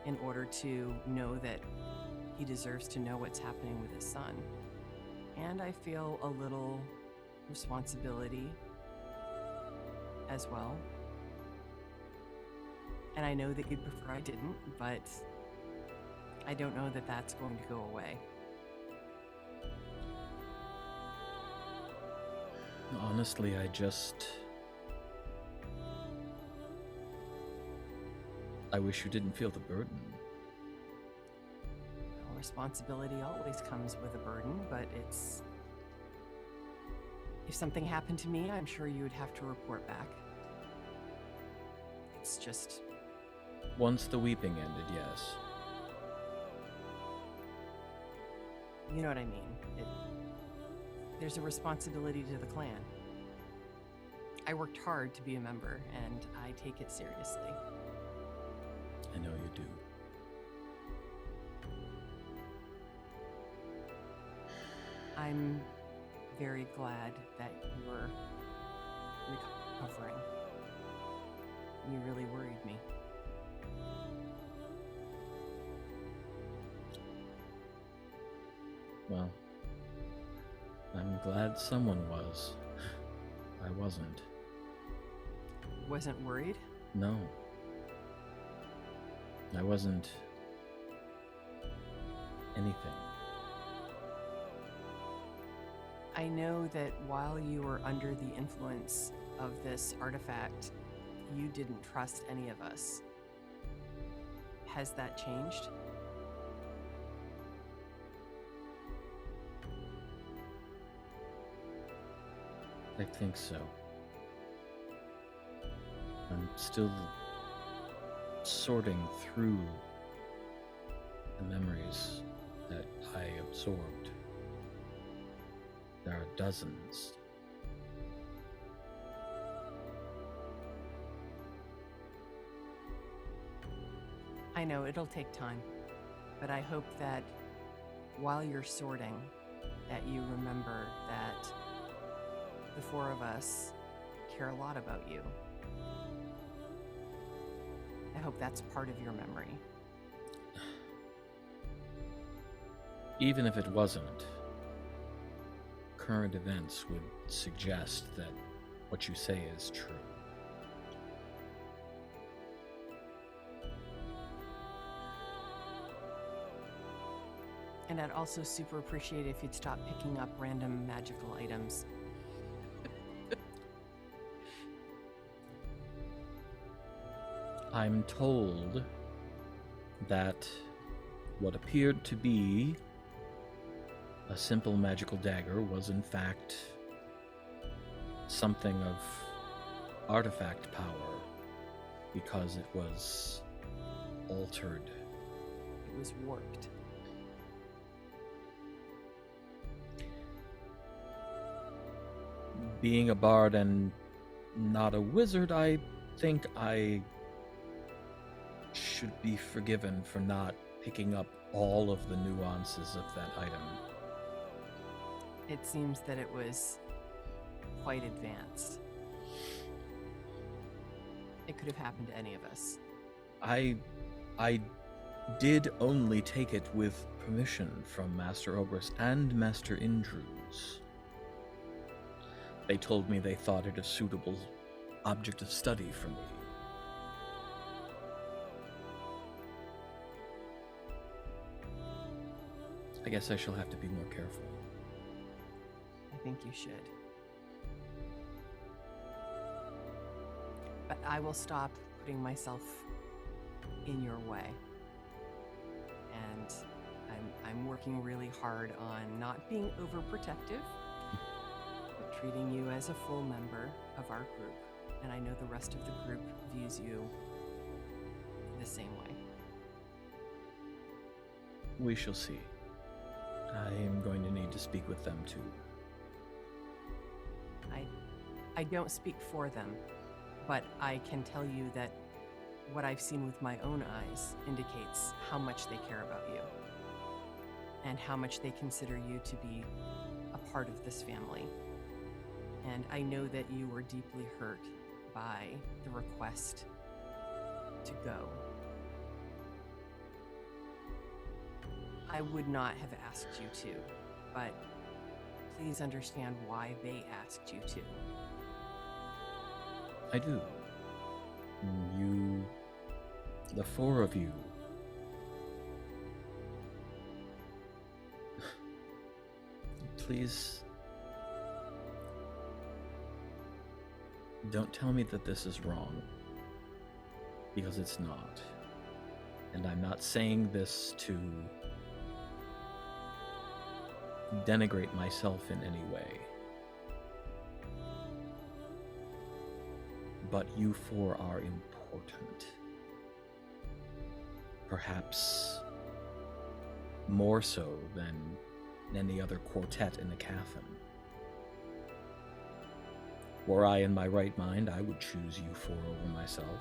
in order to know that he deserves to know what's happening with his son. And I feel a little responsibility as well. And I know that you'd prefer I didn't, but I don't know that that's going to go away. Honestly, I wish you didn't feel the burden. Well, responsibility always comes with a burden, but if something happened to me, I'm sure you would have to report back. It's just... Once the weeping ended, yes. You know what I mean. There's a responsibility to the clan. I worked hard to be a member, and I take it seriously. I know you do. I'm very glad that you're recovering. You really worried me. Well, I'm glad someone was. I wasn't. Wasn't worried? No. I wasn't anything. I know that while you were under the influence of this artifact, you didn't trust any of us. Has that changed? I think so. I'm still sorting through the memories that I absorbed. There are dozens. I know it'll take time, but I hope that while you're sorting, that you remember that the four of us care a lot about you. I hope that's part of your memory. Even if it wasn't, current events would suggest that what you say is true. And I'd also super appreciate if you'd stop picking up random magical items. I'm told that what appeared to be a simple magical dagger was in fact something of artifact power because it was altered. It was warped. Being a bard and not a wizard, I think I should be forgiven for not picking up all of the nuances of that item. It seems that it was quite advanced. It could have happened to any of us. I did only take it with permission from Master Oberst and Master Indrus. They told me they thought it a suitable object of study for me. I guess I shall have to be more careful. I think you should. But I will stop putting myself in your way. And I'm working really hard on not being overprotective, but treating you as a full member of our group. And I know the rest of the group views you the same way. We shall see. I am going to need to speak with them too. I don't speak for them, but I can tell you that what I've seen with my own eyes indicates how much they care about you and how much they consider you to be a part of this family. And I know that you were deeply hurt by the request to go. I would not have asked you to, but please understand why they asked you to. I do. You, the four of you, please don't tell me that this is wrong, because it's not. And I'm not saying this to denigrate myself in any way. But you four are important. Perhaps more so than any other quartet in Aecathan. Were I in my right mind, I would choose you four over myself.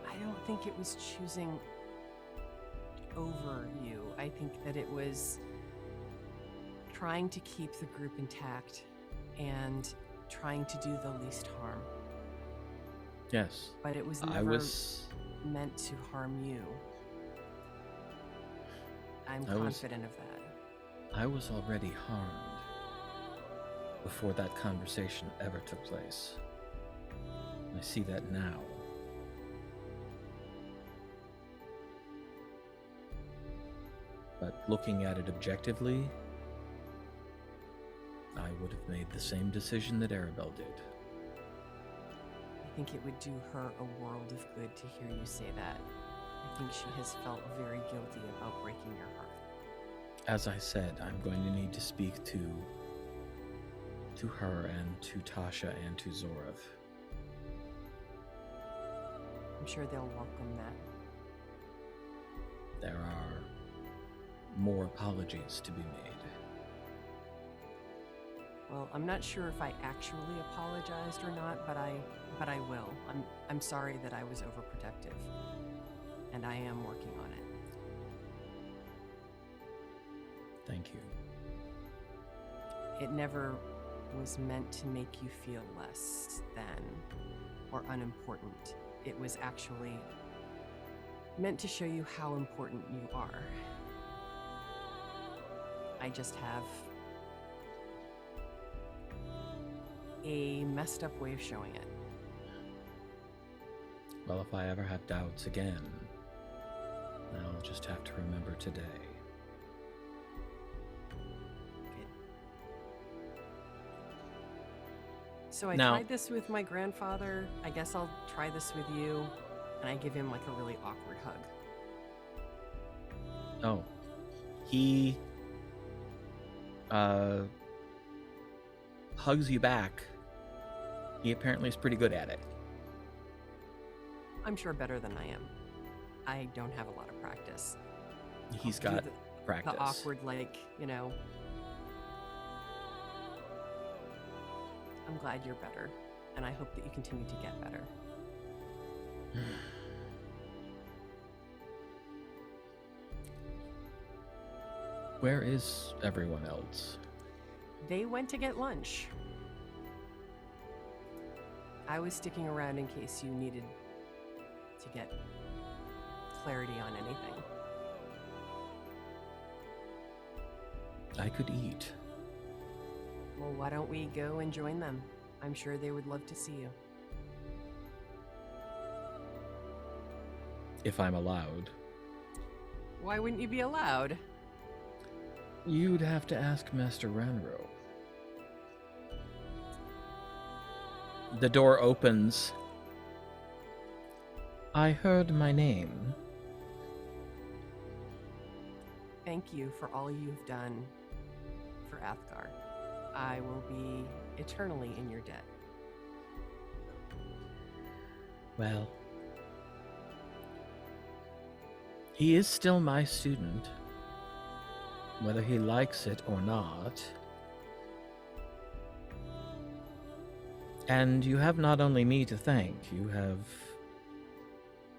I don't think it was choosing over you. I think that it was trying to keep the group intact and trying to do the least harm. Yes. But it was I never was meant to harm you. I'm confident of that. I was already harmed before that conversation ever took place. I see that now. But looking at it objectively, I would have made the same decision that Aribell did. I think it would do her a world of good to hear you say that. I think she has felt very guilty about breaking your heart. As I said, I'm going to need to speak to her and to Tasha and to Zorith. I'm sure they'll welcome that. There are more apologies to be made. Well, I'm not sure if I actually apologized or not, but I will. I'm sorry that I was overprotective, and I am working on it. Thank you. It never was meant to make you feel less than or unimportant. It was actually meant to show you how important you are. I just have a messed up way of showing it. Well, if I ever have doubts again, I'll just have to remember today. So I Now- tried this with my grandfather. I guess I'll try this with you. And I give him like a really awkward hug. Oh. He hugs you back. He apparently is pretty good at it. I'm sure better than I am. I don't have a lot of practice. He's I'll do got the practice. awkward, like, you know. I'm glad you're better. and I hope that you continue to get better. Where is everyone else? They went to get lunch. I was sticking around in case you needed to get clarity on anything. I could eat. Well, why don't we go and join them? I'm sure they would love to see you. If I'm allowed. Why wouldn't you be allowed? You'd have to ask Master Wranro. The door opens. I heard my name. Thank you for all you've done for Athgarr. I will be eternally in your debt. Well, he is still my student, whether he likes it or not. And you have not only me to thank, you have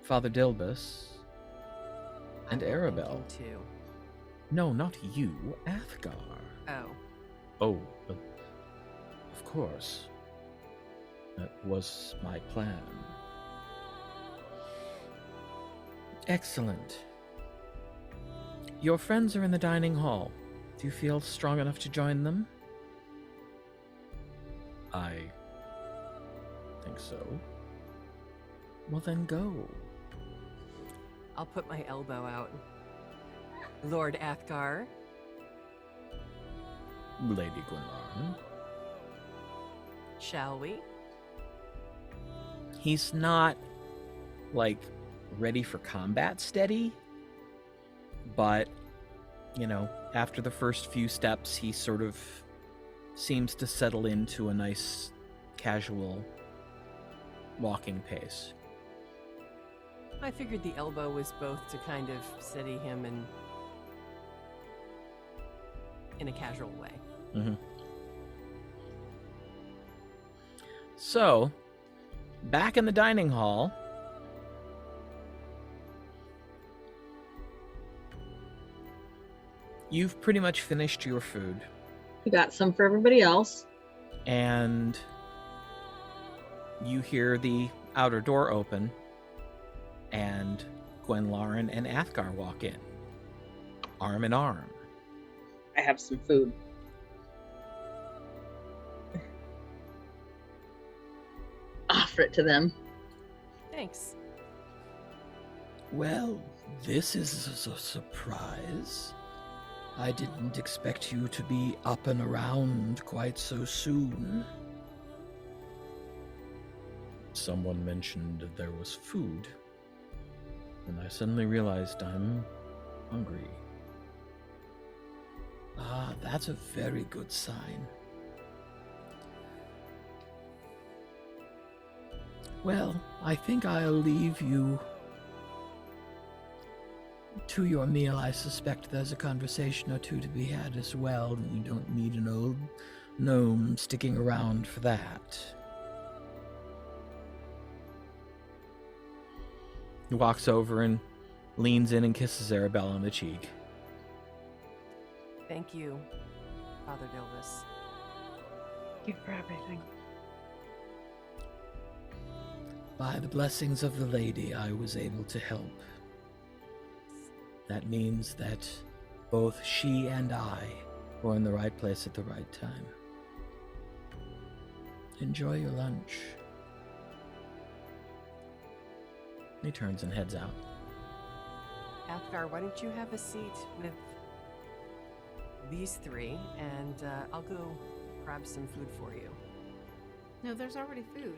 Father Dilbiss and I will thank Aribell. him too. No, not you, Athgarr. Oh, Oh, but of course. That was my plan. Excellent. Your friends are in the dining hall. Do you feel strong enough to join them? I think so. Well, then go. I'll put my elbow out. Lord Athgarr, Lady Gwenlaryn. shall we? He's not, like, ready for combat steady, but, you know, after the first few steps, he sort of seems to settle into a nice, casual walking pace. I figured the elbow was both to kind of steady him and in a casual way. Mm-hmm. So, back in the dining hall, you've pretty much finished your food, We got some for everybody else. and you hear the outer door open, and Gwenlaryn and Athgarr walk in, arm in arm. I have some food. Offer it to them. Thanks. Well, this is a surprise. I didn't expect you to be up and around quite so soon. Someone mentioned there was food, and I suddenly realized I'm hungry. Ah, that's a very good sign. Well, I think I'll leave you to your meal. I suspect there's a conversation or two to be had as well, and you don't need an old gnome sticking around for that. He walks over and leans in and kisses Aribell on the cheek. Thank you, Father Dilbiss. Thank you for everything. By the blessings of the lady, I was able to help. That means that both she and I were in the right place at the right time. Enjoy your lunch. He turns and heads out. Athgarr, why don't you have a seat with these three, and I'll go grab some food for you. No, there's already food.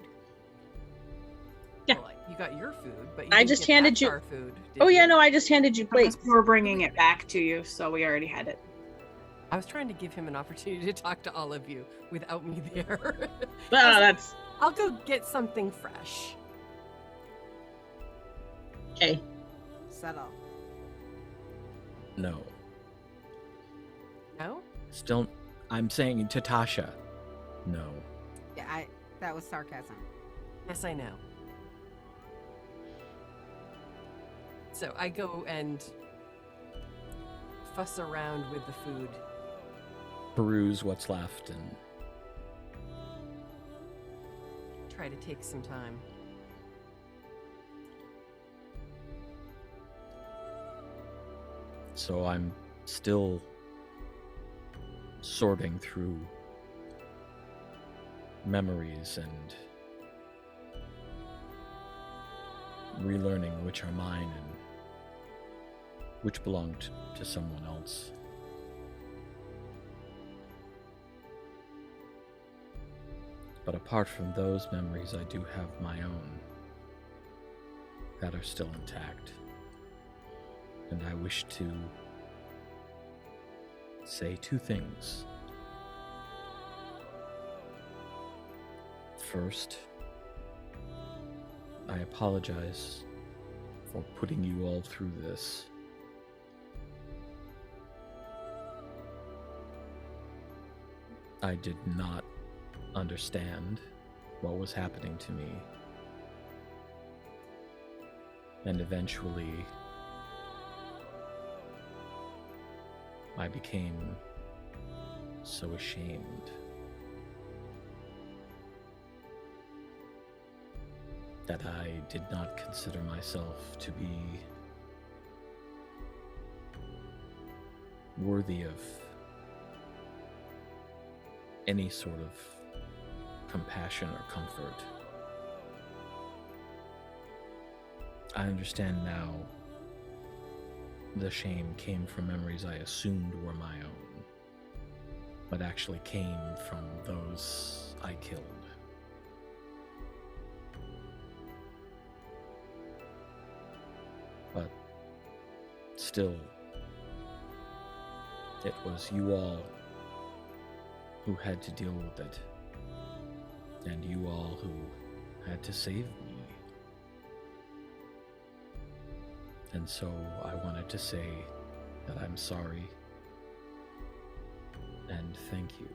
Yeah. Well, you got your food, but you I didn't just get handed you- Athgarr food. did Oh yeah, you? no, I just handed you plates. We're bringing it back to you, so we already had it. I was trying to give him an opportunity to talk to all of you without me there. That's I'll go get something fresh. okay. Settle. No. No? Still, I'm saying to Tasha, no. Yeah, That was sarcasm. Yes, I know. So I go and fuss around with the food. Peruse what's left and Try to take some time. so I'm still sorting through memories and relearning which are mine and which belonged to someone else. But apart from those memories, I do have my own that are still intact. And I wish to say two things. First, I apologize for putting you all through this. I did not understand what was happening to me. And eventually, I became so ashamed that I did not consider myself to be worthy of any sort of compassion or comfort. I understand now the shame came from memories I assumed were my own, but actually came from those I killed. But still, it was you all who had to deal with it, and you all who had to save me. And so I wanted to say that I'm sorry and thank you.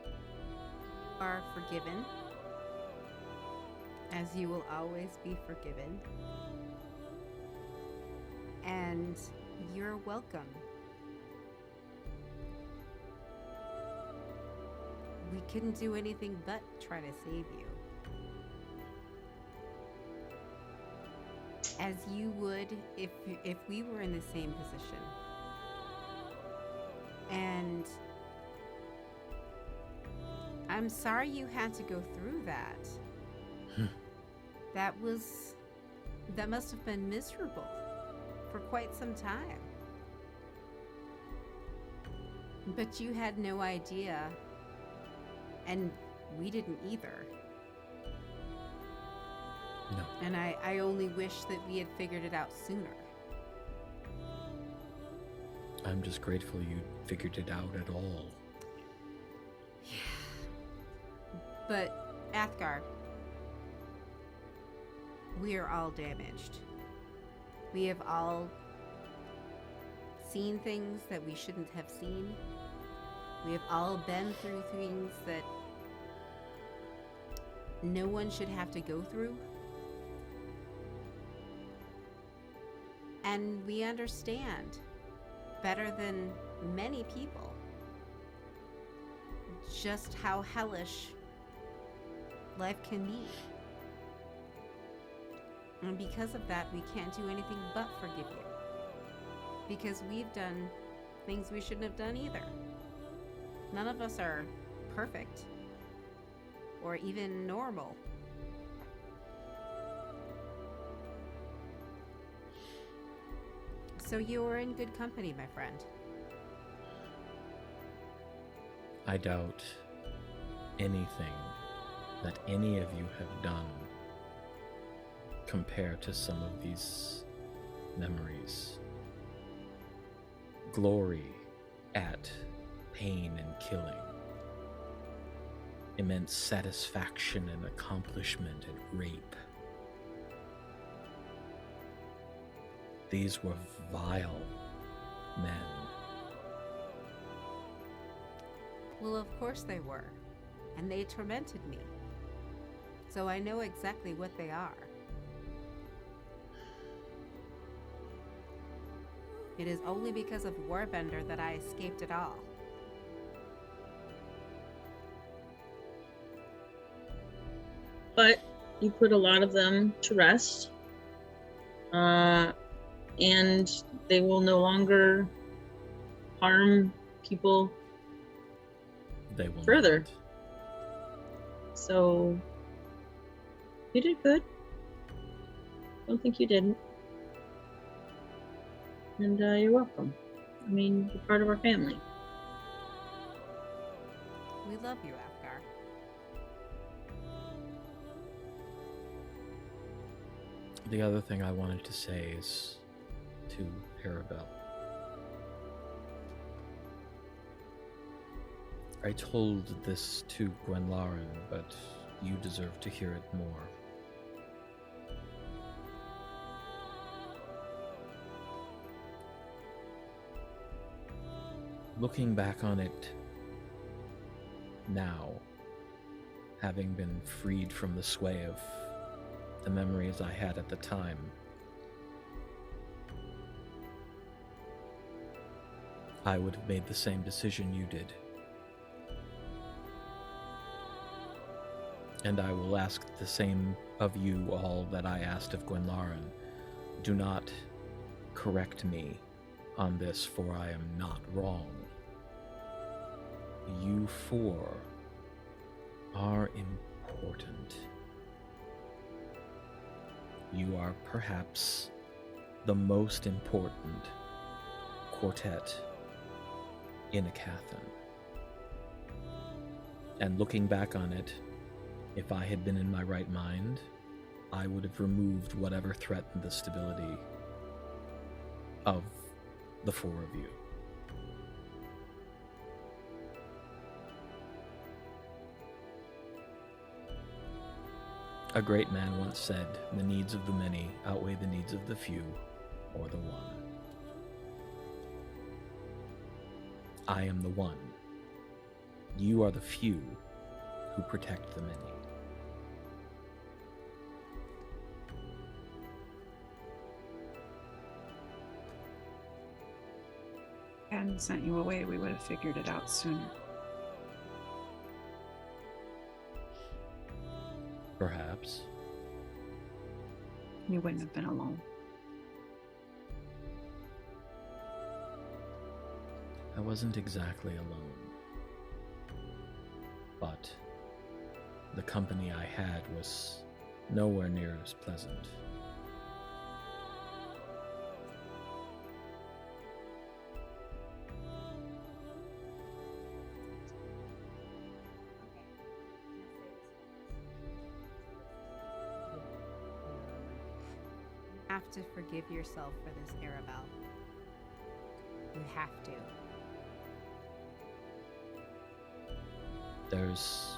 You are forgiven, as you will always be forgiven. And you're welcome. We couldn't do anything but try to save you. As you would if we were in the same position. And I'm sorry you had to go through that. That must have been miserable for quite some time. But you had no idea, and we didn't either. No. And I only wish that we had figured it out sooner. I'm just grateful you figured it out at all. Yeah. But, Athgarr, we are all damaged. We have all seen things that we shouldn't have seen. We have all been through things that no one should have to go through. And we understand better than many people just how hellish life can be. And because of that, we can't do anything but forgive you. Because we've done things we shouldn't have done either. None of us are perfect or even normal. So you are in good company, my friend. I doubt anything that any of you have done compared to some of these memories. Glory at pain and killing. Immense satisfaction and accomplishment at rape. These were vile men. Well, of course they were. And they tormented me. So I know exactly what they are. It is only because of Warbender that I escaped it all. But you put a lot of them to rest. And they will no longer harm people They will further. not. So you did good. Don't think you didn't. And you're welcome. I mean, you're part of our family. We love you, Athgarr. The other thing I wanted to say is to Aribell. I told this to Gwenlaryn, but you deserve to hear it more. Looking back on it now, having been freed from the sway of the memories I had at the time, I would have made the same decision you did. And I will ask the same of you all that I asked of Gwenlaryn. Do not correct me on this, for I am not wrong. You four are important. You are perhaps the most important quartet in Aecathan. And looking back on it, if I had been in my right mind, I would have removed whatever threatened the stability of the four of you. A great man once said, the needs of the many outweigh the needs of the few, or the one. I am the one. You are the few who protect the many. If I hadn't sent you away, we would have figured it out sooner. Perhaps. You wouldn't have been alone. I wasn't exactly alone. But the company I had was nowhere near as pleasant. You have to forgive yourself for this, Aribell. You have to. There's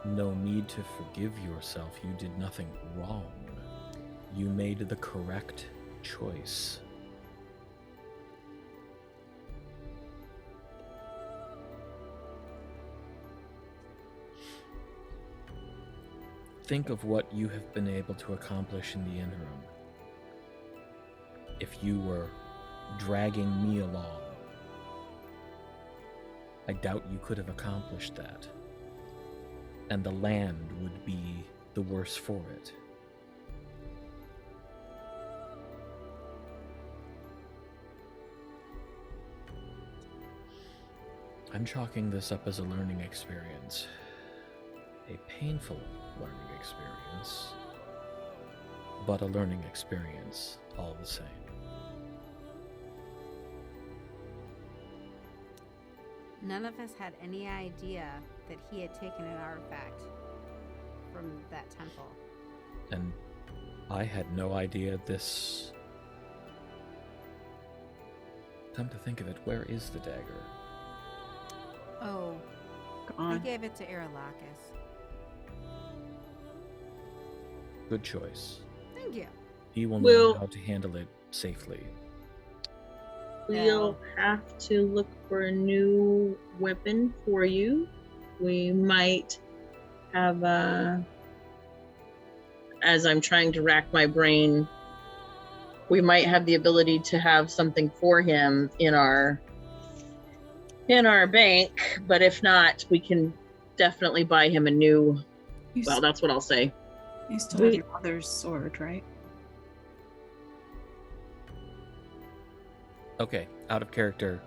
no need to forgive yourself. You did nothing wrong. You made the correct choice. Think of what you have been able to accomplish in the interim. If you were dragging me along, I doubt you could have accomplished that. And the land would be the worse for it. I'm chalking this up as a learning experience. A painful learning experience, but a learning experience all the same. None of us had any idea that he had taken an artifact from that temple. And I had no idea this... Come to think of it, where is the dagger? Oh, I Gone. gave it to Erelakis. Good choice. Thank you. He will know Will- how to handle it safely. We'll have to look for a new weapon for you. We might have as I'm trying to rack my brain, we might have the ability to have something for him in our bank, but if not, we can definitely buy him a new. Well, that's what I'll say. You still have your mother's sword, right? Okay, out of character.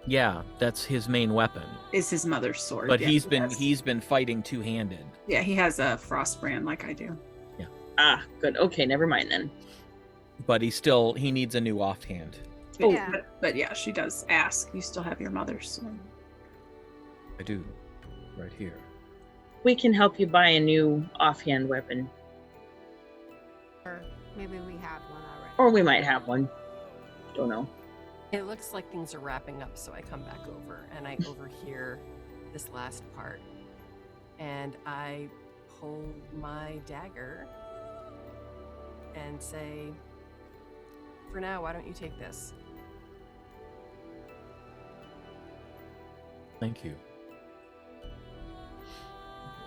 Yeah, that's his main weapon. Is his mother's sword. But yeah, he's been fighting two-handed. Yeah, he has a frost brand like I do. Yeah. Ah, good. Okay, never mind then. But he needs a new offhand. Oh, Yeah. but yeah, she does ask. You still have your mother's sword. I do. Right here. We can help you buy a new offhand weapon. Or maybe we have one already. Or we might have one. Don't know. It looks like things are wrapping up, so I come back over and I overhear this last part. And I pull my dagger and say, for now, why don't you take this? Thank you.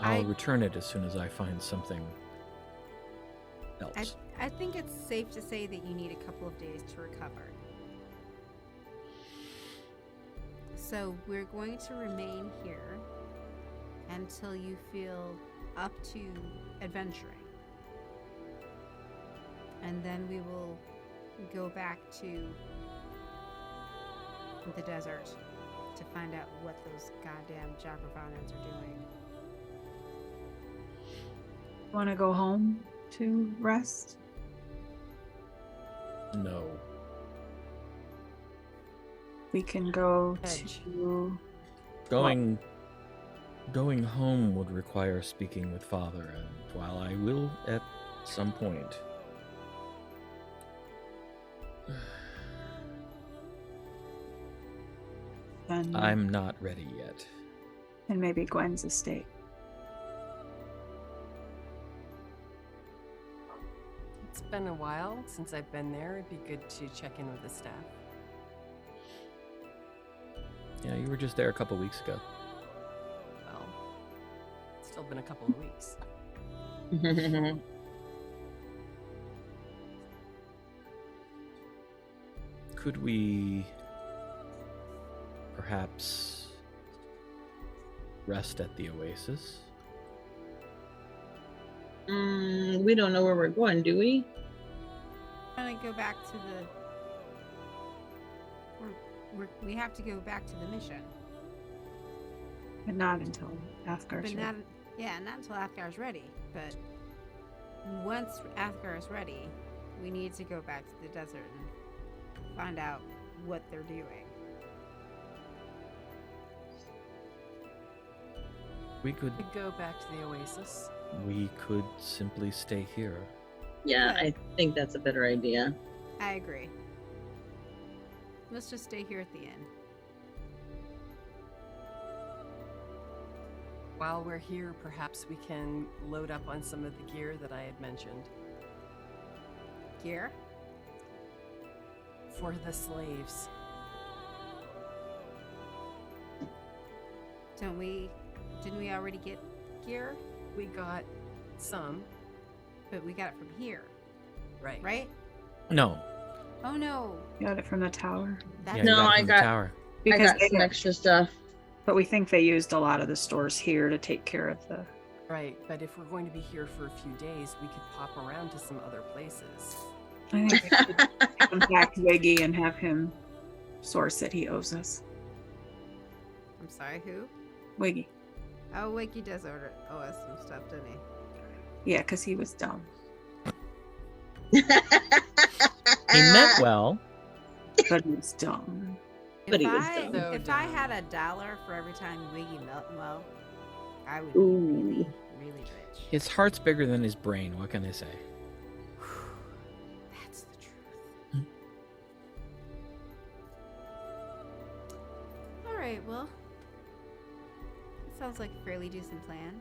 I'll return it as soon as I find something else. I think it's safe to say that you need a couple of days to recover. So we're going to remain here until you feel up to adventuring. And then we will go back to the desert to find out what those goddamn Jabravanans are doing. Want to go home to rest? No. We can go Edge. to. Going home would require speaking with Father, and while I will at some point, Then, I'm not ready yet. and maybe Gwen's estate. It's been a while since I've been there. It'd be good to check in with the staff. Yeah, you were just there a couple weeks ago. Well, it's still been a couple of weeks. Could we perhaps rest at the oasis? We don't know where we're going, do we? I'm gonna go back to the. We have to go back to the mission. But not until Athgar's But not until Athgar's ready. But once Athgar is ready, we need to go back to the desert and find out what they're doing. We could Go back to the oasis. simply stay here. Yeah, I think that's a better idea. I agree. Let's just stay here at the inn. While we're here, perhaps we can load up on some of the gear that I had mentioned Gear? for the slaves. Didn't we already get gear? We got some, But we got it from here, right? right? No. Oh no. got it from the tower. That's Yeah, No, you got it I from the got- tower. Because I got they some extra stuff. but we think they used a lot of the stores here to take care of the. Right, but if we're going to be here for a few days, we could pop around to some other places. I think we should contact Wiggy and have him source that he owes us. I'm sorry, who? Wiggy. Oh, Wakey does owe us some stuff, doesn't he? Yeah, because he was dumb. He meant well. But he was dumb. But he was I, dumb. So if I dumb. had $1 for every time Wiggy well, I would be Ooh. really, really rich. His heart's bigger than his brain. What can I say? That's the truth. Hmm. All right, well, it sounds like a fairly decent plan.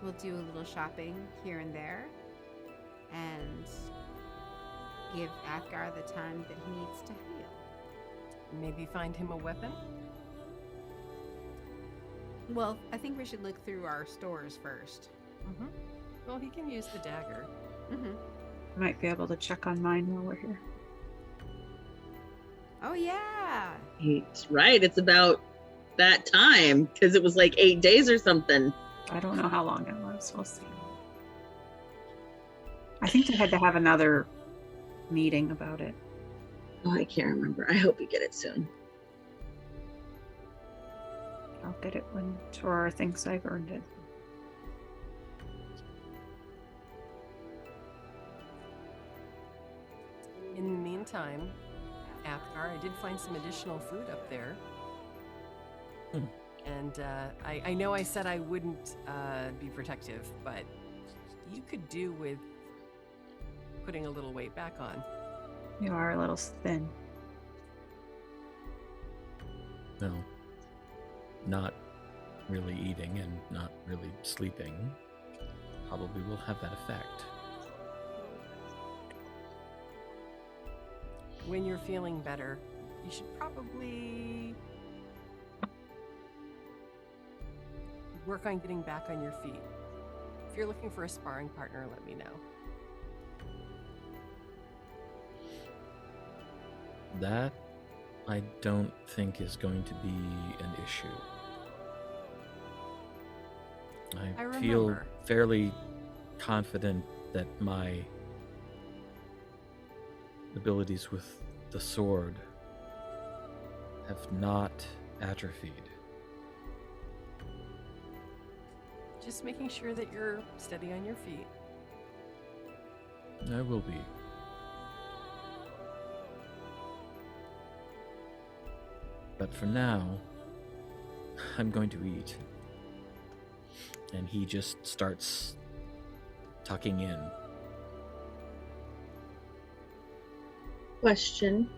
We'll do a little shopping here and there, and give Athgarr the time that he needs to heal. Maybe find him a weapon? Well, I think we should look through our stores first. Mm-hmm. Well, he can use the dagger. Mm-hmm. Might be able to check on mine while we're here. Oh, yeah. It's right. It's about that time because it was like 8 days or something. I don't know how long it was. We'll see. I think they had to have another meeting about it. Oh, I can't remember. I hope we get it soon. I'll get it when Toror thinks I've earned it. In the meantime, Athgarr, I did find some additional food up there. And I know I said I wouldn't be protective, but you could do with putting a little weight back on. You are a little thin. No. Not really eating and not really sleeping probably will have that effect. When you're feeling better, you should probably work on getting back on your feet. If you're looking for a sparring partner, let me know. That I don't think is going to be an issue. I feel remember. fairly confident that my abilities with the sword have not atrophied. Just making sure that you're steady on your feet. I will be. But for now, I'm going to eat. And he just starts tucking in. Question.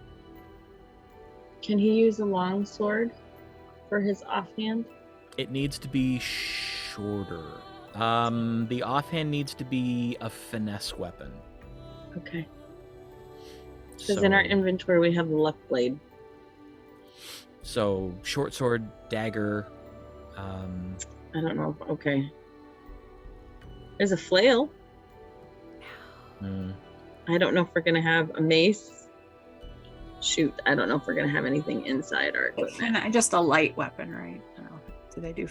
Can he use a longsword for his offhand? It needs to be shorter. The offhand needs to be a finesse weapon. Okay. Because in our inventory we have the left blade. So short sword, dagger. I don't know. Okay. There's a flail. I don't know if we're gonna have a mace. Shoot, I don't know if we're gonna have anything inside our equipment. And just a light weapon, right? I don't know. Do they do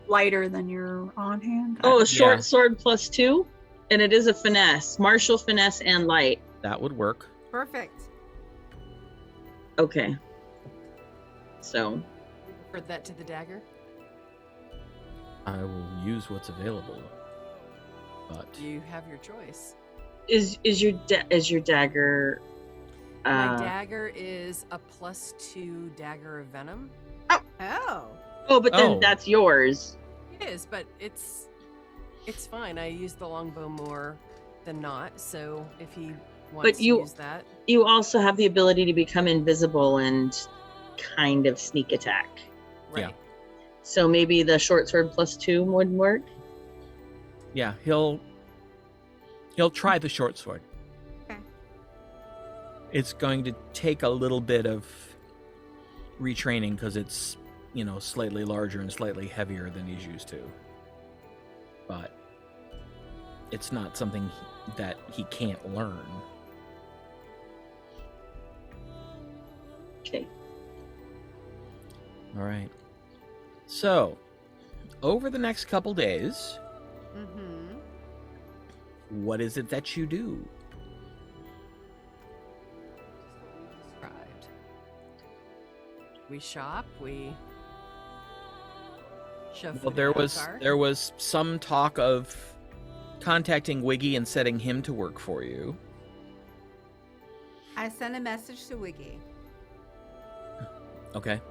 lighter than your on hand? Oh, a short Yeah. sword +2, and it is a finesse, martial finesse and light. That would work. Perfect. Okay. So Prefer that to the dagger? I will use what's available. But You have your choice. is your dagger? My dagger is a +2 dagger of venom. Oh. Oh, but then Oh. that's yours. It is, but it's fine. I use the longbow more than not, so if he wants to use that. You also have the ability to become invisible and kind of sneak attack. Right. Yeah. So maybe the short sword +2 would work. yeah, he'll try the short sword. Okay. It's going to take a little bit of retraining because it's, slightly larger and slightly heavier than he's used to. But it's not something that he can't learn. Okay. All right. So, over the next couple days, Mm-hmm. what is it that you do? Described. We shop, we shove Well, food there in our was car. there was some talk of contacting Wiggy and setting him to work for you. I sent a message to Wiggy. Okay.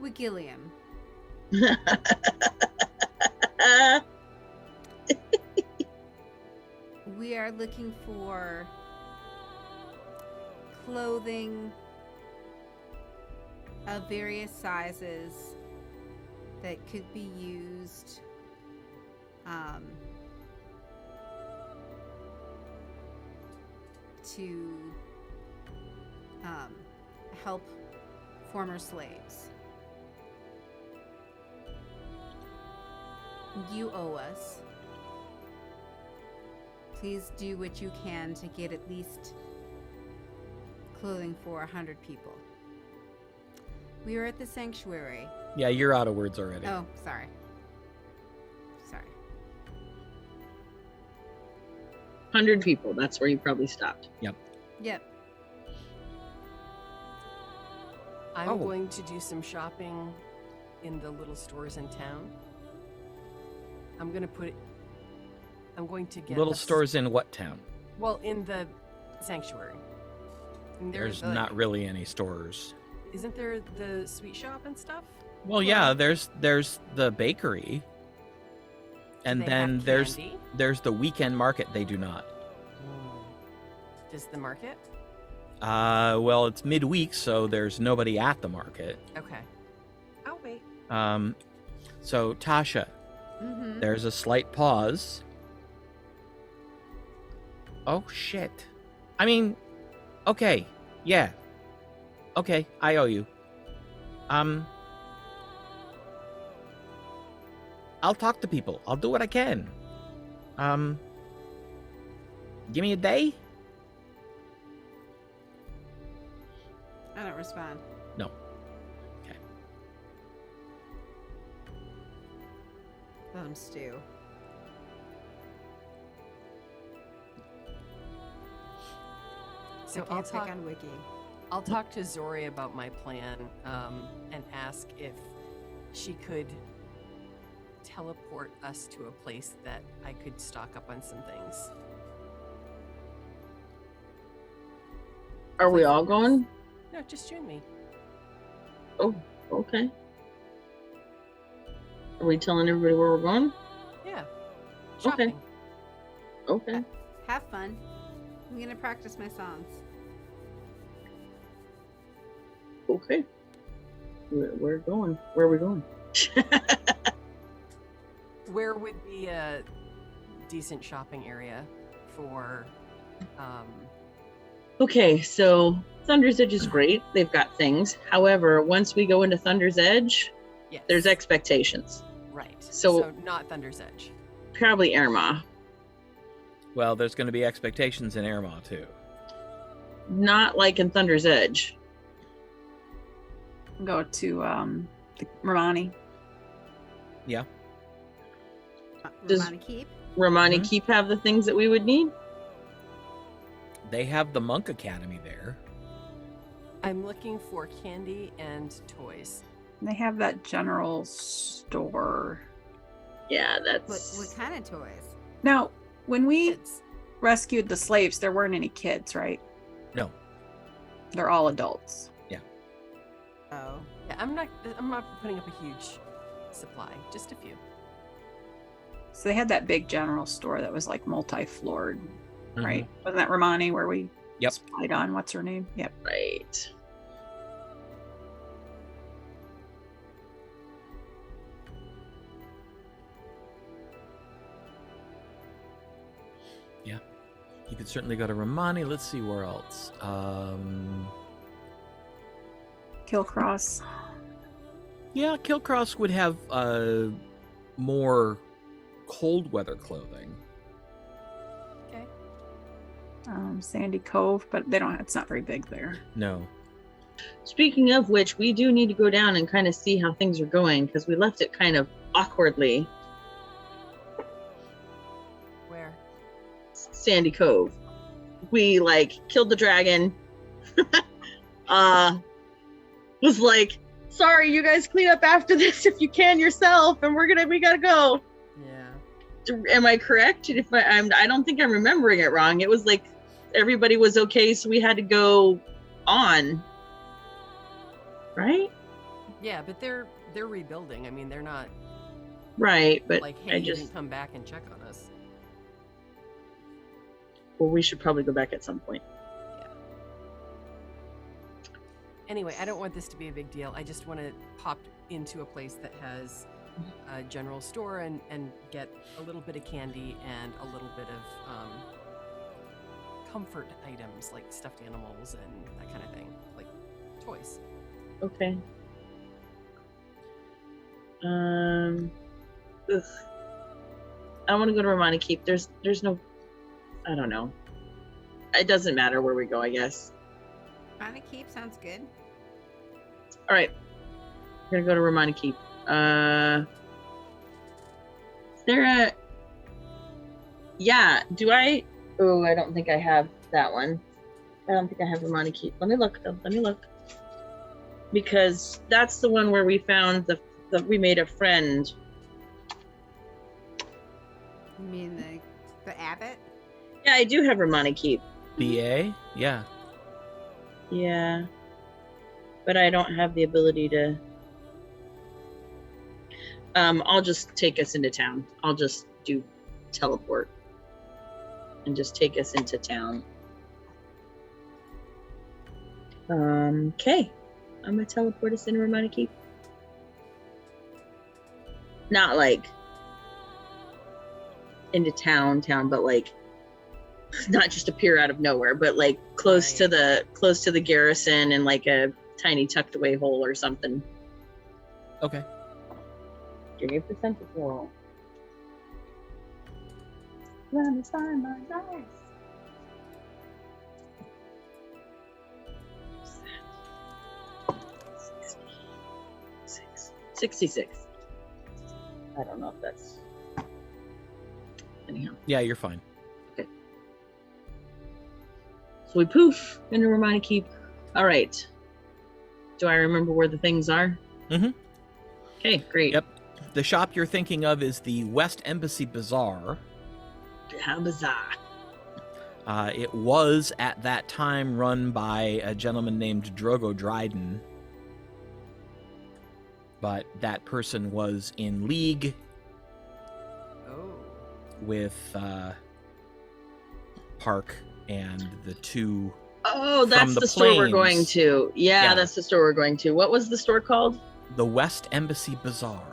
Wigillium. We are looking for clothing of various sizes that could be used to help former slaves. You owe us. Please do what you can to get at least clothing for 100 people. We are at the sanctuary. Yeah, you're out of words already. Oh, sorry. 100 people. That's where you probably stopped. Yep. I'm going to do some shopping in the little stores in town. I'm going to get Little stores in what town? Well, in the sanctuary. And There's not really any stores. Isn't there the sweet shop and stuff? Well, yeah, there's the bakery. And then there's the weekend market. They do not. Does the market? Well, it's midweek, so there's nobody at the market. Okay. I'll wait. So Tasha, there's a slight pause. Oh shit. I mean, okay, yeah. Okay, I owe you. I'll talk to people. I'll do what I can. Give me a day? I don't respond. No. Okay. Let him stew. So I'll pick on Wiki. I'll talk to Zori about my plan and ask if she could teleport us to a place that I could stock up on some things. Are we all going? No, just you and me. Oh, okay. Are we telling everybody where we're going? Yeah. Okay. Shopping. Okay. Have fun. I'm gonna practice my songs. Okay. We're going. Where are we going? Where would be a decent shopping area for Okay, so Thunder's Edge is great. They've got things. However, once we go into Thunder's Edge, yes. there's expectations. Right. So not Thunder's Edge. Probably Erma. Well, there's going to be expectations in Airmaw too. Not like in Thunder's Edge. Go to the Romani. Yeah. Does- Romani Keep? Romani Mhm. Keep have the things that we would need? They have the Monk Academy there. I'm looking for candy and toys. They have that general store. Yeah, that's... What kind of toys? Now, when we Kids. rescued the slaves, there weren't any kids, right? No. They're all adults. Oh. Yeah, I'm not putting up a huge supply, just a few. So they had that big general store that was like multi-floored, Mhm. right? Wasn't that Romani where we Yep. spied on? What's her name? Yep. Right. Yeah. You could certainly go to Romani. Let's see where else. Kilcross. Yeah, Kilcross would have more cold weather clothing. Okay. Sandy Cove, but they don't. It's not very big there. No. Speaking of which, we do need to go down and kind of see how things are going because we left it kind of awkwardly. Where? Sandy Cove. We killed the dragon. Was like, sorry, you guys clean up after this if you can yourself, and we gotta go. Yeah. Am I correct? If I don't think I'm remembering it wrong. It was like everybody was okay, so we had to go on. Right? Yeah, but they're rebuilding. I mean, they're not Right, but like, hey, I you just didn't come back and check on us. well, we should probably go back at some point. Yeah. Anyway, I don't want this to be a big deal. I just want to pop into a place that has a general store and get a little bit of candy and a little bit of comfort items like stuffed animals and that kind of thing, like toys. Okay. Ugh. I want to go to Romani Keep. There's no, I don't know. It doesn't matter where we go, I guess. Romani Keep sounds good. All right. We're gonna go to Romani Keep. Is there a? Yeah. Do I? Oh, I don't think I have that one. I don't think I have Romani Keep. Let me look. Let me look. Because that's the one where we found we made a friend. You mean the abbot? Yeah, I do have Romani Keep. BA? Yeah. Yeah. But I don't have the ability to. I'll just take us into town. I'll just do teleport and just take us into town. Okay. I'm gonna teleport us into Romani Keep. Not like into town, but like not just appear out of nowhere, but like close to the garrison and like a tiny tucked away hole or something. Okay. Give me a percentage roll. Let me find my dice. 66. I don't know if that's. Anyhow. Yeah, you're fine. Okay. So we poof into Romani Keep. All right. Do I remember where the things are? Mm-hmm. Okay, great. Yep. The shop you're thinking of is the West Embassy Bazaar. How bizarre. It was at that time run by a gentleman named Drogo Dryden, but that person was in league with Park and the two. Oh, that's the store we're going to. Yeah, that's the store we're going to. What was the store called? The West Embassy Bazaar.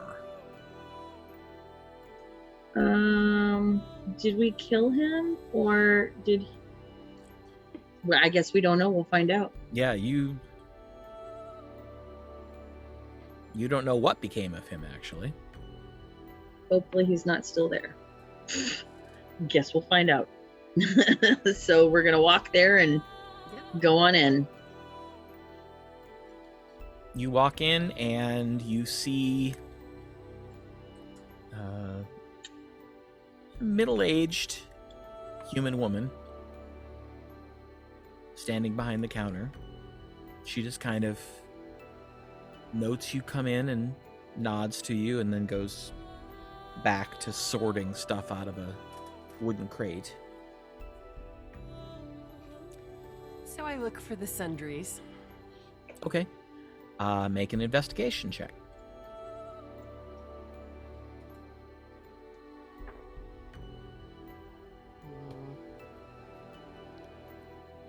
Did we kill him or did he... Well, I guess we don't know. We'll find out. Yeah, you don't know what became of him, actually. Hopefully he's not still there. Guess we'll find out. So we're going to walk there and go on in. You walk in and you see middle-aged human woman standing behind the counter. She just kind of notes you come in and nods to you and then goes back to sorting stuff out of a wooden crate. So I look for the sundries. Okay. Make an investigation check.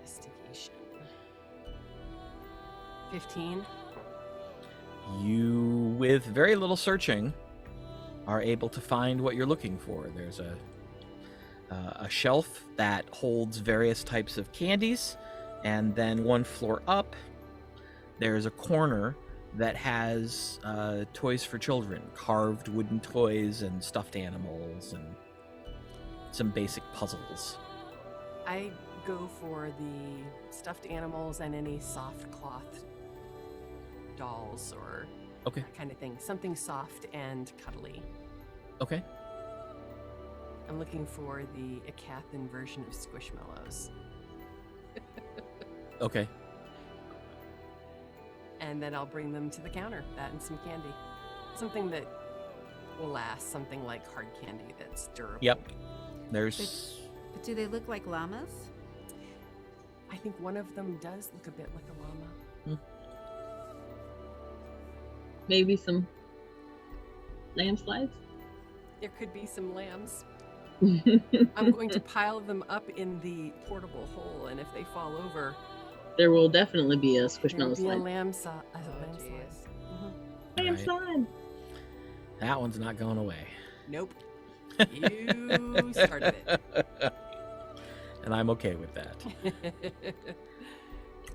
Investigation. 15. You, with very little searching, are able to find what you're looking for. There's a shelf that holds various types of candies, and then one floor up, there's a corner that has toys for children, carved wooden toys and stuffed animals and some basic puzzles. I go for the stuffed animals and any soft cloth dolls or that kind of thing. Something soft and cuddly. Okay. I'm looking for the Aecathan version of Squishmallows. Okay. And then I'll bring them to the counter, that and some candy. Something that will last, something like hard candy that's durable. Yep. There's... But do they look like llamas? I think one of them does look a bit like a llama. Maybe some lamb slides? There could be some lambs. I'm going to pile them up in the portable hole, and if they fall over... There will definitely be a Squishmallow slide. A lamb slide. Lamb slide. That one's not going away. Nope. You started it. and I'm okay with that.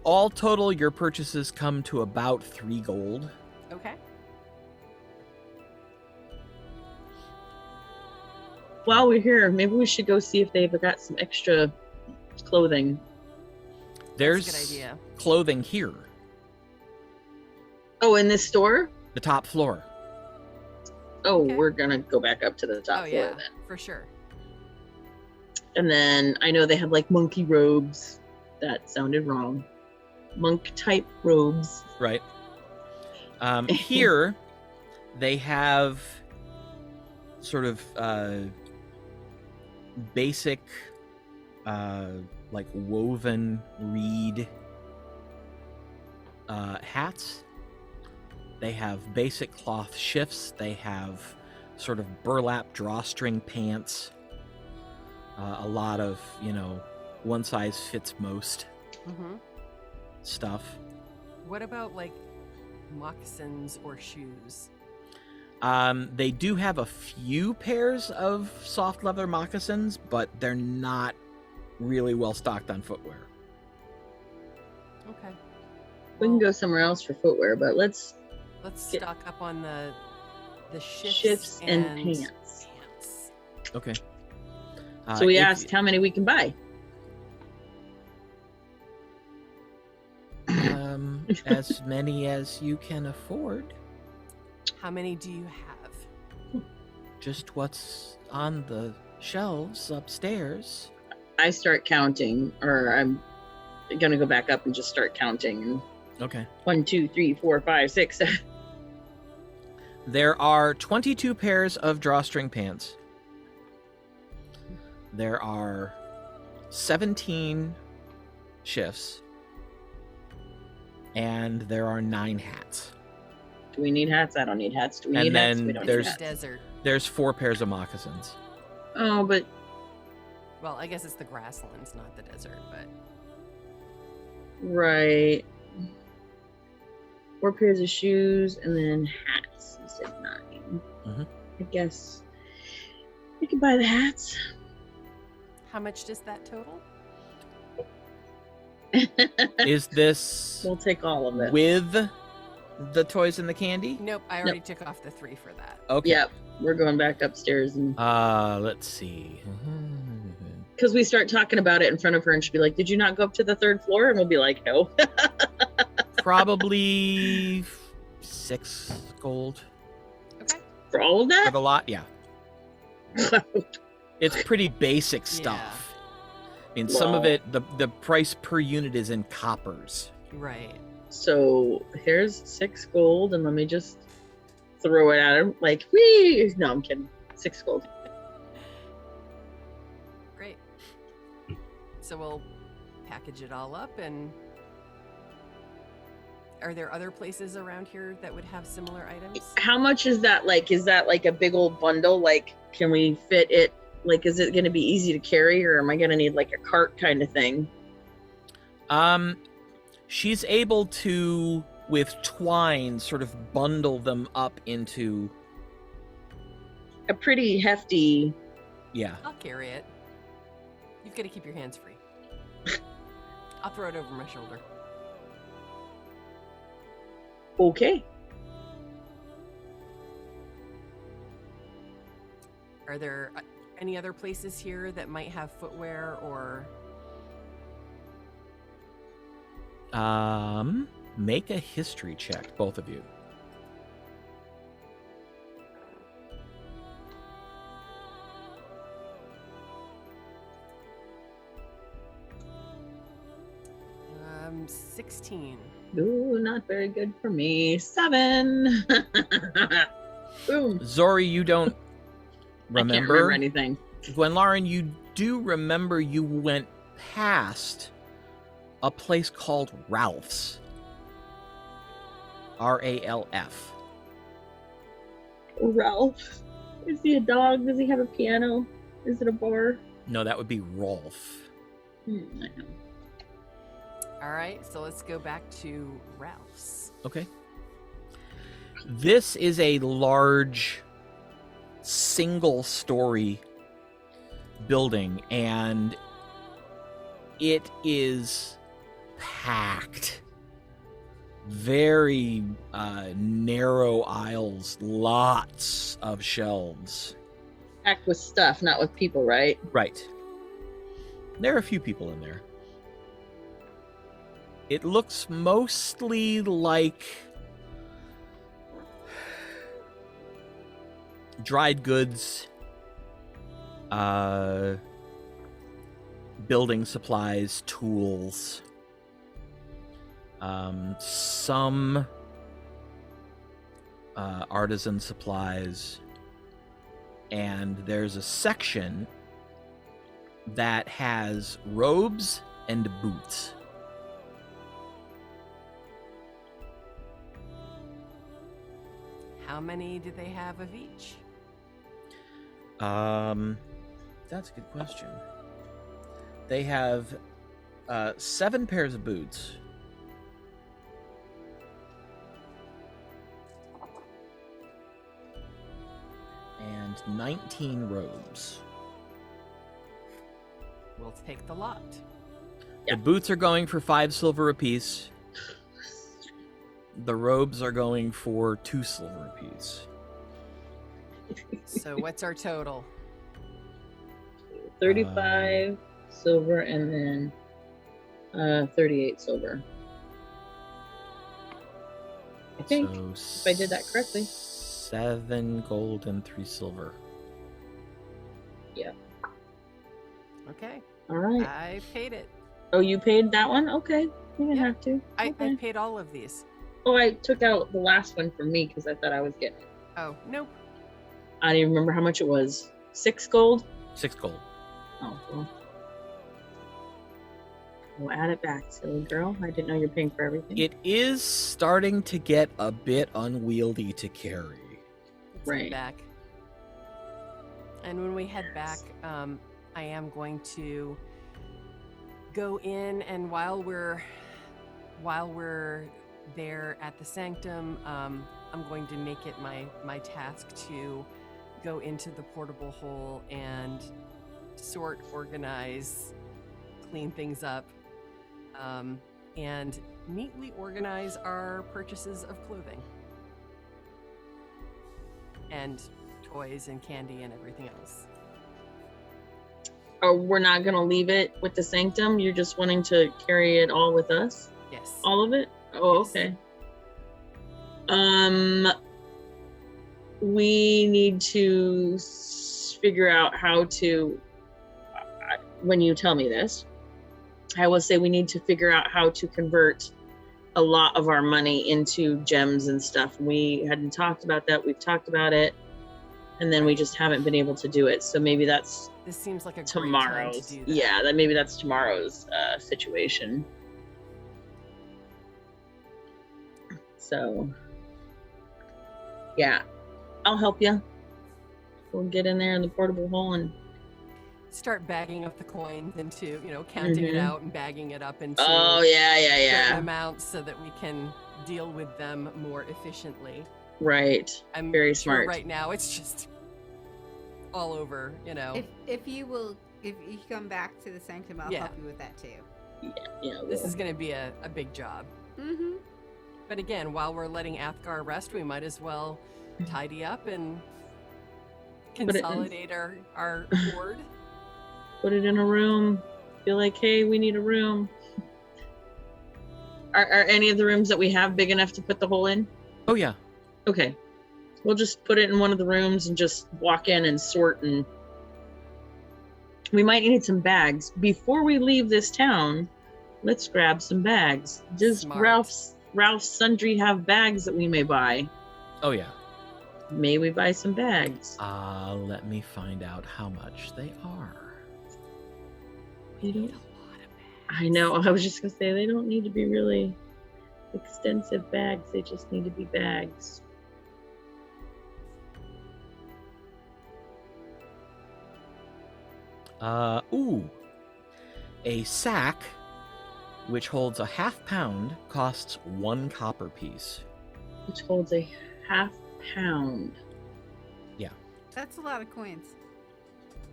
All total, your purchases come to about 3 gold. Okay. While we're here, maybe we should go see if they've got some extra clothing. There's That's a good idea. clothing here, Oh, in this store? the top floor. Oh, Okay. we're gonna go back up to the top Oh floor yeah, then. for sure. And then I know they have like monkey robes. That sounded wrong. Monk type robes. Right. Here, they have sort of basic, like woven reed hats. They have basic cloth shifts. They have sort of burlap drawstring pants. A lot of, one size fits most Mm-hmm. stuff. What about like moccasins or shoes? They do have a few pairs of soft leather moccasins, but they're not really well stocked on footwear. Okay. We can go somewhere else for footwear, but let's get- stock up on the shifts and pants. pants. Okay. So we if- asked how many we can buy. As many as you can afford. How many do you have? Just what's on the shelves upstairs. I start counting, or I'm gonna go back up and just start counting. Okay. 1, 2, 3, 4, 5, 6. There are 22 pairs of drawstring pants. There are 17 shifts. And there are 9 hats. Do we need hats? I don't need hats. Do we And need hats? then We don't there's- need hats. Desert. There's 4 pairs of moccasins. Oh, but Well, I guess it's the grasslands, not the desert, but right. 4 pairs of shoes and then hats. You said 9. Mhm. I guess we could buy the hats. how much does that total? Is this We'll take all of it. with the toys and the candy? Nope, I already took off the 3 for that. Okay. Yep, we're going back upstairs, and Let's see. because we start talking about it in front of her, and she'll be like, "Did you not go up to the 3rd floor?" And we'll be like, "No." Probably 6 gold Okay. For all of for that. the lot. Yeah, it's pretty basic stuff. I mean, some of Well. it, the price per unit is in coppers. Right. So here's 6 gold, and let me just throw it at him like, "Wee!" No, I'm kidding. 6 gold. Great. So we'll package it all up, and are there other places around here that would have similar items? How much is that? Like, is that like a big old bundle? Like, can we fit it? Like, is it going to be easy to carry, or am I going to need like a cart kind of thing? She's able to, with twine, sort of bundle them up into, A pretty hefty. yeah. I'll carry it. You've got to keep your hands free. I'll throw it over my shoulder. Okay. Are there any other places here that might have footwear or... Make a history check, both of you. Um, 16. Ooh, not very good for me. 7. Boom. Zori, you don't I can't remember anything. Gwenlaryn, you do remember you went past a place called Ralph's. R-A-L-F. Ralph. Is he a dog? Does he have a piano? Is it a bar? No, that would be Rolf. I know. All right, so let's go back to Ralph's. Okay. This is a large single-story building, and It is packed. Very narrow aisles, lots of shelves. Packed with stuff, not with people, right? Right. There are a few people in there. It looks mostly like dried goods, building supplies, tools, some artisan supplies, and there's a section that has robes and boots. How many do they have of each? That's a good question. They have 7 pairs of boots. And 19 robes. We'll take the lot. The boots are going for 5 silver apiece. The robes are going for 2 silver apiece. So what's our total? 35 silver and then 38 silver. I think, if I did that correctly. 7 gold and 3 silver. Yeah. Okay. All right. I paid it. Oh, you paid that one? Okay. You didn't Yeah. have to. I Okay. paid all of these. Oh, I took out the last one for me because I thought I was getting it. Oh, nope. I don't even remember how much it was. 6 gold? 6 gold. Oh, well. We'll add it back, silly girl. I didn't know you're paying for everything. It is starting to get a bit unwieldy to carry. Let's head Right. back. And when we head back, I am going to go in, and while we're there at the sanctum, I'm going to make it my task to go into the portable hole and sort, organize, clean things up, and neatly organize our purchases of clothing and toys and candy and everything else. Oh, we're not going to leave it with the sanctum? You're just wanting to carry it all with us? Yes. All of it? Oh, Yes. okay. We need to figure out how to, when you tell me this, I will say we need to figure out how to convert a lot of our money into gems and stuff. We hadn't talked about that. We've talked about it, and then we just haven't been able to do it. So maybe that's This seems like a tomorrow's. great time to do that. Yeah, maybe that's tomorrow's situation. So, yeah, I'll help you. We'll get in there in the portable hole and. Start bagging up the coins into, counting it out and bagging it up into Oh yeah, certain yeah. amounts so that we can deal with them more efficiently. Right. I'm Very sure smart. right now it's just all over, If you come back to the sanctum, I'll Yeah. help you with that too. Yeah. This is going to be a big job. Mm-hmm. But again, while we're letting Athgarr rest, we might as well tidy up and it in- consolidate our hoard. Put it in a room. Feel like, hey, we need a room. Are any of the rooms that we have big enough to put the hole in? Oh, yeah. Okay. We'll just put it in one of the rooms and just walk in and sort, and we might need some bags. Before we leave this town, let's grab some bags. Does Smart. Ralph's Sundry have bags that we may buy? Oh, yeah. May we buy some bags? Let me find out how much they are. We don't. I know. I was just gonna say they don't need to be really extensive bags. They just need to be bags. A sack, which holds a half pound, costs 1 copper piece. Which holds a half pound. That's a lot of coins.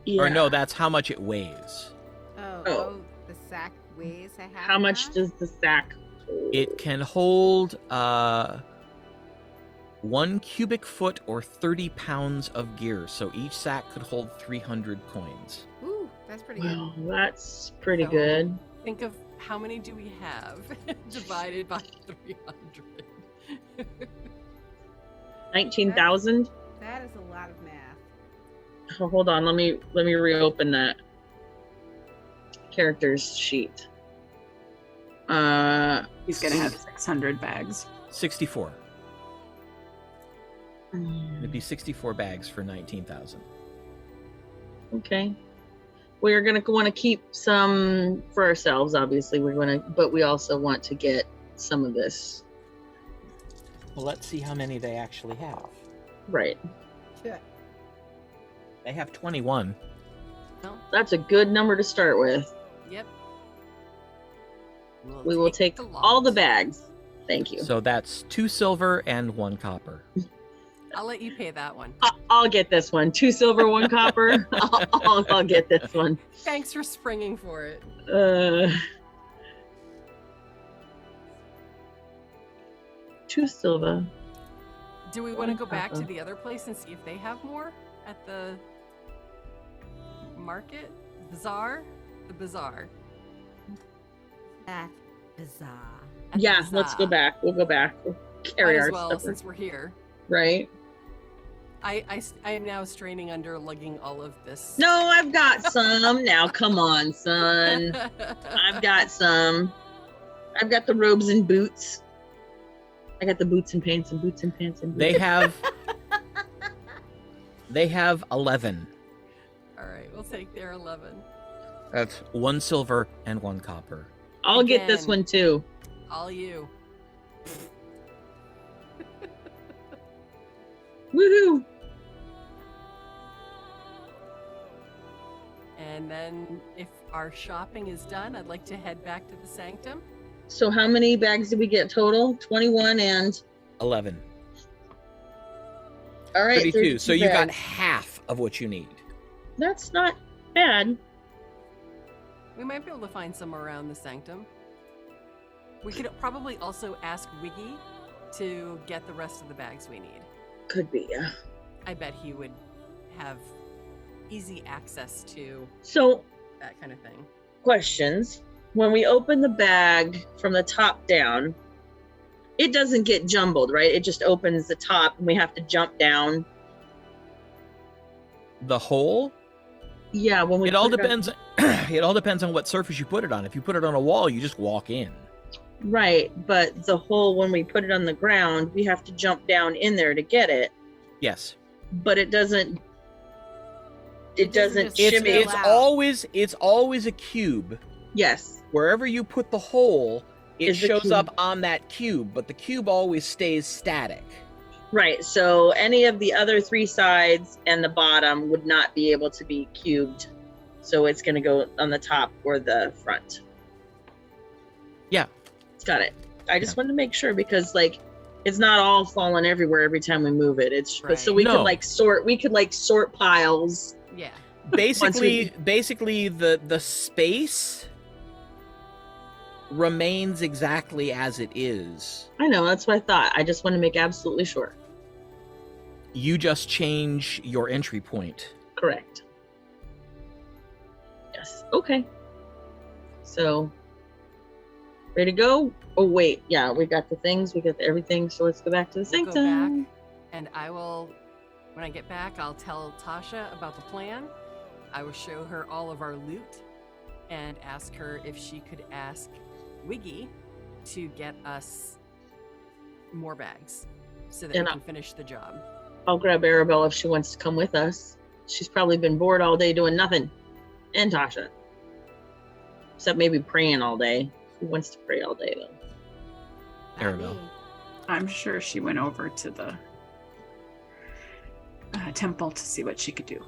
Yeah. Or no, that's how much it weighs. Oh, Oh. the sack weighs a half? How much pound? does the sack hold? It can hold 1 cubic foot or 30 pounds of gear. So each sack could hold 300 coins. Ooh, that's pretty good. Well, that's pretty So- good. Think of how many do we have divided by 300. 19,000. That is a lot of math. Oh, hold on, let me reopen that characters sheet. He's gonna have 600 bags. 64. It'd be 64 bags for 19,000. Okay. We're gonna want to keep some for ourselves, obviously. But we also want to get some of this. Well, let's see how many they actually have. Right. They have 21. That's a good number to start with. Yep. We will take all the bags. Thank you. So that's 2 silver and 1 copper. I'll let you pay that one. I'll get this one. 2 silver, 1 copper. I'll get this one. Thanks for springing for it. 2 silver. Do we want to go back to the other place and see if they have more at the market? Bazaar? The bazaar. That bizarre. At the Yeah, let's go bazaar. back. We'll go back. We'll carry Might our as well, stuff. since we're here. Right. I am now straining under lugging all of this. No, I've got some. Now, come on, son. I've got some. I've got the robes and boots. I got the boots and pants and boots and pants and boots. They have 11. All right, we'll take their 11. That's 1 silver and 1 copper. I'll get this Again. one too. All you. Woohoo! And then if our shopping is done, I'd like to head back to the sanctum. So how many bags did we get total? 21 and 11. all right, 32. So you got bags. half of what you need. That's not bad. We might be able to find some around the sanctum. We could probably also ask Wiggy to get the rest of the bags we need. Could be, yeah. I bet he would have easy access to So that kind of thing. questions. When we open the bag from the top down, it doesn't get jumbled, right? It just opens the top and we have to jump down. The hole? Yeah, when we It all put on- depends. It all depends on what surface you put it on. If you put it on a wall, you just walk in. Right, but the hole, when we put it on the ground, we have to jump down in there to get it. Yes. But it doesn't It doesn't just shimmy. spill It's always a cube. Yes. Wherever you put the hole, it Is the shows cube. up on that cube, but the cube always stays static. Right. So any of the other 3 sides and the bottom would not be able to be cubed. So it's going to go on the top or the front. Yeah. Got it. I just wanted to make sure because like it's not all falling everywhere every time we move it. It's but so Right. we No. could sort piles. Yeah. Basically the space remains exactly as it is. I know, that's what I thought. I just want to make absolutely sure. You just change your entry point. Correct. Yes. Okay. So ready to go? Oh wait, yeah, we got the things, we got everything. So let's go back to the We'll go sanctum. back, and I will, when I get back, I'll tell Tasha about the plan. I will show her all of our loot and ask her if she could ask Wiggy to get us more bags so that And we can finish the job. I'll grab Aribell if she wants to come with us. She's probably been bored all day doing nothing. And Tasha. Except maybe praying all day. Who wants to pray all day though? Not Aribell. me. I'm sure she went over to the temple to see what she could do.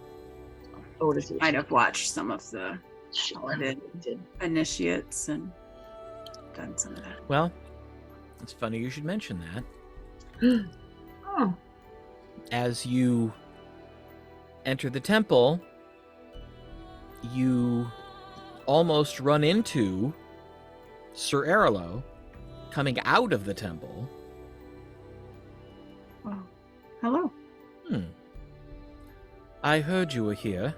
Oh, does Might have watched some of the She did. did. initiates and done some of that. Well, it's funny you should mention that. Oh, As you enter the temple, you almost run into Sir Erelo coming out of the temple. Oh, hello. I heard you were here.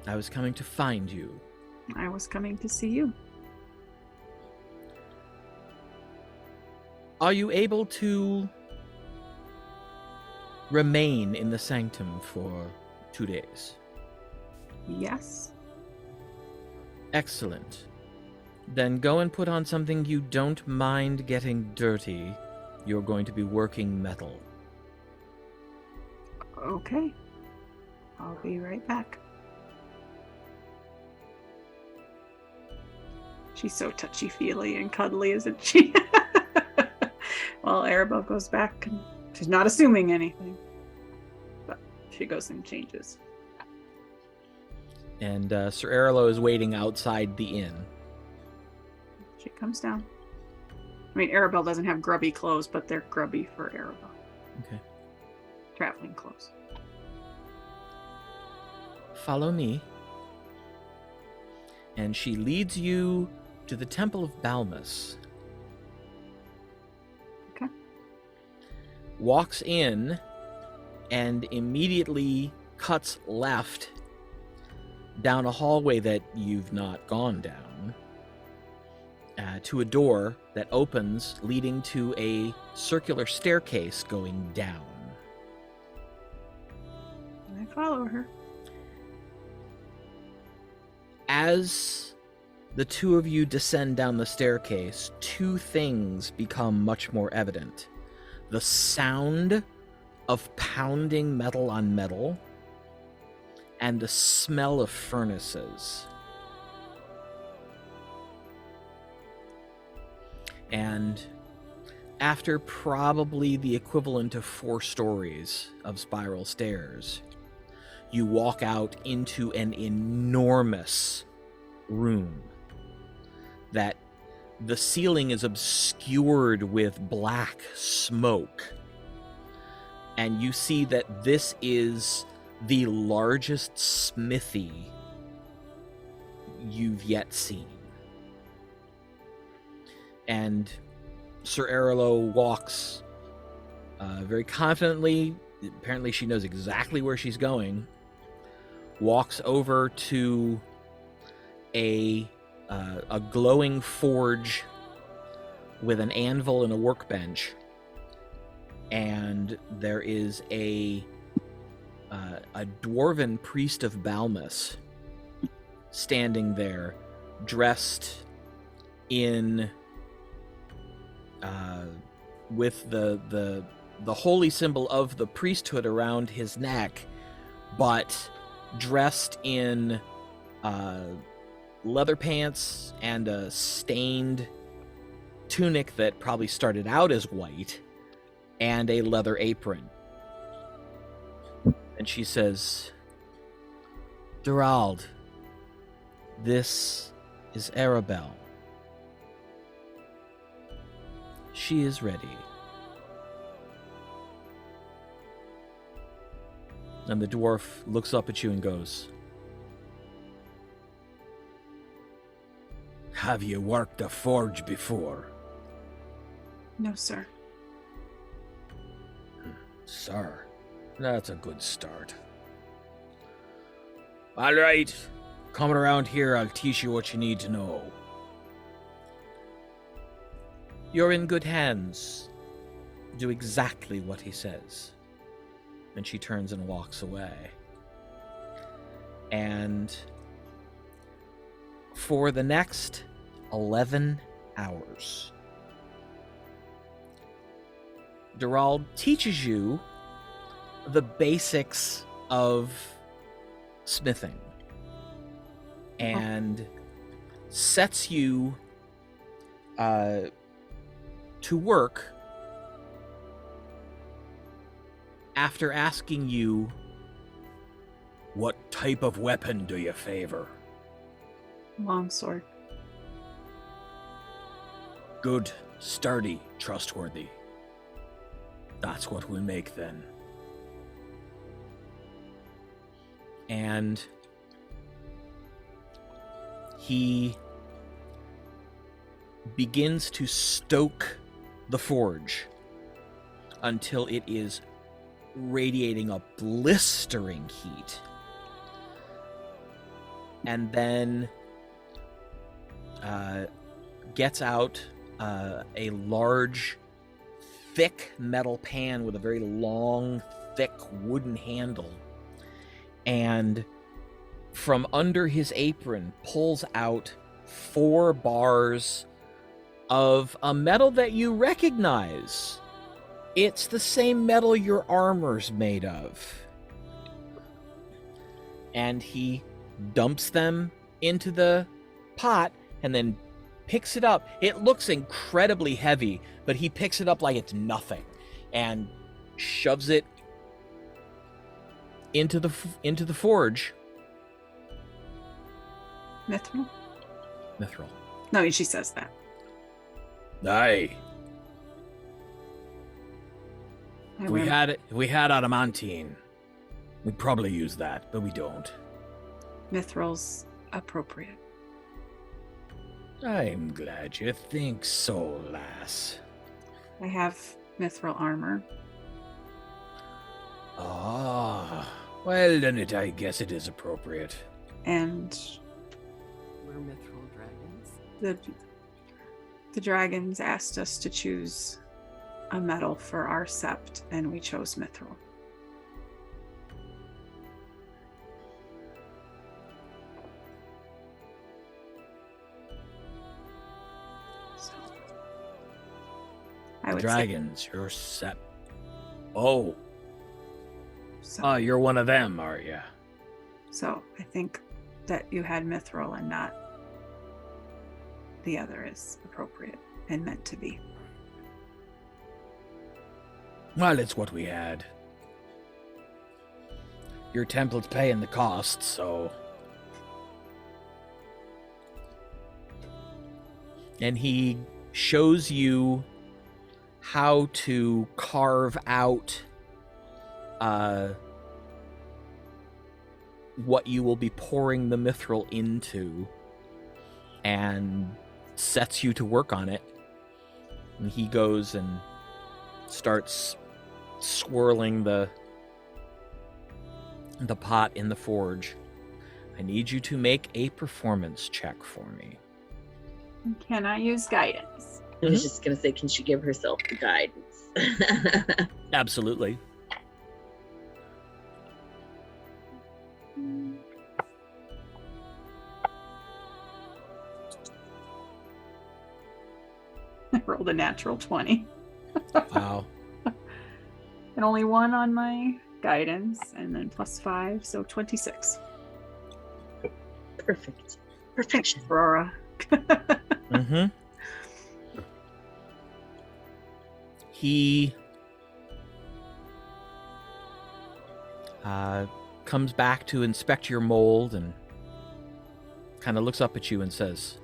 I was coming to find you. I was coming to see you. Are you able to remain in the sanctum for 2 days? Yes. Excellent. Then go and put on something you don't mind getting dirty. You're going to be working metal. Okay. I'll be right back. She's so touchy-feely and cuddly, isn't she? Well, Aribell goes back and she's not assuming anything. But she goes and changes. And Sir Erelo is waiting outside the inn. She comes down. I mean, Aribell doesn't have grubby clothes, but they're grubby for Aribell. Okay. Traveling clothes. Follow me. And she leads you to the Temple of Balmous. Okay. Walks in and immediately cuts left down a hallway that you've not gone down to a door that opens, leading to a circular staircase going down. I follow her. As the two of you descend down the staircase, two things become much more evident. The sound of pounding metal on metal, and the smell of furnaces. And after probably the equivalent of 4 stories of spiral stairs, you walk out into an enormous room that the ceiling is obscured with black smoke. And you see that this is the largest smithy you've yet seen. And Sir Erelo walks very confidently. Apparently she knows exactly where she's going. Walks over to a glowing forge with an anvil and a workbench. And there is a dwarven priest of Balmous standing there, dressed in with the holy symbol of the priesthood around his neck, but dressed in leather pants and a stained tunic that probably started out as white, and a leather apron. And she says, "Durald, this is Aribell. She is ready." And the dwarf looks up at you and goes, "Have you worked a forge before?" No, sir. Sir, that's a good start. All right, coming around here, I'll teach you what you need to know. "You're in good hands. Do exactly what he says." And she turns and walks away. And for the next 11 hours, Durald teaches you the basics of smithing and sets you to work after asking you, What type of weapon do you favor? Longsword. Good, sturdy, trustworthy. That's what we make then. and he begins to stoke the forge until it is radiating a blistering heat. And then gets out a large, thick metal pan with a very long, thick wooden handle. And from under his apron pulls out 4 bars of a metal that you recognize. It's the same metal your armor's made of. And he dumps them into the pot and then picks it up. It looks incredibly heavy, but he picks it up like it's nothing and shoves it into the forge. Mithril? Mithril. No, she says that. Aye. I If we remember had adamantine, we'd probably use that, but we don't. Mithril's appropriate. I'm glad you think so, lass. I have mithril armor. Ah, well then I guess it is appropriate. And We're mithril dragons. the dragons asked us to choose a metal for our sept, and we chose mithril. So, I would Dragons, you're set. Oh, say, so, you're one of them, are you? so I think that you had mithril and not the other is appropriate and meant to be. Well, it's what we had. Your temple's paying the cost, so... And he shows you how to carve out what you will be pouring the mithril into, and sets you to work on it. And he goes and starts swirling the pot in the forge. I need you to make a performance check for me. Can I use guidance? I was just gonna say, can she give herself the guidance? Absolutely. I rolled a natural 20. Wow. And only 1 on my guidance, and then +5, so 26. Perfect. Perfection. Aurora. Mm-hmm. He comes back to inspect your mold and kind of looks up at you and says,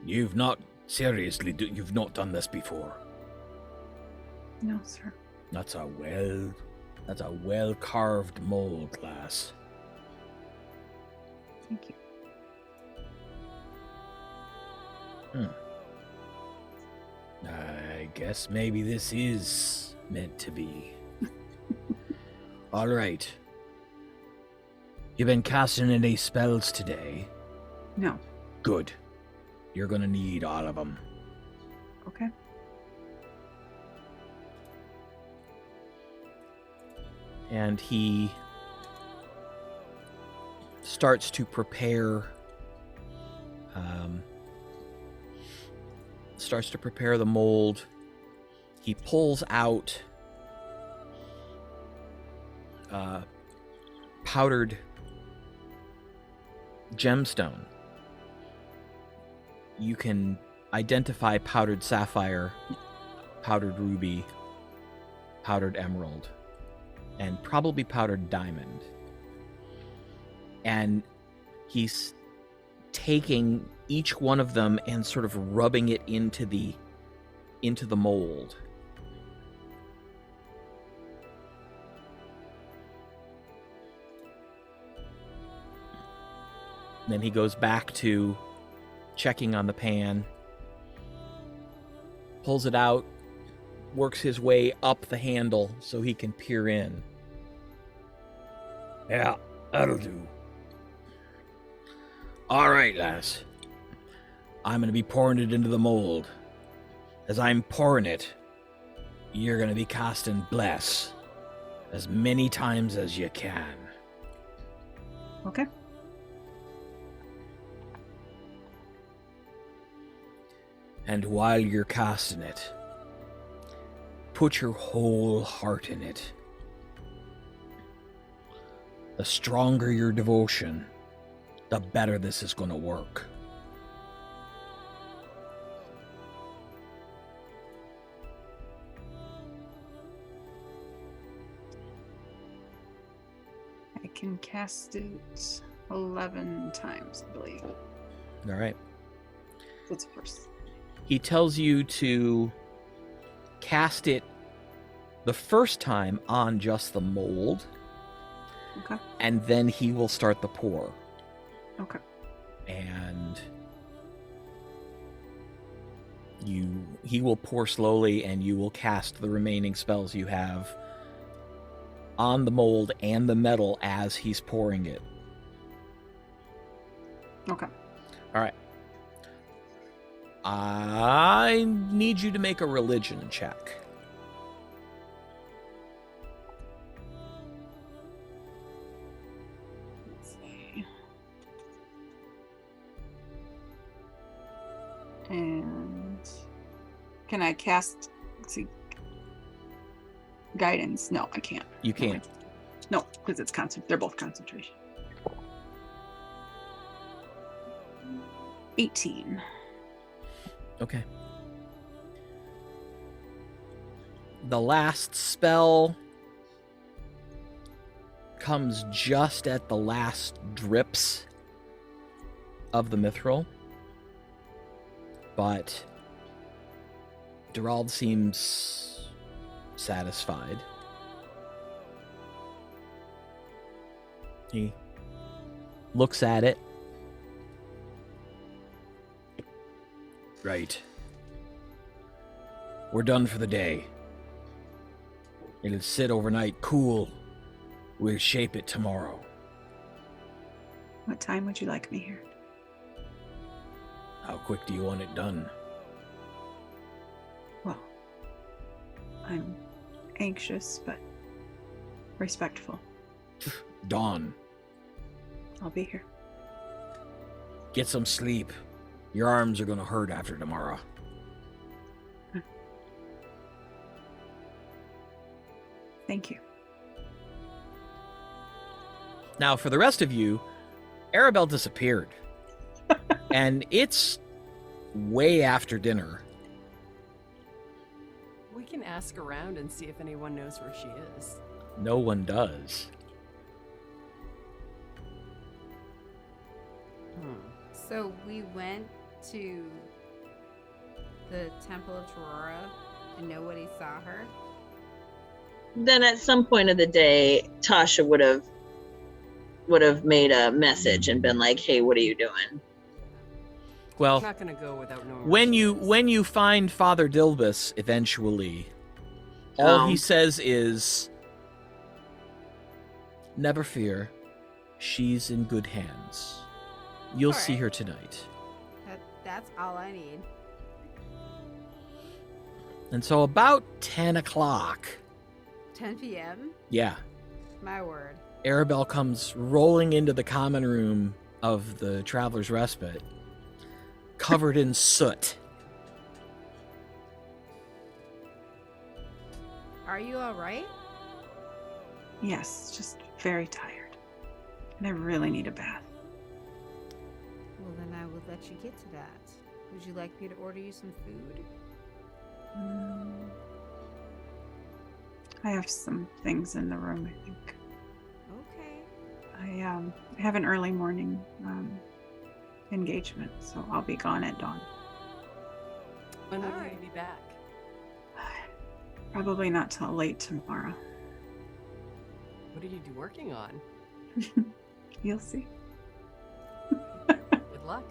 You've not you've not done this before. No, sir. That's a well carved mold, lass. Thank you. I guess maybe this is meant to be. All right. You been casting any spells today? No. Good. You're gonna need all of them. Okay. and he starts to prepare the mold. He pulls out powdered gemstone. You can identify powdered sapphire, powdered ruby, powdered emerald, and probably powdered diamond. And he's taking each one of them and sort of rubbing it into the mold. Then he goes back to checking on the pan, pulls it out, works his way up the handle so he can peer in. Yeah, that'll do. All right, lass. I'm going to be pouring it into the mold. As I'm pouring it, you're going to be casting Bless as many times as you can. Okay. And while you're casting it, put your whole heart in it. The stronger your devotion, the better this is going to work. I can cast it 11 times, I believe. All right. That's first. He tells you to cast it the first time on just the mold, Okay. and then he will start the pour. Okay. And he will pour slowly, and you will cast the remaining spells you have on the mold and the metal as he's pouring it. Okay. All right. I need you to make a religion check. Let's see. And can I cast, let's see, guidance? No, I can't. You can't. No, because it's they're both concentration. 18. Okay. The last spell comes just at the last drips of the mithril, but Durald seems satisfied. He looks at it. Right. We're done for the day. It'll sit overnight cool. We'll shape it tomorrow. What time would you like me here? How quick do you want it done? Well, I'm anxious, but respectful. Dawn. I'll be here. Get some sleep. Your arms are gonna hurt after tomorrow. Thank you. Now, for the rest of you, Aribell disappeared. And it's way after dinner. We can ask around and see if anyone knows where she is. No one does. So we went to the Temple of Aurora and nobody saw her. Then at some point of the day, Tasha would have made a message and been like, "Hey, what are you doing?" Well, I'm not gonna go without knowing. when you find Father Dilbiss eventually, all he says is, "Never fear, she's in good hands. You'll see Alright. her tonight." That's all I need. And so about 10 o'clock, 10 p.m. yeah, My word. Aribell comes rolling into the common room of the Traveler's Respite, covered in soot. Are you all right? Yes, just very tired. And I really need a bath. Well, then I will let you get to that. Would you like me to order you some food? I have some things in the room, I think. Okay. I have an early morning engagement, so I'll be gone at dawn. When will Alright. you be back? Probably not till late tomorrow. What are you working on? You'll see. Good luck.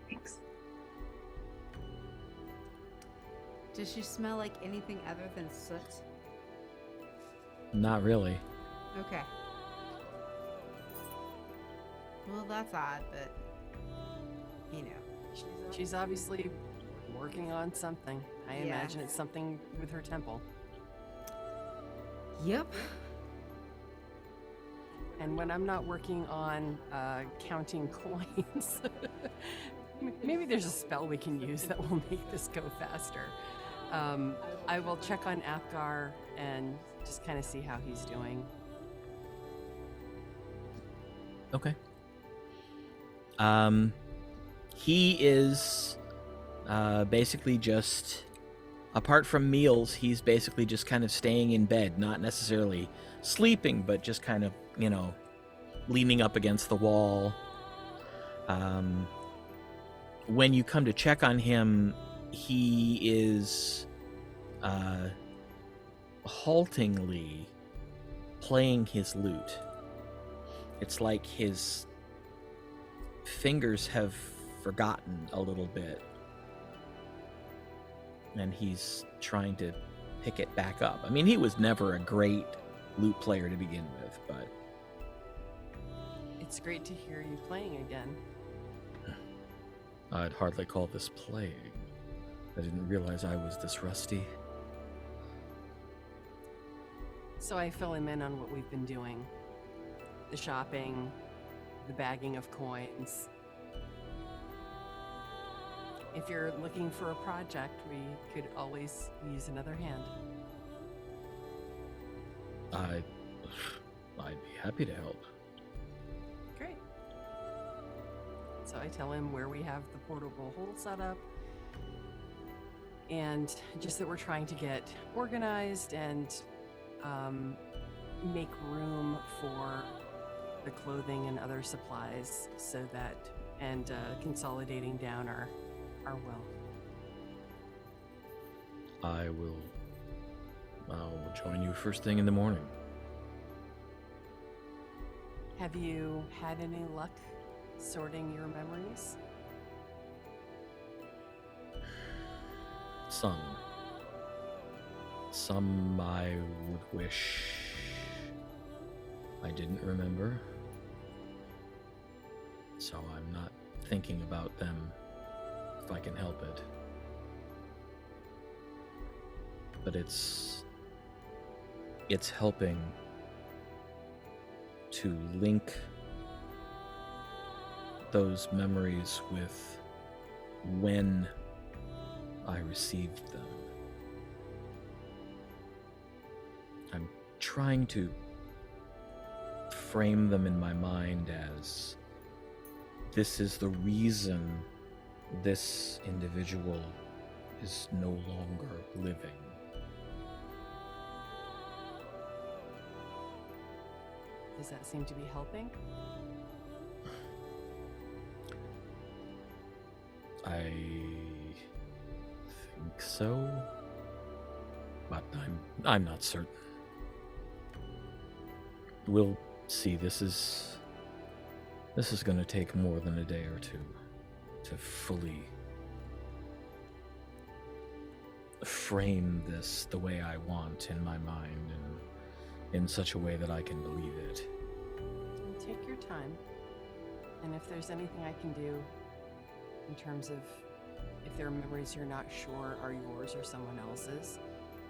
Thanks. Does she smell like anything other than soot? Not really. Okay. Well, that's odd, but you know. She's obviously working on something. I imagine it's something with her temple. Yep. And when I'm not working on counting coins, maybe there's a spell we can use that will make this go faster. I will check on Athgarr and just kind of see how he's doing. Okay. He is basically just, apart from meals, he's basically just kind of staying in bed, not necessarily sleeping, but just kind of, you know, leaning up against the wall. When you come to check on him, he is haltingly playing his lute. It's like his fingers have forgotten a little bit, and he's trying to pick it back up. I mean, he was never a great lute player to begin with, but It's great to hear you playing again. I'd hardly call this playing. I didn't realize I was this rusty. So I fill him in on what we've been doing. The shopping, the bagging of coins. If you're looking for a project, we could always use another hand. I'd be happy to help. Great. So I tell him where we have the portable hole set up, and just that we're trying to get organized and make room for the clothing and other supplies, so that, and consolidating down our wealth. I'll join you first thing in the morning. Have you had any luck sorting your memories? Some I would wish I didn't remember. So I'm not thinking about them if I can help it. But it's helping to link those memories with when I received them. I'm trying to frame them in my mind as this is the reason this individual is no longer living. Does that seem to be helping? I think so, but I'm not certain. We'll see. This is going to take more than a day or two to fully frame this the way I want in my mind and in such a way that I can believe it. Take your time. And if there's anything I can do in terms of if there are memories you're not sure are yours or someone else's,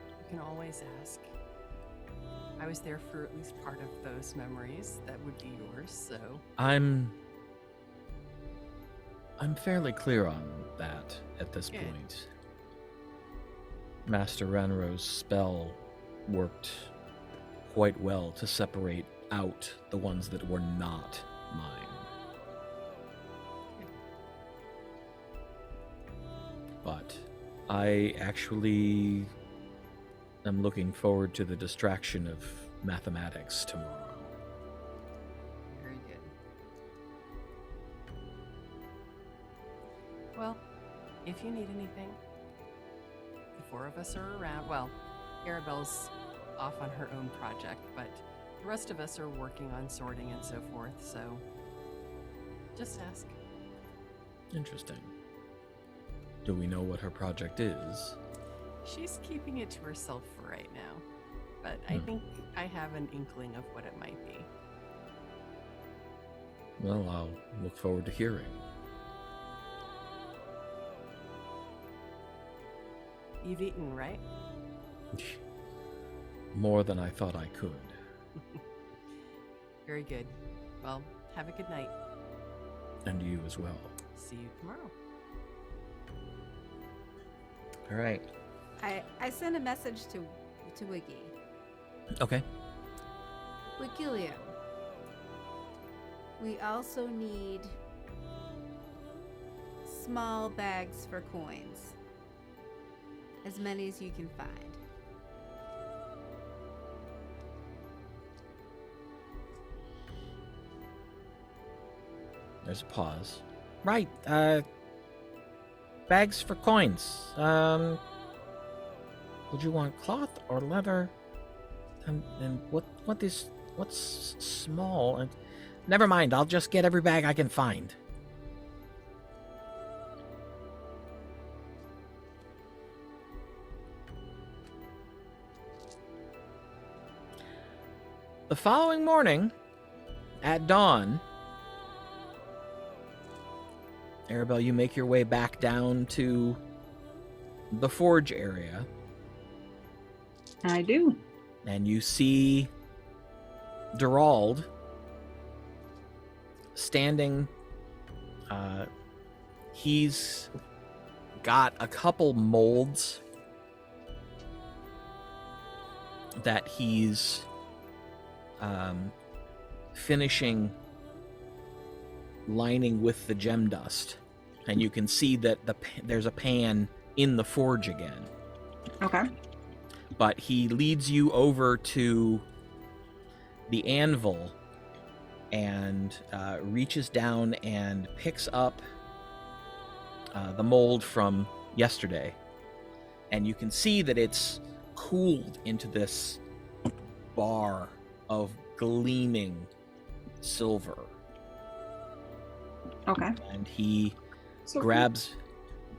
you can always ask. I was there for at least part of those memories that would be yours, so... I'm fairly clear on that at this Good. point. Master Wranro's spell worked quite well to separate out the ones that were not mine. But I actually am looking forward to the distraction of mathematics tomorrow. Very good. Well, if you need anything, the four of us are around. Well, Aribell's off on her own project, but the rest of us are working on sorting and so forth, so just ask. Interesting. Do we know what her project is? She's keeping it to herself for right now, but I think I have an inkling of what it might be. Well, I'll look forward to hearing. You've eaten, right? More than I thought I could. Very good. Well, have a good night. And you as well. See you tomorrow. All right. I sent a message to Wiggy. Okay. Wigilio. We also need small bags for coins. As many as you can find. There's a pause. Right. Bags for coins. Would you want cloth or leather? And what's small? And never mind. I'll just get every bag I can find. The following morning, at dawn, Aribell, you make your way back down to the forge area. I do. And you see Durald standing. He's got a couple molds that he's finishing lining with the gem dust, and you can see that there's a pan in the forge again. Okay. But he leads you over to the anvil and reaches down and picks up the mold from yesterday, and you can see that it's cooled into this bar of gleaming silver. Okay. And he grabs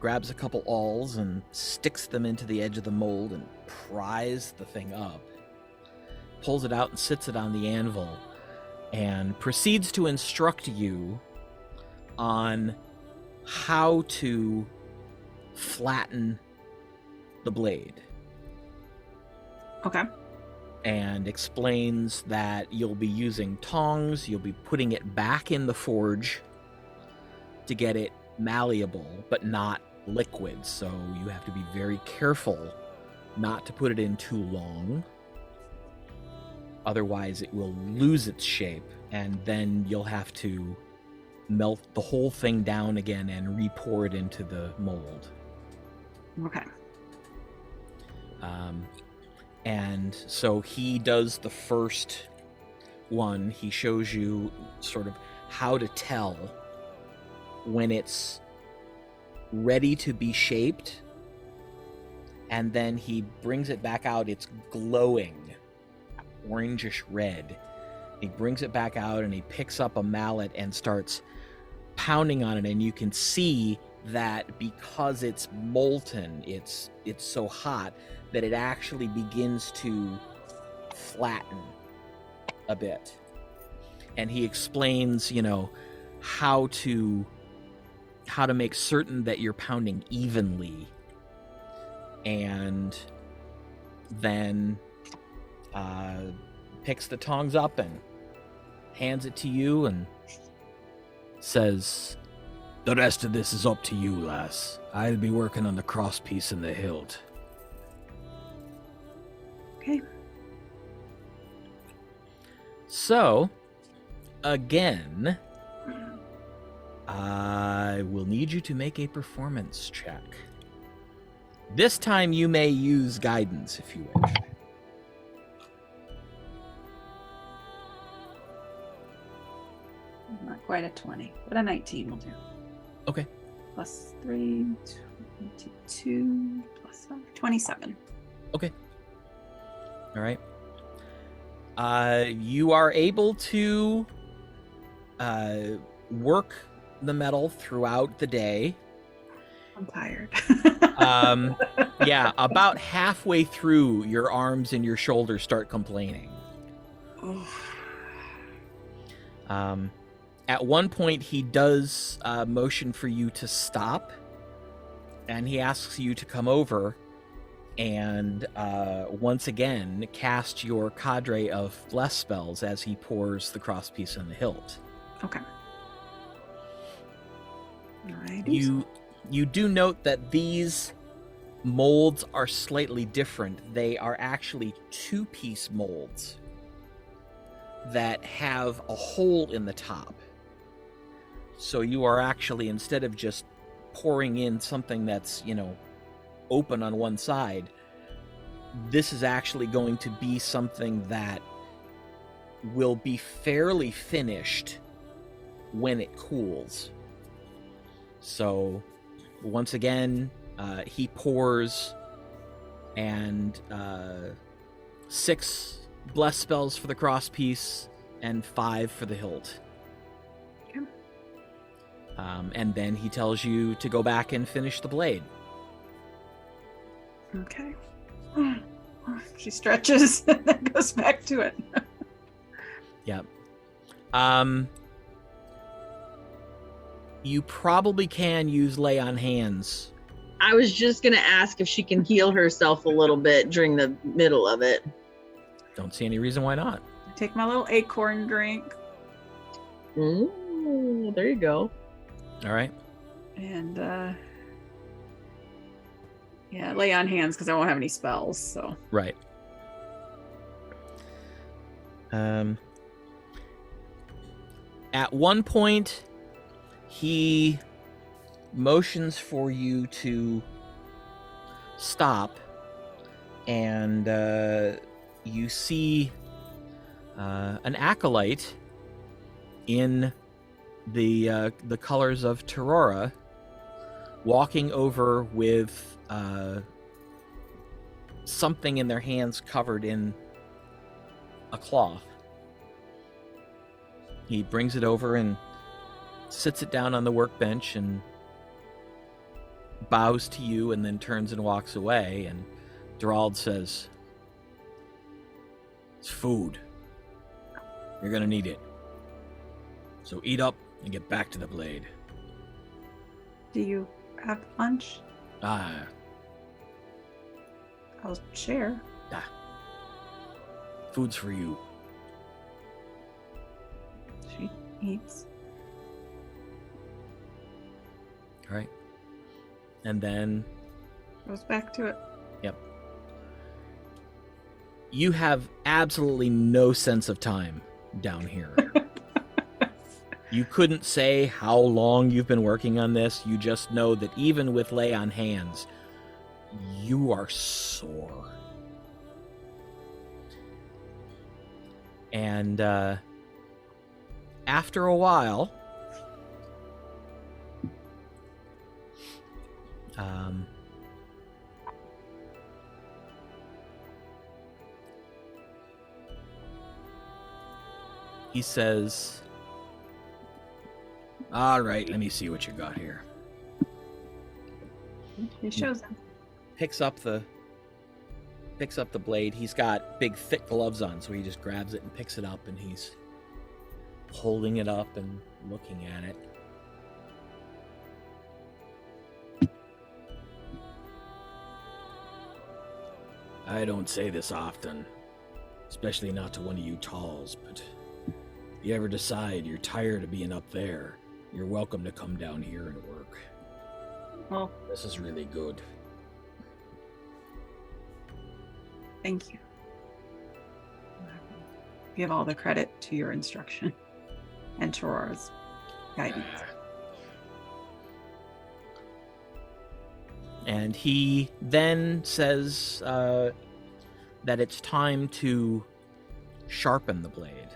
a couple awls and sticks them into the edge of the mold and pries the thing up, pulls it out and sits it on the anvil, and proceeds to instruct you on how to flatten the blade. Okay. And explains that you'll be using tongs, you'll be putting it back in the forge to get it malleable, but not liquid. So you have to be very careful not to put it in too long. Otherwise, it will lose its shape, and then you'll have to melt the whole thing down again and re-pour it into the mold. Okay. And so he does the first one. He shows you sort of how to tell when it's ready to be shaped, and then he brings it back out. It's glowing orangish red. He brings it back out and he picks up a mallet and starts pounding on it, and you can see that because it's molten, it's so hot that it actually begins to flatten a bit. And he explains, how to make certain that you're pounding evenly, and then picks the tongs up and hands it to you and says, "The rest of this is up to you, lass. I'll be working on the crosspiece and the hilt." Okay. So, again, I will need you to make a performance check. This time you may use guidance if you wish. Not quite a 20, but a 19 will do. Okay. Plus 3, 22, plus 5, 27. Okay. All right. You are able to work the metal throughout the day. I'm tired. Yeah, about halfway through, your arms and your shoulders start complaining. At one point, he does motion for you to stop, and he asks you to come over and once again cast your cadre of bless spells as he pours the crosspiece on the hilt. Okay. You do note that these molds are slightly different. They are actually two-piece molds that have a hole in the top. So you are actually, instead of just pouring in something that's, open on one side, this is actually going to be something that will be fairly finished when it cools. So once again, he pours, and 6 bless spells for the crosspiece and 5 for the hilt. Okay. And then he tells you to go back and finish the blade. Okay. She stretches and then goes back to it. Yep. You probably can use lay on hands. I was just going to ask if she can heal herself a little bit during the middle of it. Don't see any reason why not. I take my little acorn drink. Ooh, there you go. All right. And lay on hands because I won't have any spells. So Right. At one point, he motions for you to stop, and you see an acolyte in the colors of Terrora walking over with something in their hands covered in a cloth. He brings it over and sits it down on the workbench and bows to you, and then turns and walks away. And Durald says, "It's food. You're gonna need it. So eat up and get back to the blade." do you have lunch? Ah, I'll share. food's for you. She eats. All right. And then Goes back to it. you have absolutely no sense of time down here. You couldn't say how long you've been working on this. You just know that even with lay on hands, you are sore. And after a while, he says, "All right, let me see what you got here." He shows him. Picks up the blade. He's got big thick gloves on, so he just grabs it and picks it up, and he's holding it up and looking at it. I don't say this often, especially not to one of you talls, but if you ever decide you're tired of being up there, you're welcome to come down here and work. Well, This is really good. thank you. Give all the credit to your instruction and Terrora's guidance. And he then says that it's time to sharpen the blade.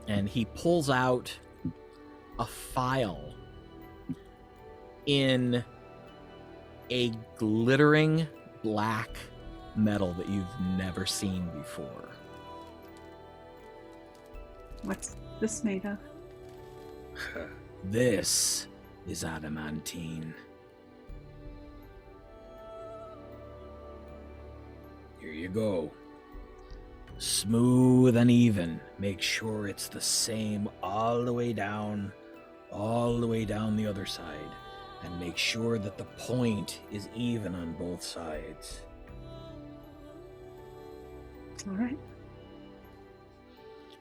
And he pulls out a file in a glittering black metal that you've never seen before. What's this made of? This is adamantine. Here you go. Smooth and even. Make sure it's the same all the way down the other side. And make sure that the point is even on both sides. All right.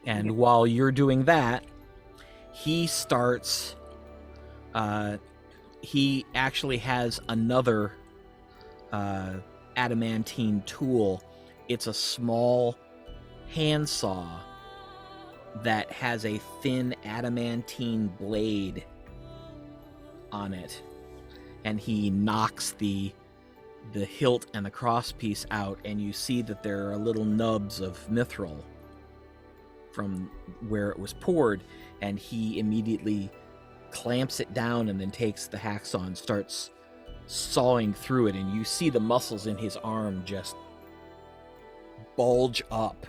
And while you're doing that, he starts. He actually has another adamantine tool. It's a small handsaw that has a thin adamantine blade on it, and he knocks the hilt and the crosspiece out, and you see that there are little nubs of mithril from where it was poured, and he immediately clamps it down and then takes the hacksaw and starts sawing through it, and you see the muscles in his arm just bulge up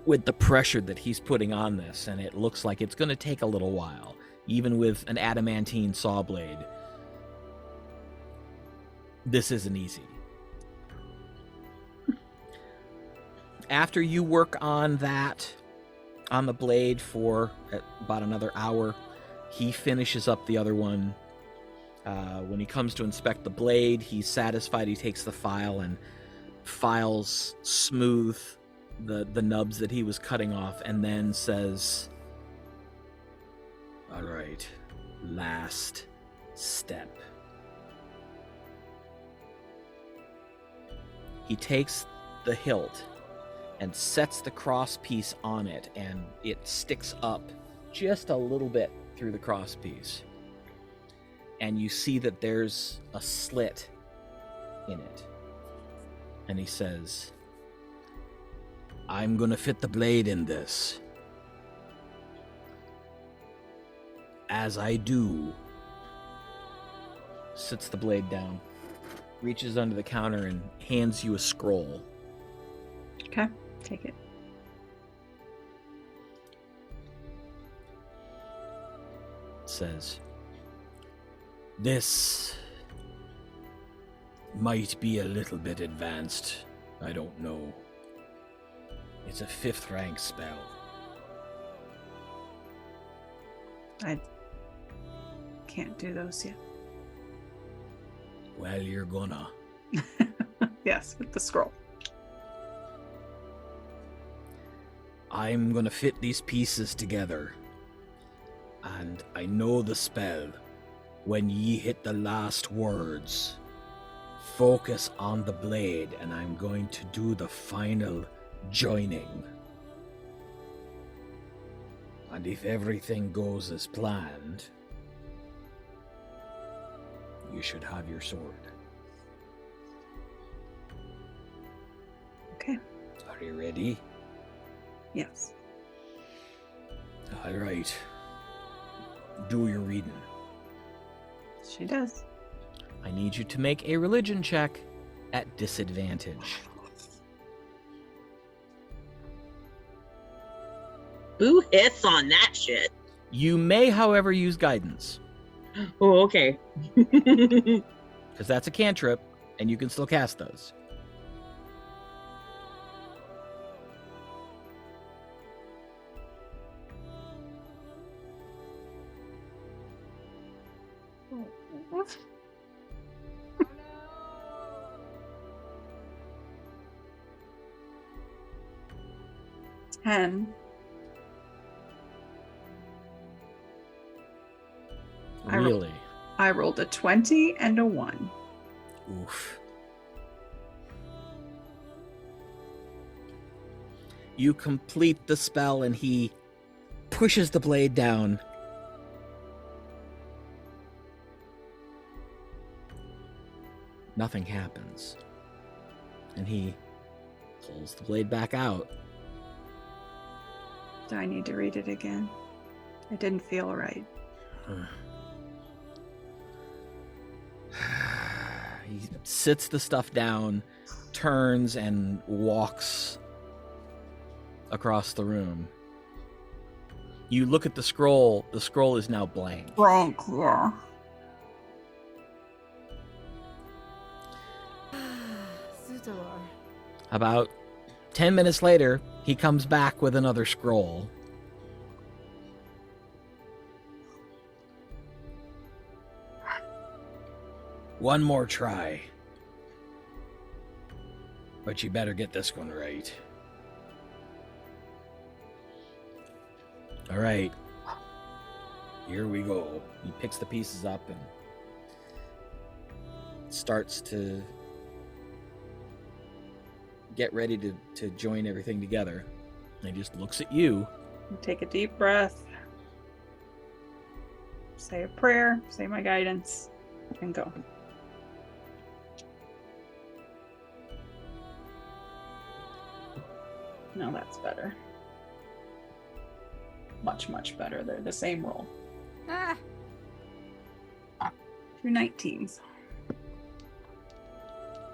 with the pressure that he's putting on this, and it looks like it's going to take a little while, even with an adamantine saw blade. This isn't easy. After you work on the blade for about another hour, he finishes up the other one. When he comes to inspect the blade, he's satisfied. He takes the file and files smooth the nubs that he was cutting off, and then says, "All right, last step." He takes the hilt and sets the crosspiece on it, and it sticks up just a little bit through the crosspiece. And you see that there's a slit in it. And he says, "I'm gonna fit the blade in this. As I do," sits the blade down, reaches under the counter, and hands you a scroll. Okay, take it. Says, "This might be a little bit advanced. I don't know. It's a 5th rank spell." I can't do those yet. Well, you're gonna. Yes, with the scroll. I'm gonna fit these pieces together. And I know the spell. When ye hit the last words, focus on the blade, and I'm going to do the final joining. And if everything goes as planned, you should have your sword. Okay. Are you ready? Yes. All right. Do your reading. She does. I need you to make a religion check at disadvantage. Who hits on that shit? You may, however, use guidance, Oh, okay. because that's a cantrip, and you can still cast those. Ten. Really? I rolled a 20 and a 1. Oof. You complete the spell, and he pushes the blade down. Nothing happens. And he pulls the blade back out. Do I need to read it again? It didn't feel right. He sits the stuff down, turns, and walks across the room. You look at the scroll is now blank. Blank, yeah. Zutolor. About 10 minutes later, he comes back with another scroll. One more try. But you better get this one right. All right. Here we go. He picks the pieces up and starts to get ready to join everything together. And he just looks at you. Take a deep breath. Say a prayer. Say my guidance. And go. No, that's better. Much, much better. They're the same roll. Ah. 2 19s.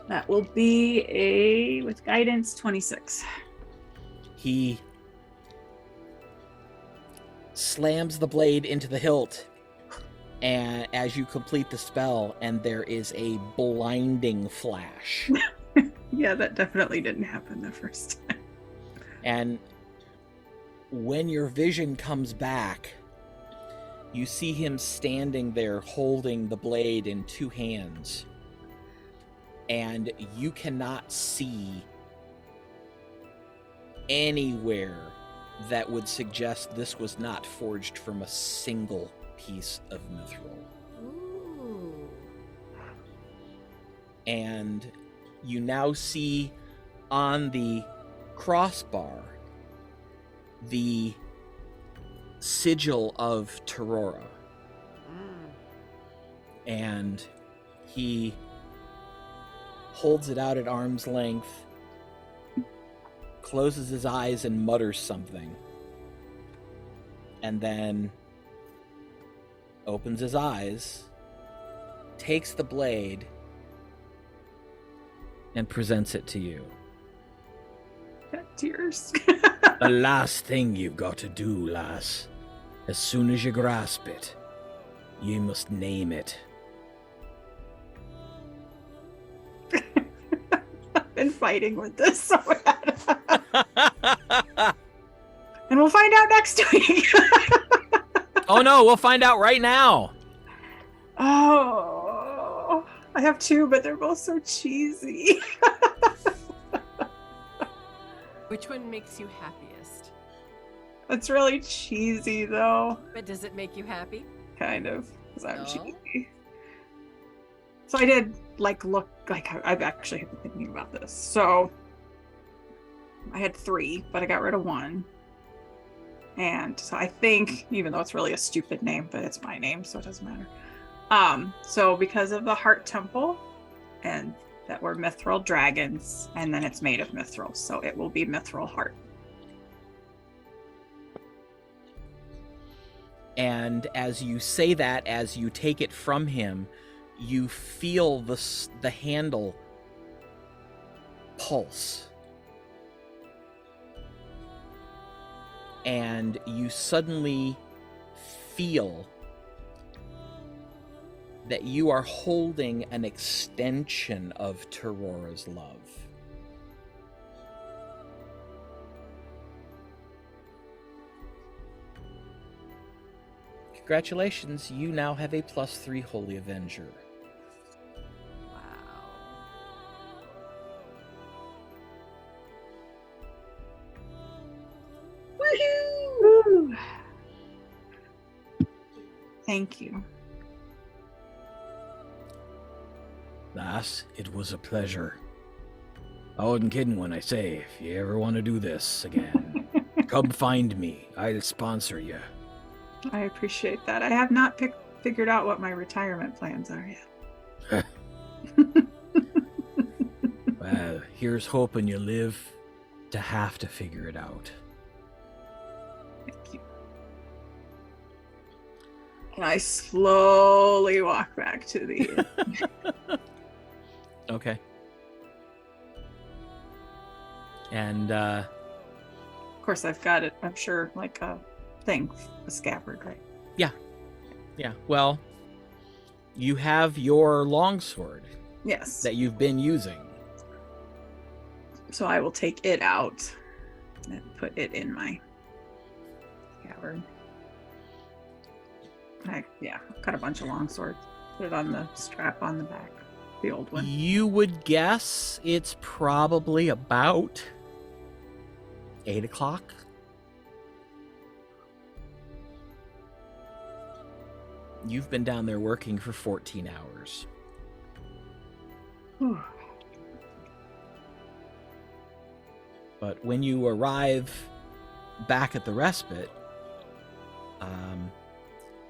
That will be with guidance, 26. He slams the blade into the hilt and as you complete the spell, and there is a blinding flash. Yeah, that definitely didn't happen the first time. And when your vision comes back, you see him standing there holding the blade in 2 hands. And you cannot see anywhere that would suggest this was not forged from a single piece of mithril. Ooh. And you now see on the crossbar the sigil of Terrora. And he holds it out at arm's length, closes his eyes and mutters something, and then opens his eyes, takes the blade, and presents it to you. Got tears. The last thing you've got to do, lass, as soon as you grasp it, you must name it. I've been fighting with this so bad. And we'll find out next week. Oh no, we'll find out right now. Oh, I have 2, but they're both so cheesy. Which one makes you happiest? It's really cheesy, though. But does it make you happy? Kind of, because I'm No? cheesy. So I did, look, I've actually been thinking about this. So I had 3, but I got rid of 1. And so I think, even though it's really a stupid name, but it's my name, so it doesn't matter. So because of the Heart Temple, and that we're mithril dragons, and then it's made of mithril, so it will be Mithril Heart. And as you say that, as you take it from him, you feel the handle pulse. And you suddenly feel that you are holding an extension of Terrora's love. Congratulations, you now have a +3 Holy Avenger. Wow. Woo! Thank you. Lass, it was a pleasure. I wasn't kidding when I say, if you ever want to do this again, come find me. I'll sponsor you. I appreciate that. I have not figured out what my retirement plans are yet. Well, here's hoping you live to have to figure it out. Thank you. And I slowly walk back to the Okay. And Of course, I've got it. I'm sure, thing, a scabbard, right? Yeah. Well, you have your longsword Yes. that you've been using. So I will take it out and put it in my scabbard. Cut a bunch of longswords. Put it on the strap on the back, the old one. You would guess it's probably about 8 o'clock. You've been down there working for 14 hours. But when you arrive back at the respite,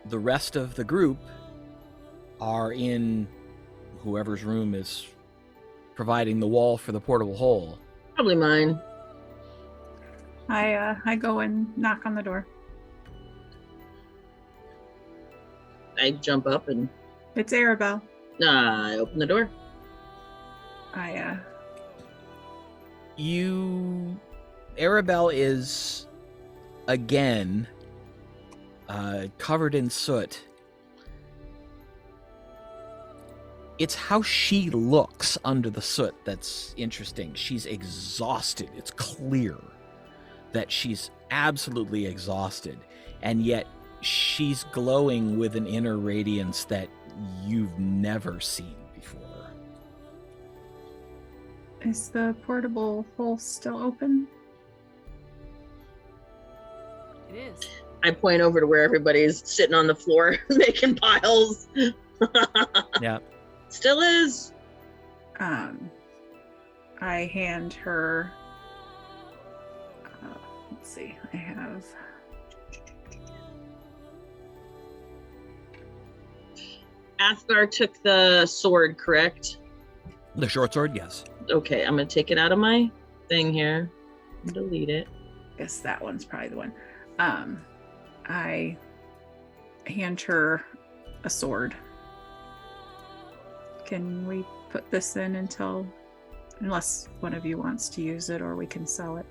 the rest of the group are in whoever's room is providing the wall for the portable hole. Probably mine. I go and knock on the door. I jump up and It's Aribell. I open the door. Aribell is again covered in soot. It's how she looks under the soot that's interesting. She's exhausted. It's clear that she's absolutely exhausted, and yet she's glowing with an inner radiance that you've never seen before. Is the portable hole still open? It is. I point over to where everybody's sitting on the floor making piles. Yeah. Still is. I hand her. Let's see. I have. Athgarr took the sword, correct? The short sword, yes. Okay, I'm gonna take it out of my thing here and delete it. Guess that one's probably the one. I hand her a sword. Can we put this in unless one of you wants to use it, or we can sell it?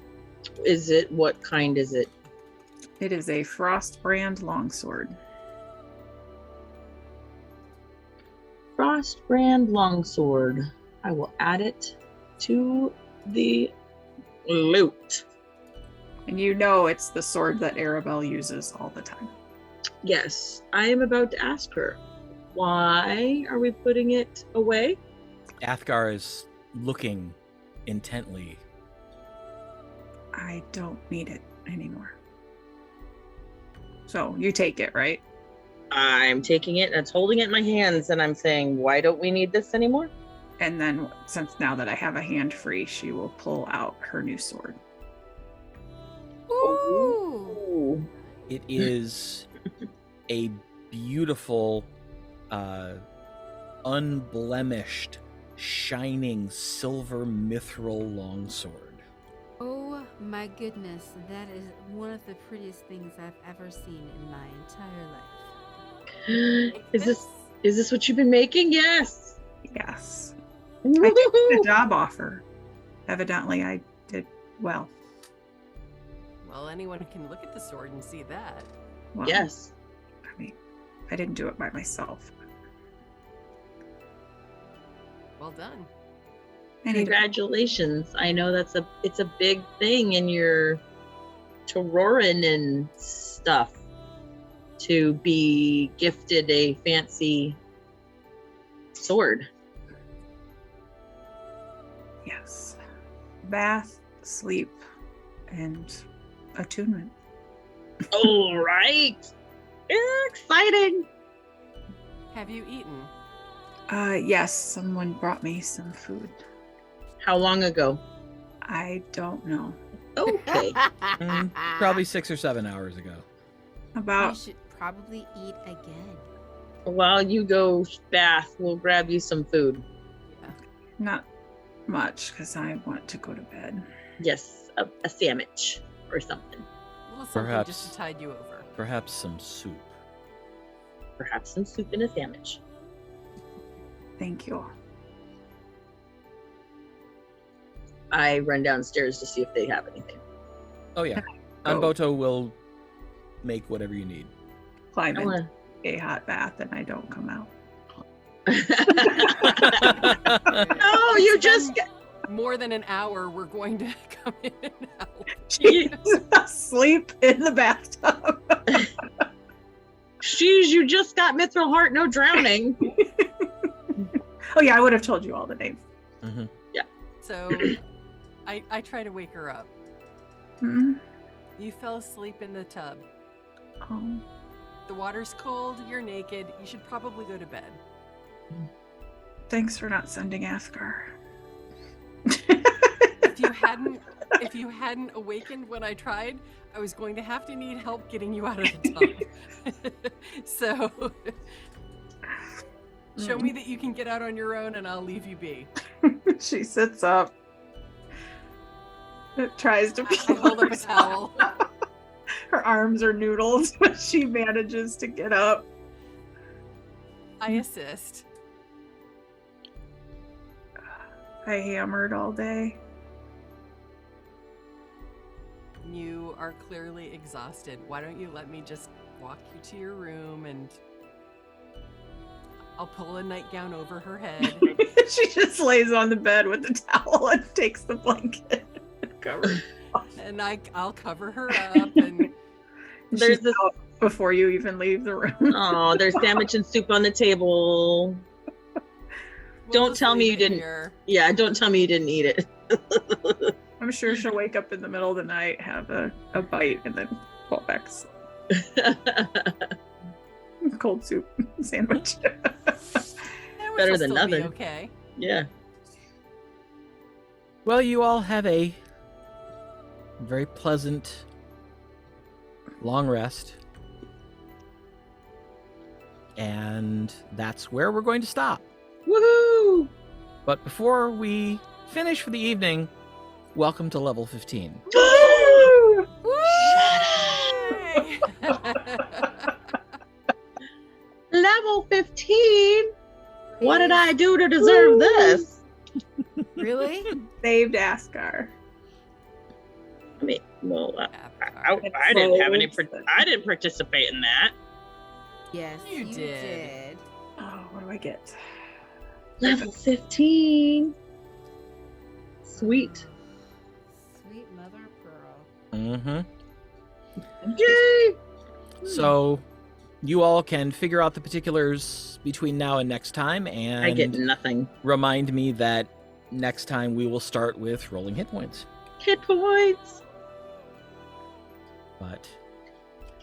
What kind is it? It is a Frostbrand longsword. Frostbrand longsword. I will add it to the loot. And you know it's the sword that Aribell uses all the time. Yes, I am about to ask her. Why are we putting it away? Athgarr is looking intently. I don't need it anymore. So you take it, right? I'm taking it and it's holding it in my hands and I'm saying, why don't we need this anymore? And then since now that I have a hand free, she will pull out her new sword. Ooh. It is a beautiful, unblemished, shining silver mithril longsword. Oh my goodness, that is one of the prettiest things I've ever seen in my entire life. Is this what you've been making? Yes. Yes. I took the Woo-hoo! job offer. Evidently, I did well. Well, anyone can look at the sword and see that. Well, Yes. I mean, I didn't do it by myself. Well done. I need to- Congratulations. I know it's a big thing in your Tauroran and stuff to be gifted a fancy sword. Yes. Bath, sleep, and attunement. All right. Exciting. Have you eaten? Yes, someone brought me some food. How long ago? I don't know. Okay. Probably 6 or 7 hours ago. I About should probably eat again. While you go bath, we'll grab you some food. not much because I want to go to bed. Yes, a sandwich or something. A little something Perhaps. just to tide you over. Perhaps some soup. Perhaps some soup and a sandwich. Thank you. I run downstairs to see if they have anything. Oh yeah. Oh. Unboto will make whatever you need. Climb I in wanna- a hot bath and I don't come out. Oh, you just More than an hour, we're going to come in and out. She's asleep in the bathtub. Jeez, you just got mithril heart, no drowning. Oh yeah, I would have told you all the names. Mm-hmm. So I try to wake her up. Hmm. You fell asleep in the tub. Oh. The water's cold, you're naked, you should probably go to bed. Thanks for not sending Athgarr. If you hadn't awakened when I tried, I was going to have to need help getting you out of the tub. So show me that you can get out on your own and I'll leave you be. She sits up. It tries to I hold up a towel. Her arms are noodles, but she manages to get up. I assist. I hammered all day. You are clearly exhausted. Why don't you let me just walk you to your room and I'll pull a nightgown over her head. She just lays on the bed with the towel and takes the blanket and covers. And I'll cover her up and There's She's this- out before you even leave the room. Oh, there's sandwich and soup on the table. we'll Don't just tell me leave you it didn't- here. Yeah, don't tell me you didn't eat it. I'm sure she'll wake up in the middle of the night, have a bite, and then fall back asleep. Cold soup sandwich. Sandwich Better will than still be nothing. Okay. Yeah. Well, you all have a very pleasant long rest. And that's where we're going to stop. Woohoo! But before we finish for the evening, welcome to level 15. Woo! Yay! Level 15? What did I do to deserve this? Really? Saved Athgarr. I mean, well, Athgarr. I didn't have any. Souls. I didn't participate in that. Yes, You you did. did. Oh, what do I get? Level 15. Sweet. Sweet mother of pearl. Mm-hmm. Yay! So you all can figure out the particulars between now and next time, and I get nothing. remind me that next time we will start with rolling hit points. Hit points. But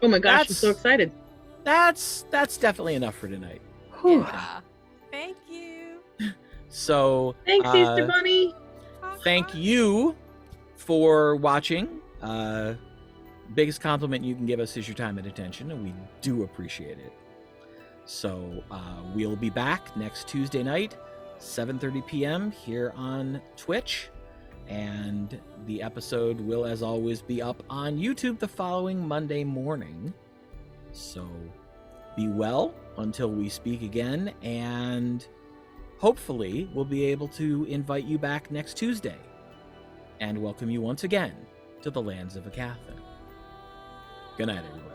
Oh my gosh, I'm That's- so excited. that's definitely enough for tonight. Whew. Yeah. Thank you. So Thanks, Easter Bunny. thank you for watching. Biggest compliment you can give us is your time and attention, and we do appreciate it. So we'll be back next Tuesday night, 7:30 p.m. here on Twitch, and the episode will, as always, be up on YouTube the following Monday morning. So be well until we speak again, and hopefully we'll be able to invite you back next Tuesday and welcome you once again to the lands of Aecathan. Good night, everybody.